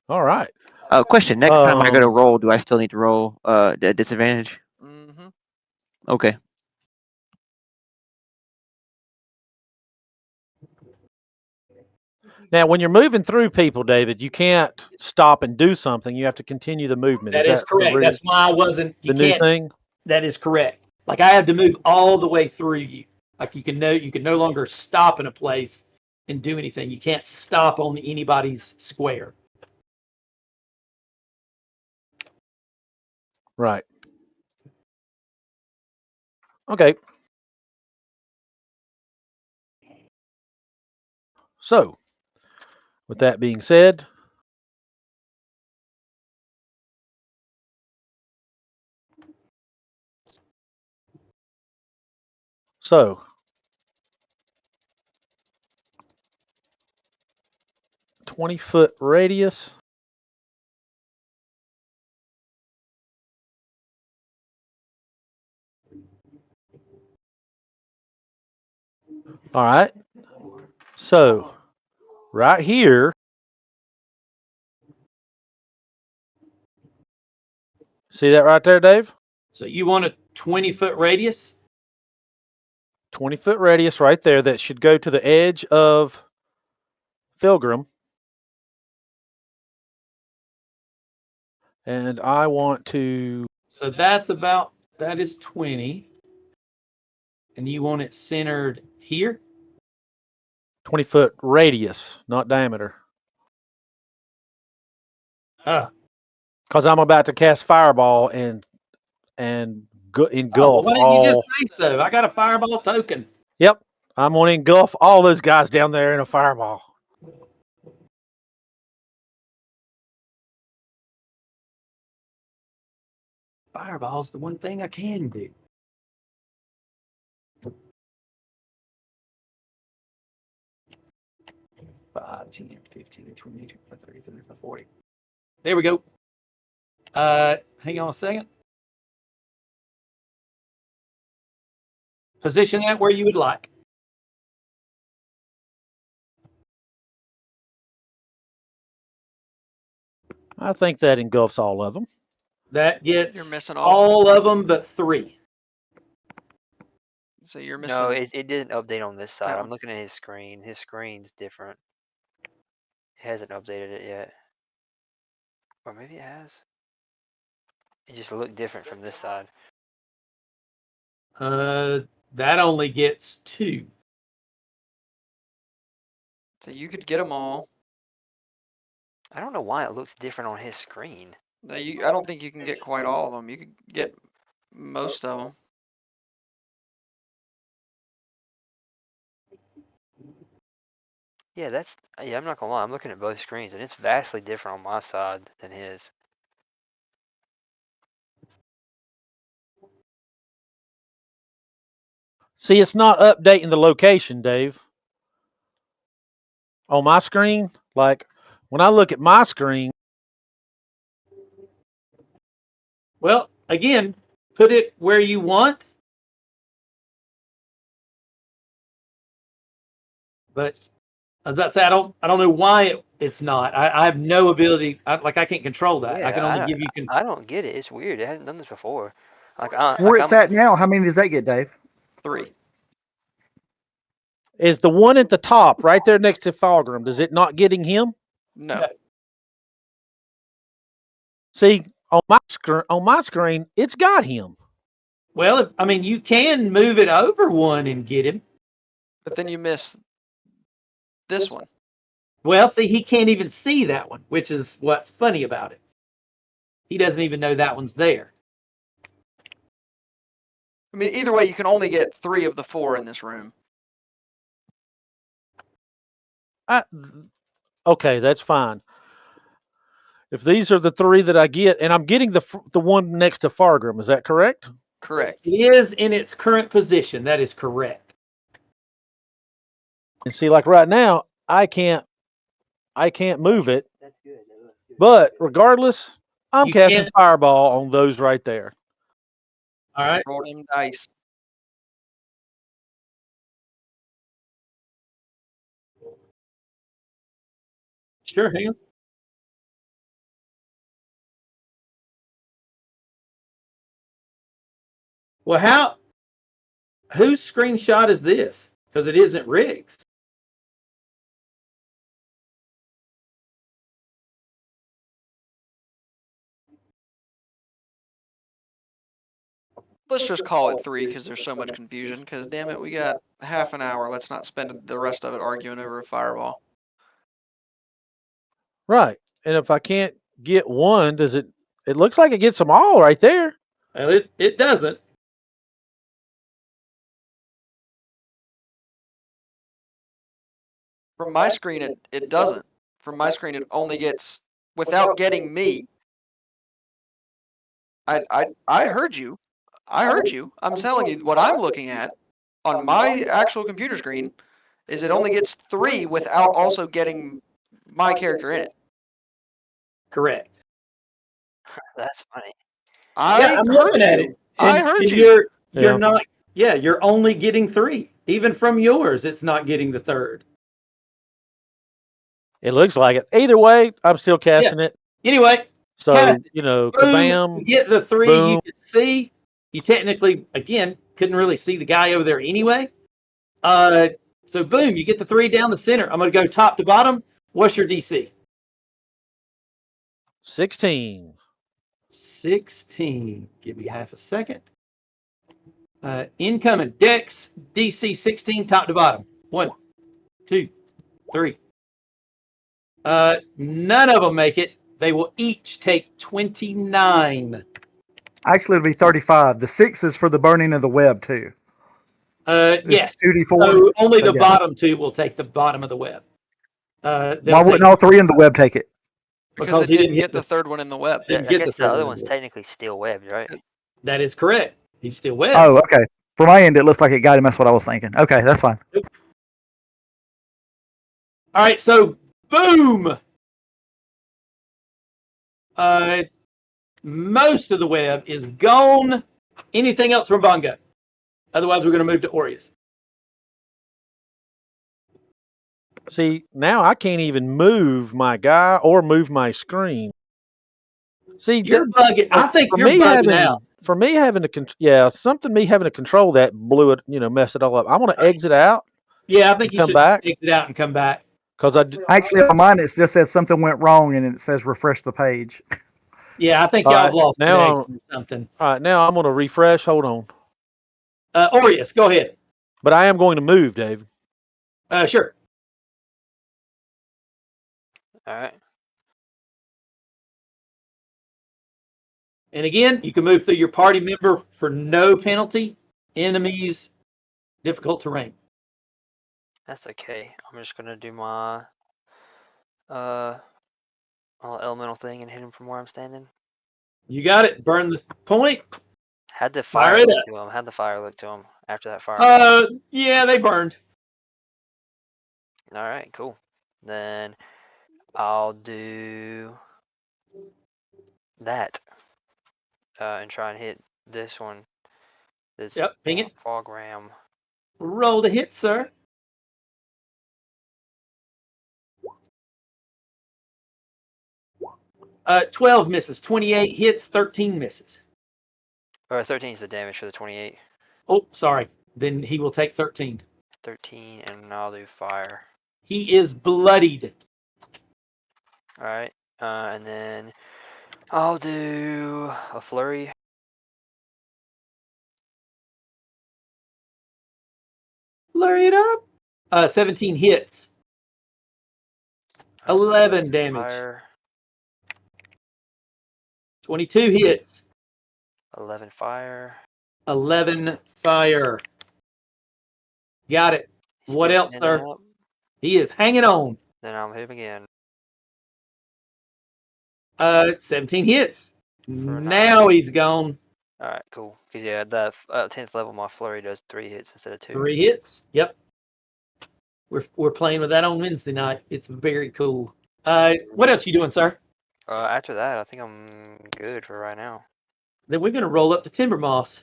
G: All right.
F: Question. Next time I go to roll, do I still need to roll at disadvantage?
D: Mm-hmm.
F: Okay.
G: Now, when you're moving through people, David, you can't stop and do something. You have to continue the movement.
B: That is correct. That's why I wasn't.
G: The new thing.
B: That is correct. Like I have to move all the way through you. Like you can no longer stop in a place and do anything. You can't stop on anybody's square.
G: Right. Okay. So, with that being said, So 20-foot radius. All right. So right here, see that right there, Dave?
B: So you want a 20-foot radius?
G: 20-foot radius right there that should go to the edge of Pilgrim. And I want to.
B: So that is 20. And you want it centered here?
G: 20-foot radius, not diameter. Because I'm about to cast Fireball and engulf
B: why didn't
G: all.
B: you just say so? I got a fireball token.
G: Yep, I'm going to engulf all those guys down there in a Fireball.
B: Fireball's the one thing I can do. Five, 10, 15, 20, 30, 35, 40. There we go. Hang on a second. Position that where you would like.
G: I think that engulfs all of them.
B: That gets
D: You're missing all.
B: of them but 3.
D: So you're missing.
E: No, it didn't update on this side.
D: that
E: I'm
D: one.
E: looking at his screen. His screen's different. It hasn't updated it yet. Or maybe it has. It just looked different from this side.
B: That only gets 2.
D: So you could get them all.
E: I don't know why it looks different on his screen.
D: No, I don't think you can get quite all of them. You could get most of them.
E: Yeah, I'm not gonna lie. I'm looking at both screens, and it's vastly different on my side than his.
G: See, it's not updating the location, Dave. On my screen, like when I look at my screen.
B: Well, again, put it where you want. But I was about to say I don't know why it's not. I have no ability. I can't control that. I can only give you.
E: I don't get it. It's weird. It hasn't done this before.
C: Where it's at now, how many does that get, Dave?
D: 3.
G: Is the one at the top right there next to Falgrim, does it not getting him?
D: No.
G: See, on my screen, it's got him.
B: Well, you can move it over one and get him.
D: But then you miss this one.
B: Well, see, he can't even see that one, which is what's funny about it. He doesn't even know that one's there.
D: I mean, either way, you can only get 3 of the 4 in this room.
G: Okay, that's fine. If these are the 3 that I get, and I'm getting the one next to Fargrim, is that correct?
D: Correct.
B: It is in its current position. That is correct.
G: And see, like right now, I can't move it.
E: That's good.
G: But regardless, I'm
B: You
G: casting
B: can't-
G: Fireball on those right there.
B: All right.
D: Roll them dice.
B: Sure, hang on. Well, whose screenshot is this? Because it isn't Riggs.
D: Let's just call it 3 because there's so much confusion. Because damn it, we got half an hour. Let's not spend the rest of it arguing over a fireball.
G: Right. And if I can't get one, does it? It looks like it gets them all right there.
B: Well, it doesn't.
D: From my screen, it doesn't. From my screen, it only gets without getting me. I heard you. I heard you. I'm telling you what I'm looking at. on my actual computer screen is it only gets 3 without also getting my character in it.
B: Correct.
E: That's funny.
B: Yeah,
D: I
B: I'm
D: heard
B: looking at
D: you.
B: it.
D: I
B: And,
D: heard
B: and
D: you.
B: you're
G: Yeah.
B: not. Yeah, you're only getting 3. Even from yours, it's not getting the third.
G: It looks like it. Either way, I'm still casting it.
B: Anyway,
G: So,
B: cast it.
G: you know,
B: Boom, you
G: kabam,
B: get the 3 you
G: boom.
B: could see. You technically, again, couldn't really see the guy over there anyway. So boom, you get the 3 down the center. I'm going to go top to bottom. What's your DC?
G: 16.
B: 16. Give me half a second. Incoming Dex DC 16 top to bottom. 1, 2, 3. None of them make it. They will each take 29.
C: Actually, it'll be 35. The 6 is for the burning of the web too.
B: Yes.
C: 2d4.
B: So only the
C: yeah.
B: bottom 2 will take the bottom of the web.
C: Why wouldn't all 3 in the web take it?
D: Because it
B: he
D: didn't
B: hit
D: get the third one in the web.
E: I
B: Didn't get
E: guess
B: the
E: the
B: third
E: other
B: one.
E: one's technically still webbed, right?
B: That is correct. He's still webbed.
C: Oh, okay. For my end, it looks like it got him. That's what I was thinking. Okay, that's fine.
B: All right, so boom. Most of the web is gone. Anything else from Bongo? Otherwise, we're going to move to Aureus.
G: See, now I can't even move my guy or move my screen. See,
B: You're bugging. I think
G: for
B: you're
G: me
B: bugging out.
G: For me having to, something me having to control that blew it, messed it all up. I want to exit out.
B: Yeah, I think you
G: come
B: should
G: back
B: exit out and come back.
G: because
C: Actually, on mine, it just said something went wrong, and it says refresh the page.
B: Yeah, I think
G: All
B: y'all
G: right,
B: have lost
G: now
B: connection or something.
G: All right, now I'm going to refresh. Hold on,
B: Aureus, go ahead.
G: but I am going to move, Dave.
B: Sure.
E: All right.
B: And again, you can move through your party member for no penalty. Enemies, difficult terrain.
E: That's okay. I'm just gonna do my elemental thing and hit him from where I'm standing.
B: You got it. Burn the point.
E: Had the
B: Fire
E: fire
B: it
E: look
B: up.
E: to him. Had the fire look to him after that fire.
B: Yeah, they burned.
E: All right, cool. Then I'll do that and try and hit this one. This
B: Yep, ping it.
E: fog ram.
B: Roll the hit, sir. 12 misses. 28 hits. 13 misses.
E: Or 13 is the damage for the 28.
B: Oh, sorry. Then he will take 13.
E: 13, and I'll do fire.
B: He is bloodied.
E: All right, and then I'll do a flurry.
B: Flurry it up. 17 hits. 11 damage.
E: Fire.
B: 22 hits.
E: 11 fire.
B: 11 fire. Got it. What
E: Still
B: else,
E: standing
B: sir?
E: up.
B: He is hanging on.
E: Then I'll hit him again.
B: 17 hits.
E: For
B: Now
E: 9.
B: he's gone.
E: All right, cool. Because yeah, the 10th level, my flurry does 3 hits instead of 2.
B: 3 hits. Yep. We're playing with that on Wednesday night. It's very cool. What else you doing, sir?
E: After that, I think I'm good for right now.
B: Then we're gonna roll up to Timber Moss.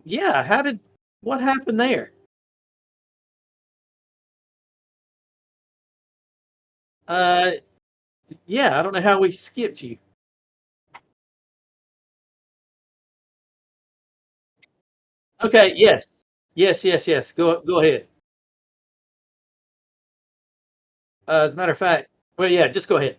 B: Yeah, what happened there? Yeah, I don't know how we skipped you. Okay, yes. Yes. Go ahead. As a matter of fact, well, yeah, just go ahead.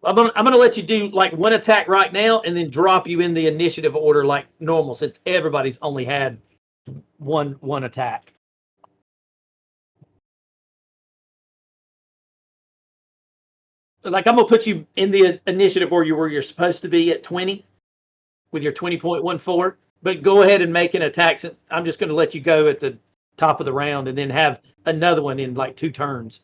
B: I'm gonna let you do like one attack right now, and then drop you in the initiative order like normal, since everybody's only had one attack. like I'm gonna put you in the initiative where you're supposed to be at 20 with your 20.14. But go ahead and make an attack. I'm just going to let you go at the top of the round and then have another one in like 2 turns.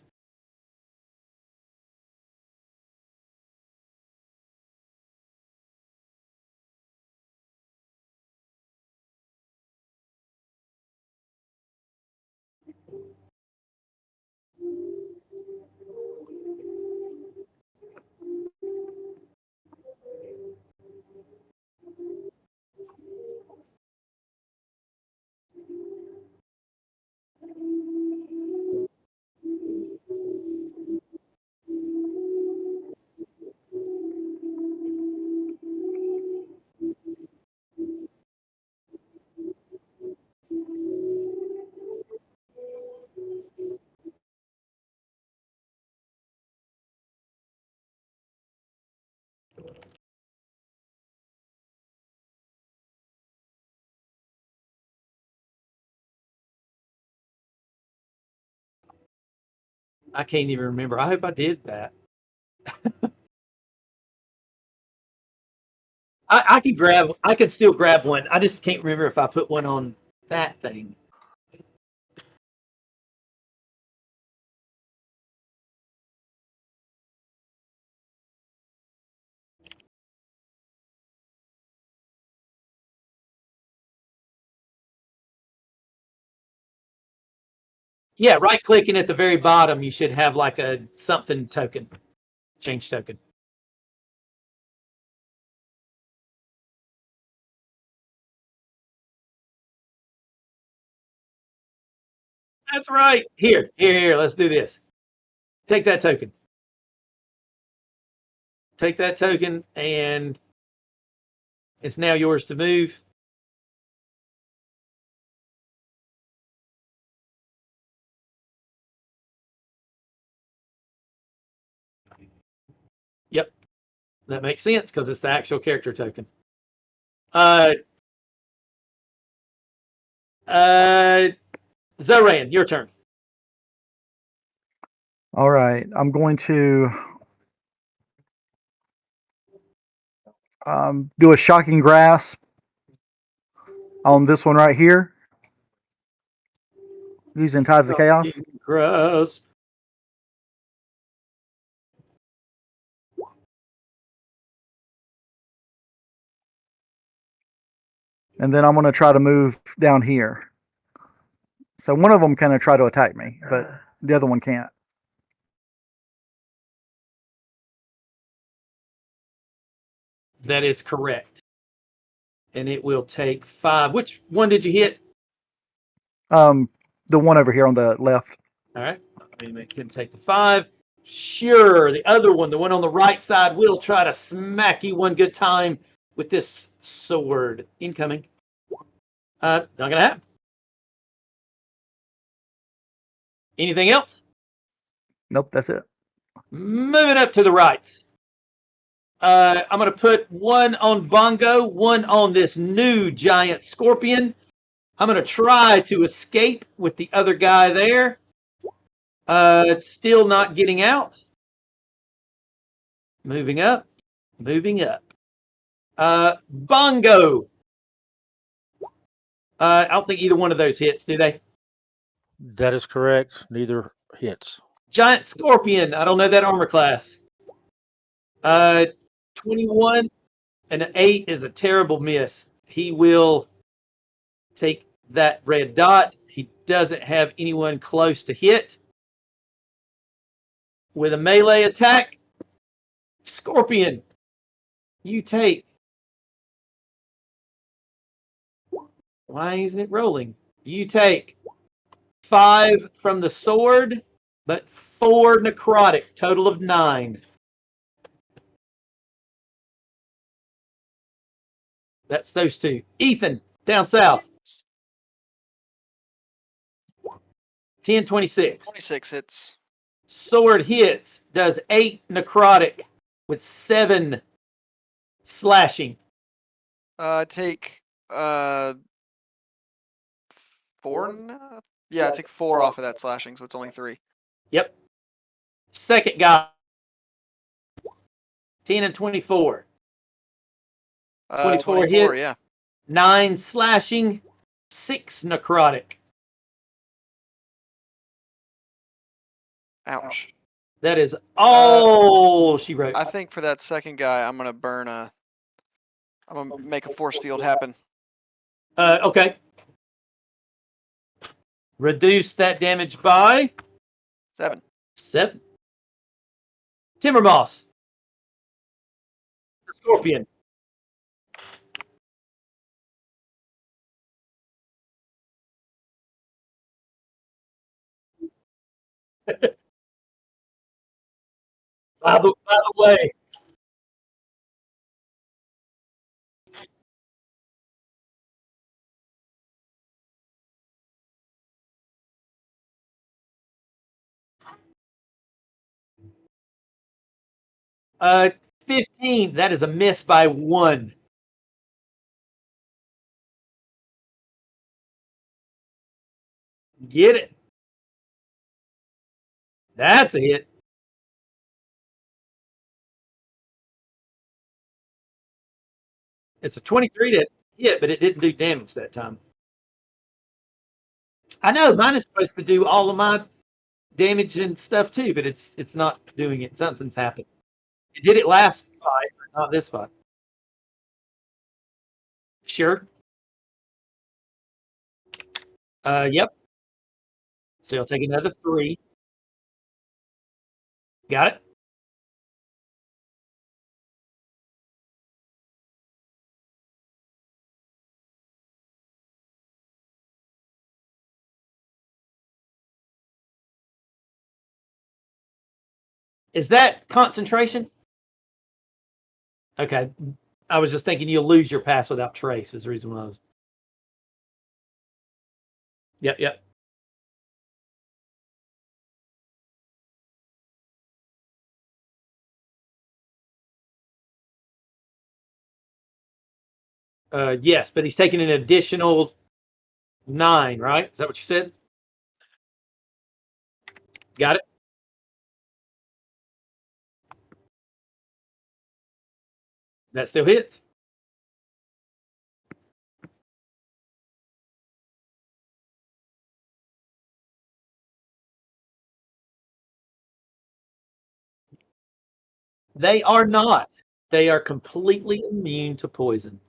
B: I can't even remember. I hope I did that. I can still grab one. I just can't remember if I put one on that thing. Yeah, right clicking at the very bottom, you should have like a something token, change token. That's right. Here. Let's do this. Take that token. Take that token, and it's now yours to move. Yep, that makes sense because it's the actual character token. Zoran, your turn.
C: All right, I'm going to do a shocking grasp on this one right here, using Tides of Chaos.
B: Gross.
C: And then I'm going to try to move down here. So one of them kind of try to attack me, but the other one can't.
B: That is correct. And it will take 5. Which one did you hit?
C: The one over here on the left.
B: All right. I mean, it can take the 5. Sure. The other one, the one on the right side, will try to smack you one good time with this sword. Incoming. Not going to happen. Anything else?
C: Nope, that's it.
B: Moving up to the right. I'm going to put one on Bongo, one on this new giant scorpion. I'm going to try to escape with the other guy there. It's still not getting out. Moving up. Bongo. I don't think either one of those hits, do they?
G: That is correct. Neither hits.
B: Giant scorpion. I don't know that armor class. 21 and an 8 is a terrible miss. He will take that red dot. He doesn't have anyone close to hit. With a melee attack, Scorpion, you take. Why isn't it rolling? You take 5 from the sword, but 4 necrotic, total of 9. That's those 2. Ethan, down south. 10-26.
D: 26 hits.
B: Sword hits, does 8 necrotic with 7 slashing.
D: Take 4 now? Yeah, take 4 off of that slashing, so it's only 3.
B: Yep. Second guy 10 and 24.
D: 24,
B: hits.
D: yeah.
B: 9 slashing, 6 necrotic.
D: Ouch.
B: That is all she wrote.
D: I think for that second guy, I'm gonna burn I'm gonna make a force field happen.
B: Okay. Reduce that damage by
D: 7.
B: 7. Timber Moss. The Scorpion. By the way, uh, 15. That is a miss by 1. Get it. That's a hit. It's a 23 to hit, but it didn't do damage that time. I know mine is supposed to do all of my damage and stuff too, but it's not doing it. Something's happened. It did it last fight, but not this fight. Sure. Yep. So you'll take another 3. Got it? Is that concentration? Okay. I was just thinking you'll lose your pass without trace is the reason why I was. Yep. Yes, but he's taking an additional 9, right? Is that what you said? Got it? That still hits. They are not. They are completely immune to poison.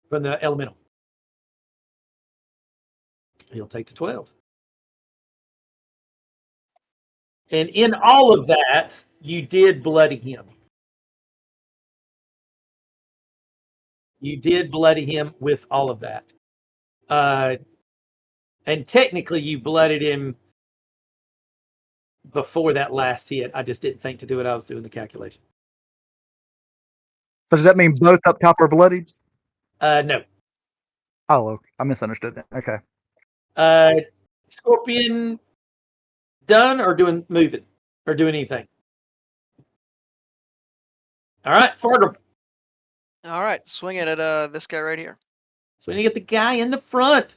B: From the elemental. He'll take the 12. And in all of that, you did bloody him. You did bloody him with all of that. And technically, you blooded him before that last hit. I just didn't think to do it. I was doing the calculation.
C: So does that mean both up top are bloodied?
B: No.
C: Oh, I misunderstood that. Okay.
B: Scorpion done or doing moving or doing anything? All right, Fargo.
D: All right, swing it at this guy right here.
B: So when you get the guy in the front,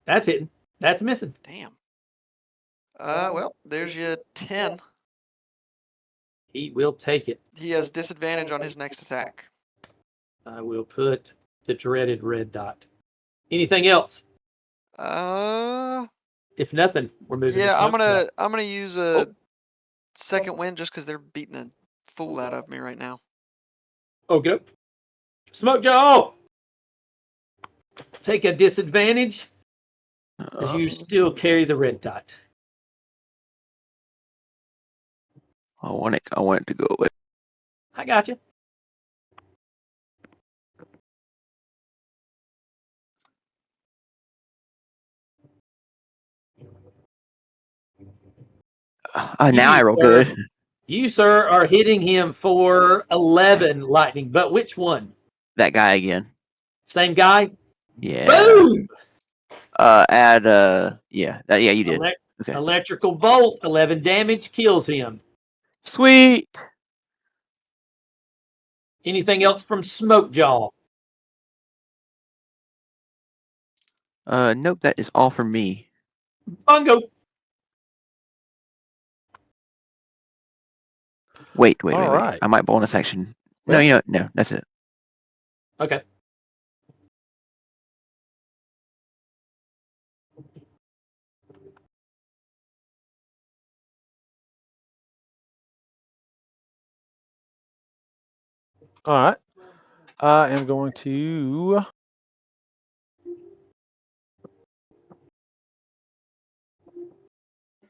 B: that's hitting. That's missing.
D: Damn. Well, there's your 10.
B: He will take it.
D: He has disadvantage on his next attack.
B: I will put the dreaded red dot. Anything else? If nothing, we're moving.
D: Yeah, I'm gonna use a second wind just because they're beating the fool out of me right now.
B: Okay. Smoke jaw. Take a disadvantage as you still carry the red dot.
F: I want it to go away.
B: I got you.
F: Now I roll good.
B: You, sir, are hitting him for 11 lightning, but which one?
F: That guy again.
B: Same guy?
F: Yeah.
B: Boom!
F: Yeah, you did. Okay.
B: Electrical bolt, 11 damage, kills him.
F: Sweet.
B: Anything else from Smokejaw?
F: Nope, that is all for me.
B: Bongo.
F: Wait.
G: All right.
F: I might bonus action. No,
G: Well-
F: no, that's it.
B: Okay.
G: All right. I am going to.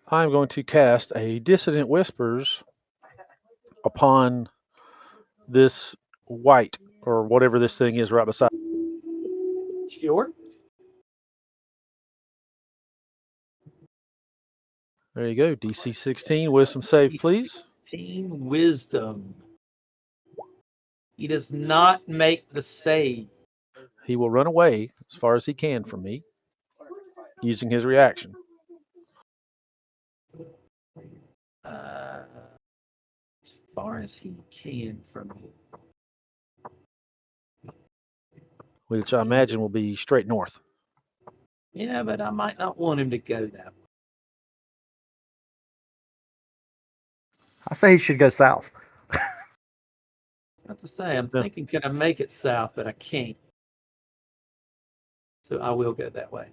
G: I'm going to cast a Dissident Whispers upon this white or whatever this thing is right beside.
B: Sure.
G: There you go. DC 16 Wisdom save, please.
B: 16 wisdom. He does not make the save.
G: He will run away as far as he can from me using his reaction.
B: As far as he can from me.
G: Which I imagine will be straight north.
B: Yeah, but I might not want him to go that way.
C: I say he should go south.
B: Not to say, I'm
G: Yeah.
B: thinking, can I make it south, but I can't. So I will go that way.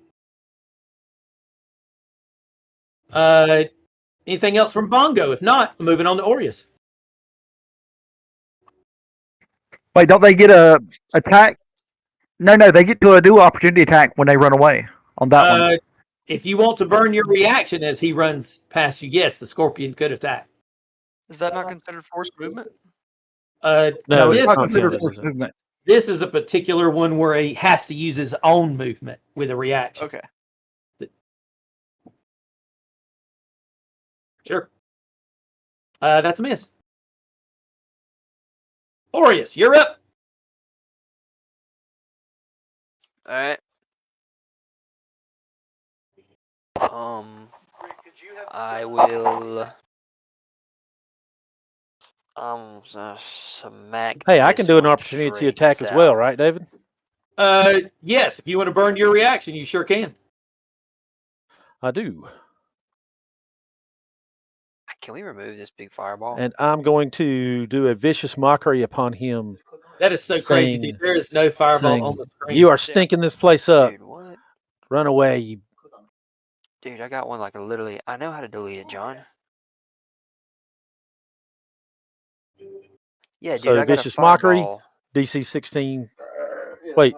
B: Anything else from Bongo? If not, moving on to Aureus.
C: Wait, don't they get a attack? No, they get to do opportunity attack when they run away on that one.
B: If you want to burn your reaction as he runs past you, yes, the scorpion could attack.
D: Is that not considered forced movement?
G: No,
C: No,
B: this,
C: it's not
G: not
C: considered
G: counted,
C: forced
G: is it?
C: movement.
B: this is a particular one where he has to use his own movement with a reaction.
D: Okay.
B: Sure. That's a miss. Aureus, you're up.
E: All right. I will. Smack.
G: Hey, I
E: this
G: can do an
E: one
G: opportunity
E: straight
G: attack as well,
E: south.
G: right, David?
B: Yes, if you want to burn your reaction, you sure can.
G: I do.
E: Can we remove this big fireball?
G: And I'm going to do a vicious mockery upon him.
B: That is so crazy, dude. There is no fireball on the screen.
G: You are stinking this place up.
E: Dude, what?
G: Run away, you.
E: Dude, I got one like literally. I know how to delete it, John. Yeah, dude,
G: So
E: I got a
G: vicious mockery,
E: fireball.
G: DC 16. Wait,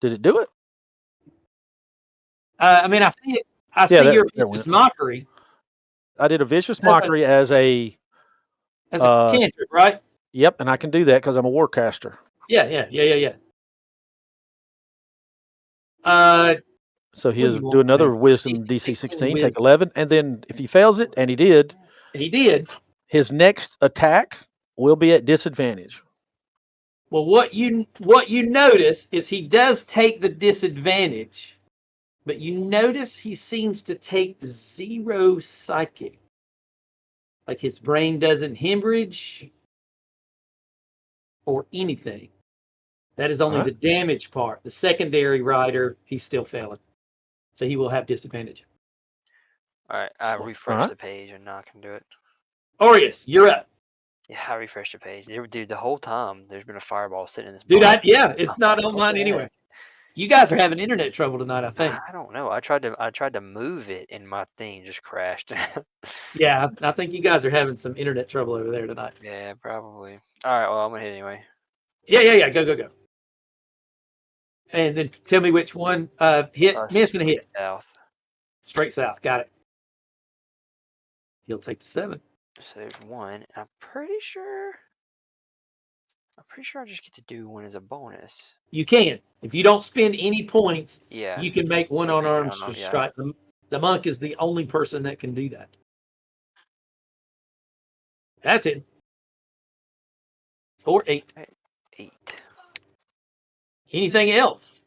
G: did it do it?
B: I mean, I see it. I see
G: there-
B: your
G: there
B: vicious
G: went.
B: mockery
G: I did a vicious
B: That's a-
G: mockery as a.
B: as a cantrip, right?
G: Yep, and I can do that because I'm a warcaster.
B: Yeah.
G: So he
B: What
G: has
B: do you
G: do
B: want,
G: another
B: man?
G: wisdom DC 16, take 11, and then if he fails it, and he did, his next attack will be at disadvantage.
B: Well, what you notice is he does take the disadvantage, but you notice he seems to take 0 psychic. Like his brain doesn't hemorrhage or anything. That is only
G: Alright.
B: the damage part. The secondary rider, he's still failing. So he will have disadvantage.
E: Alright, I refreshed the page and now I can do it.
B: Aureus, you're up.
E: Yeah, I refreshed the page. Dude, the whole time there's been a fireball sitting in this
B: Dude,
E: box.
B: it's not on mine anyway. You guys are having internet trouble tonight, I think.
E: I don't know. I tried to move it and my thing just crashed.
B: Yeah, I think you guys are having some internet trouble over there tonight.
E: Yeah, probably. Alright, well I'm gonna hit anyway.
B: Yeah. Go. And then tell me which one. Hit, miss, and hit.
E: South.
B: Straight south. Got it. He'll take the 7.
E: So there's one. I'm pretty sure I just get to do one as a bonus.
B: You can. If you don't spend any points,
E: Yeah.
B: you can make one unarmed
E: Yeah.
B: strike. The monk is the only person that can do that. That's it. 4, 8.
E: 8.
B: Anything else?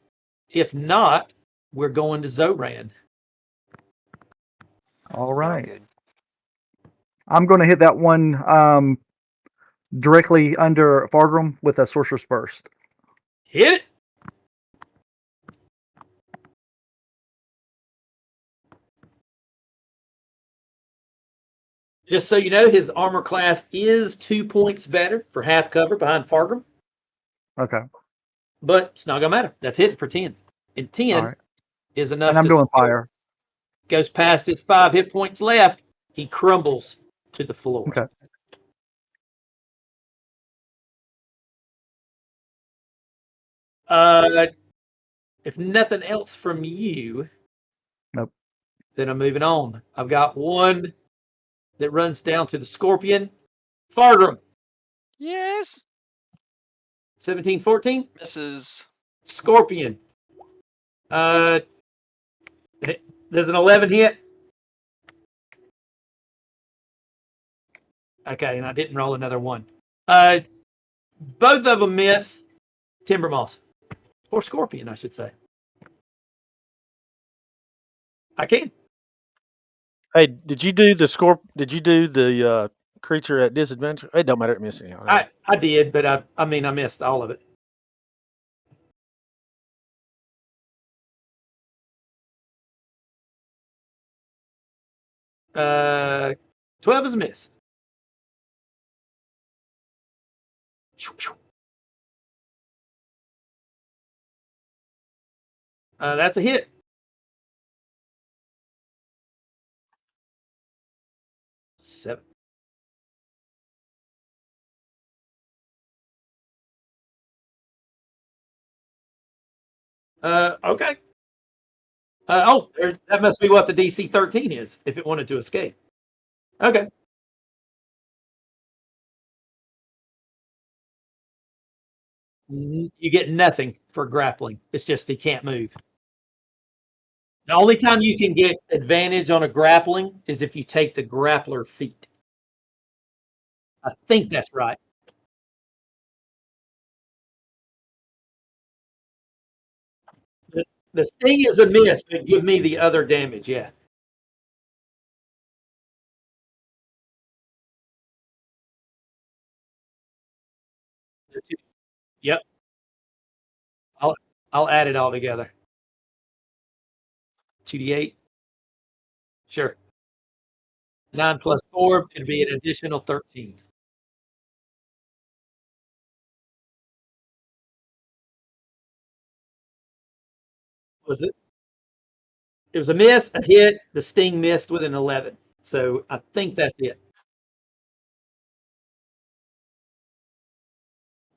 B: If not, we're going to Zoran.
C: All right.
E: Good.
C: I'm going to hit that one directly under Fargrim with a Sorcerer's Burst.
B: Hit it. Just so you know, his armor class is 2 points better for half cover behind Fargrim,
C: Okay.
B: but it's not gonna matter. That's hitting for 10, and 10
C: All right.
B: is enough.
C: And I'm
B: to
C: doing
B: still-
C: fire.
B: Goes past his 5 hit points left. He crumbles to the floor.
C: Okay.
B: If nothing else from you,
C: Nope.
B: then I'm moving on. I've got one that runs down to the scorpion. Fargrim,
D: Yes.
B: 17, 14.
D: Misses.
B: Scorpion. Does an 11 hit? Okay, and I didn't roll another one. Both of them miss. Timber Moss. Or Scorpion, I should say. I can.
G: Hey, did you do the creature at disadvantage? It don't matter. It missed anyhow.
B: I did, but I mean I missed all of it. Uh, 12 is a miss. That's a hit. Seven. Okay. That must be what the DC 13 is if it wanted to escape. Okay. You get nothing for grappling. It's just he can't move. The only time you can get advantage on a grappling is if you take the grappler feat. I think that's right. The sting is a miss, but give me the other damage. Yeah. Yep. I'll add it all together. 2d8. Sure. 9 plus 4, it'd be an additional 13. Was it? It was a miss, a hit. The sting missed with an 11. So I think that's it.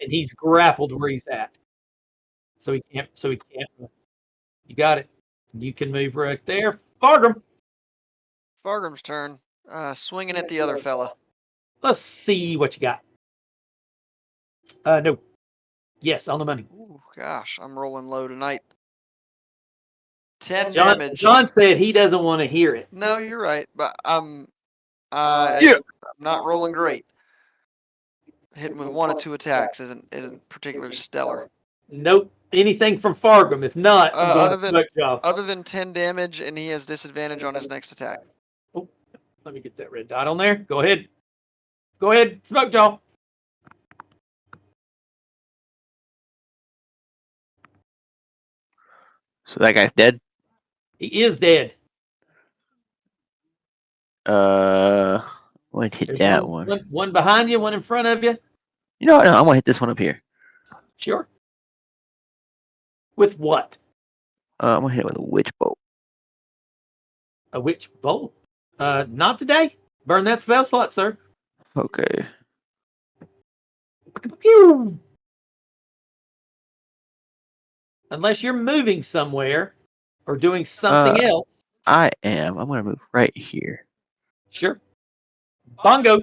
B: And he's grappled where he's at. So he can't. You got it. You can move right there. Fargrim.
D: Fargrim's turn. Swinging at the other fella.
B: Let's see what you got. No. Yes, on the money.
D: Ooh, gosh, I'm rolling low tonight. 10
B: John,
D: damage.
B: John said he doesn't want to hear it.
D: No, you're right, but I'm
F: Yeah.
D: not rolling great. Hitting with 1 or 2 attacks isn't particularly stellar.
B: Nope. Anything from Fargrim. If not, I'm going to smoke job.
D: Other than 10 damage, and he has disadvantage on his next attack.
B: Oh, let me get that red dot on there. Go ahead. Go ahead. Smoke jaw.
F: So that guy's dead.
B: He is dead.
F: Why hit
B: There's
F: that
B: one behind you, one in front of you.
F: You know what? No, I'm gonna hit this one up here.
B: Sure. With what?
F: I'm gonna hit it with a witch bolt.
B: A witch bolt? Not today. Burn that spell slot, sir.
F: Okay.
B: Pew! Unless you're moving somewhere or doing something else.
F: I am. I'm gonna move right here.
B: Sure. Bongo.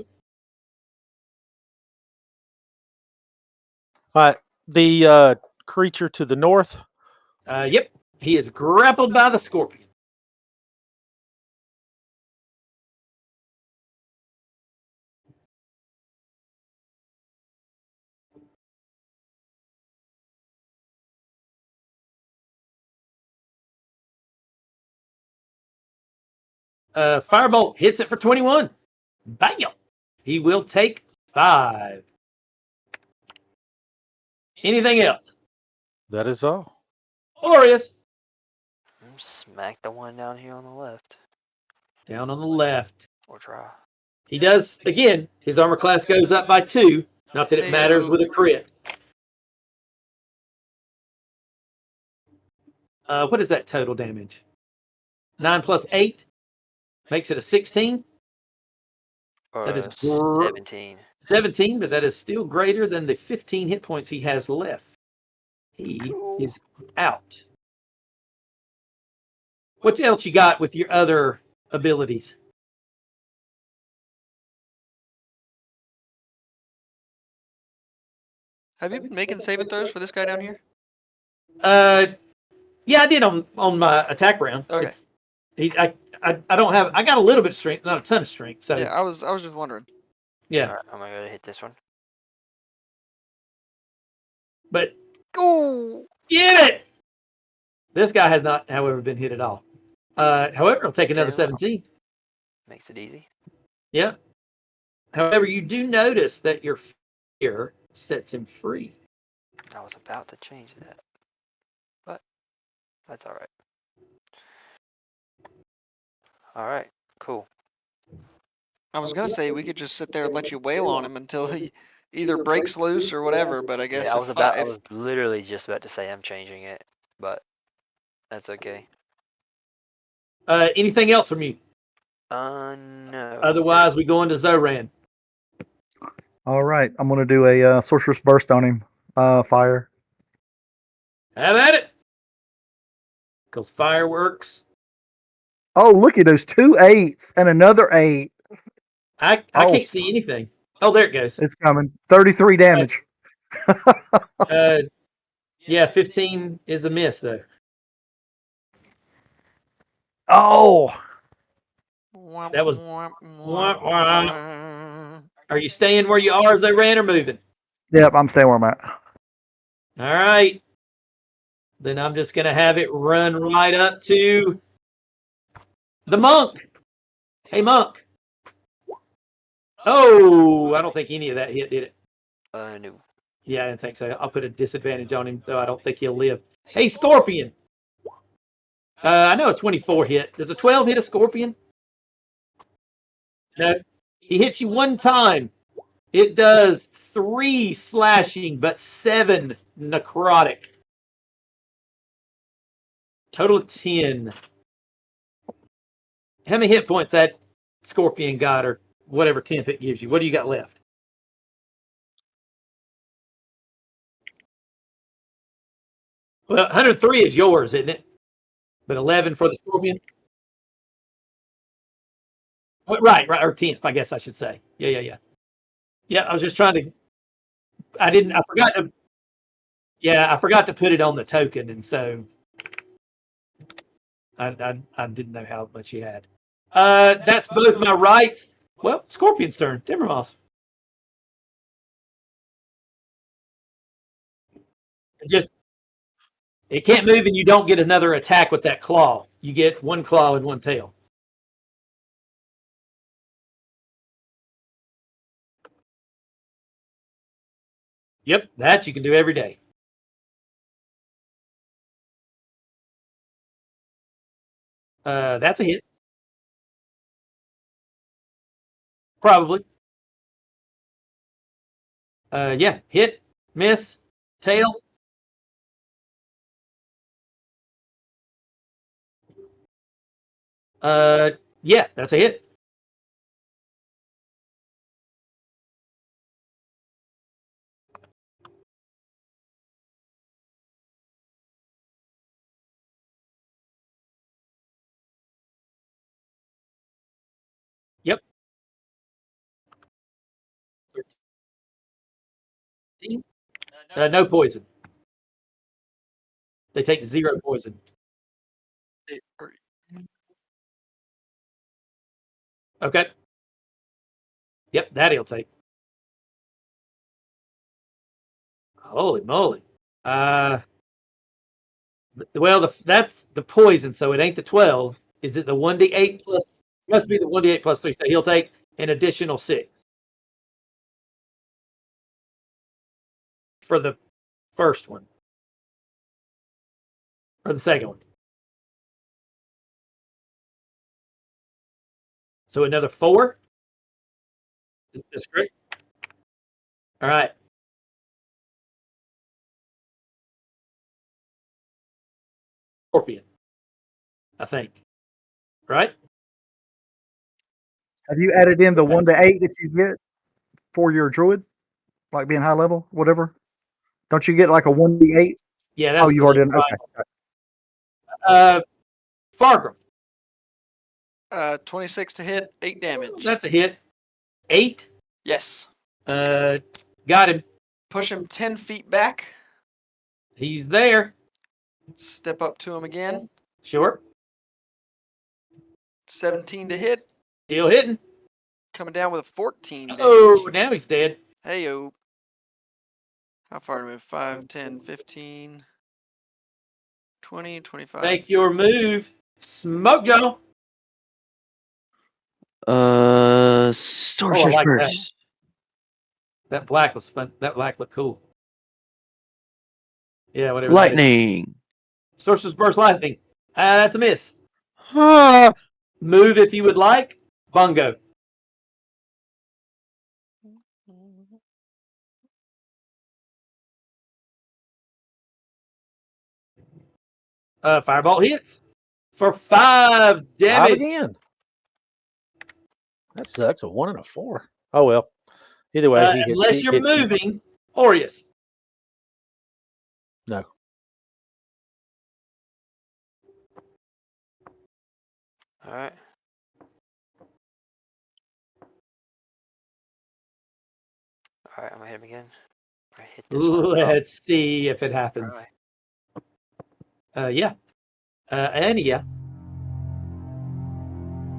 G: All right. The creature to the north.
B: Yep. He is grappled by the scorpion. Firebolt hits it for 21. Bam! He will take 5. Anything else?
G: That is all.
B: Glorious.
E: Smack the one down here on the left.
B: Down on the left.
E: Or try.
B: He does, again, his armor class goes up by 2. Not that it matters with a crit. What is that total damage? 9 plus 8 makes it a 16. That is
E: 17.
B: 17, but that is still greater than the 15 hit points he has left. He is out. What else you got with your other abilities?
D: Have you been making saving throws for this guy down here?
B: Yeah, I did on my attack round.
D: Okay.
B: I don't have. I got a little bit of strength, not a ton of strength. So
D: Yeah, I was just wondering.
B: yeah.
E: All right, I'm gonna hit this one.
B: But
E: Go!
B: get it. This guy has not, however, been hit at all. However, I'll take another 17.
E: Makes it easy.
B: Yeah. However, you do notice that your fear sets him free.
E: I was about to change that, but that's all right. All right, cool.
D: I was gonna say we could just sit there and let you wail on him until he either breaks loose or whatever, but I guess
E: Yeah, I was literally just about to say I'm changing it, but that's okay.
B: Anything else from you?
E: No.
B: Otherwise, we go into Zoran.
C: All right, I'm gonna do a sorcerer's burst on him. Fire.
B: Have at it. Because fireworks.
C: Oh, look at those 2 8s and another 8.
B: I can't see anything. Oh, there it goes.
C: It's coming. 33 damage.
B: Yeah, 15 is a miss though.
C: Oh,
B: That was. Are you staying where you are as they ran or moving?
C: yep, I'm staying where I'm at.
B: All right. Then I'm just going to have it run right up to the monk. Hey, monk. Oh, I don't think any of that hit, did it?
E: No.
B: Yeah, I didn't think so. I'll put a disadvantage on him, though I don't think he'll live. Hey, scorpion. I know a 24 hit. Does a 12 hit a scorpion? No. He hits you one time. It does 3 slashing, but 7 necrotic. Total of 10. How many hit points that scorpion got, or whatever temp it gives you? What do you got left? Well, 103 is yours, isn't it? But 11 for the scorpion? Right, or 10th, I guess I should say. Yeah. Yeah, I was just trying to. I forgot to. Yeah, I forgot to put it on the token, and so I didn't know how much you had. That's both my rights. Well, Scorpion's turn. Timbermoss. It can't move, and you don't get another attack with that claw. You get 1 claw and 1 tail. Yep, that you can do every day. That's a hit. Probably. Yeah, hit, miss, tail. Yeah, that's a hit. Yep. 13. No poison. They take 0 poison. Okay. Yep, that he'll take. Holy moly. Well, that's the poison, so it ain't the 12. Is it the 1d8 plus? Must be the 1d8 plus 3. So he'll take an additional 6 for the first one, or the second one. So another 4. That's great. All right. Scorpion, I think. Right?
C: Have you added in the 1 to 8 that you get for your druid, like being high level, whatever? Don't you get like a 1d8?
B: Yeah,
C: Oh,
B: that's
C: you've
B: the
C: already done.
B: prize.
C: Okay.
B: Fargrim,
D: 26 to hit, 8 damage.
B: that's a hit. 8.
D: Yes.
B: Got him.
D: Push him 10 feet back.
B: He's there.
D: Step up to him again.
B: Sure.
D: 17 to hit.
B: Still hitting.
D: Coming down with a 14 damage.
B: Oh, now he's dead.
D: Hey-yo. How far to move? 5, 10, 15, 20, 25.
B: Make your move. Smoke Joe.
F: Sorcerer's
B: like
F: Burst.
B: That black was fun. That black looked cool. Yeah, whatever.
F: Lightning.
B: Sorcerer's Burst Lightning. That's a miss.
F: Ah,
B: Move if you would like. Bungo. Firebolt hits for 5
G: 5
B: damage.
G: again. That sucks. A 1 and a 4. Oh well. Either way, he hits.
B: Unless
G: He
B: you're
G: hits me.
B: moving, Aureus.
G: No.
E: All right. All right, I'm gonna hit him again. I hit this one.
B: Let's see if it happens.
E: Right.
B: Yeah. And yeah.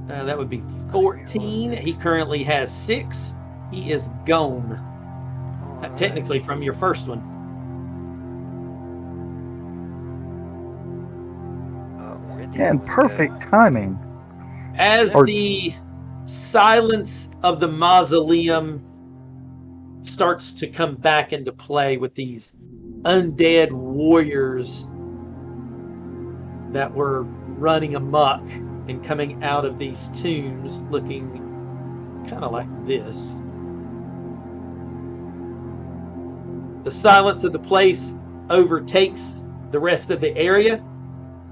B: That would be 14. He currently has 6. He is gone. Technically from your first one.
C: And perfect timing.
B: As the silence of the mausoleum starts to come back into play with these undead warriors that were running amok and coming out of these tombs looking kind of like this. The silence of the place overtakes the rest of the area.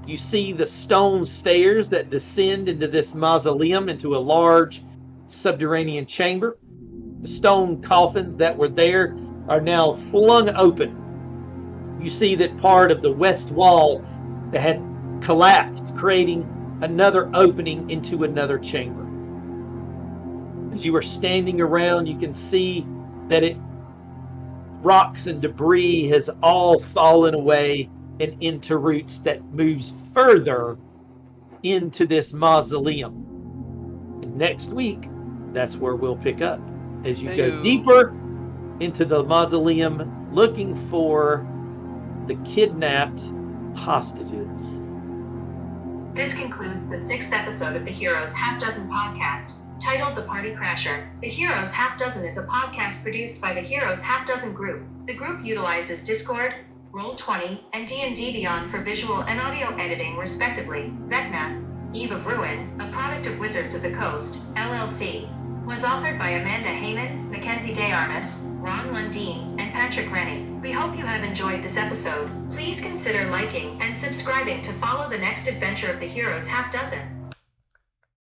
B: You see the stone stairs that descend into this mausoleum, into a large subterranean chamber. The stone coffins that were there are now flung open. You see that part of the west wall that had collapsed, creating another opening into another chamber. As you are standing around, you can see that rocks and debris has all fallen away and into roots that moves further into this mausoleum. Next week, that's where we'll pick up as you go deeper into the mausoleum looking for the kidnapped hostages.
A: This concludes the 6th episode of the Heroes Half Dozen podcast, titled The Party Crasher. The Heroes Half Dozen is a podcast produced by the Heroes Half Dozen group. The group utilizes Discord, Roll20, and D&D Beyond for visual and audio editing respectively. Vecna, Eve of Ruin, a product of Wizards of the Coast, LLC, was authored by Amanda Heyman, Mackenzie DeArmas, Ron Lundeen, and Patrick Rennie. We hope you have enjoyed this episode. Please consider liking and subscribing to follow the next adventure of the Heroes Half Dozen.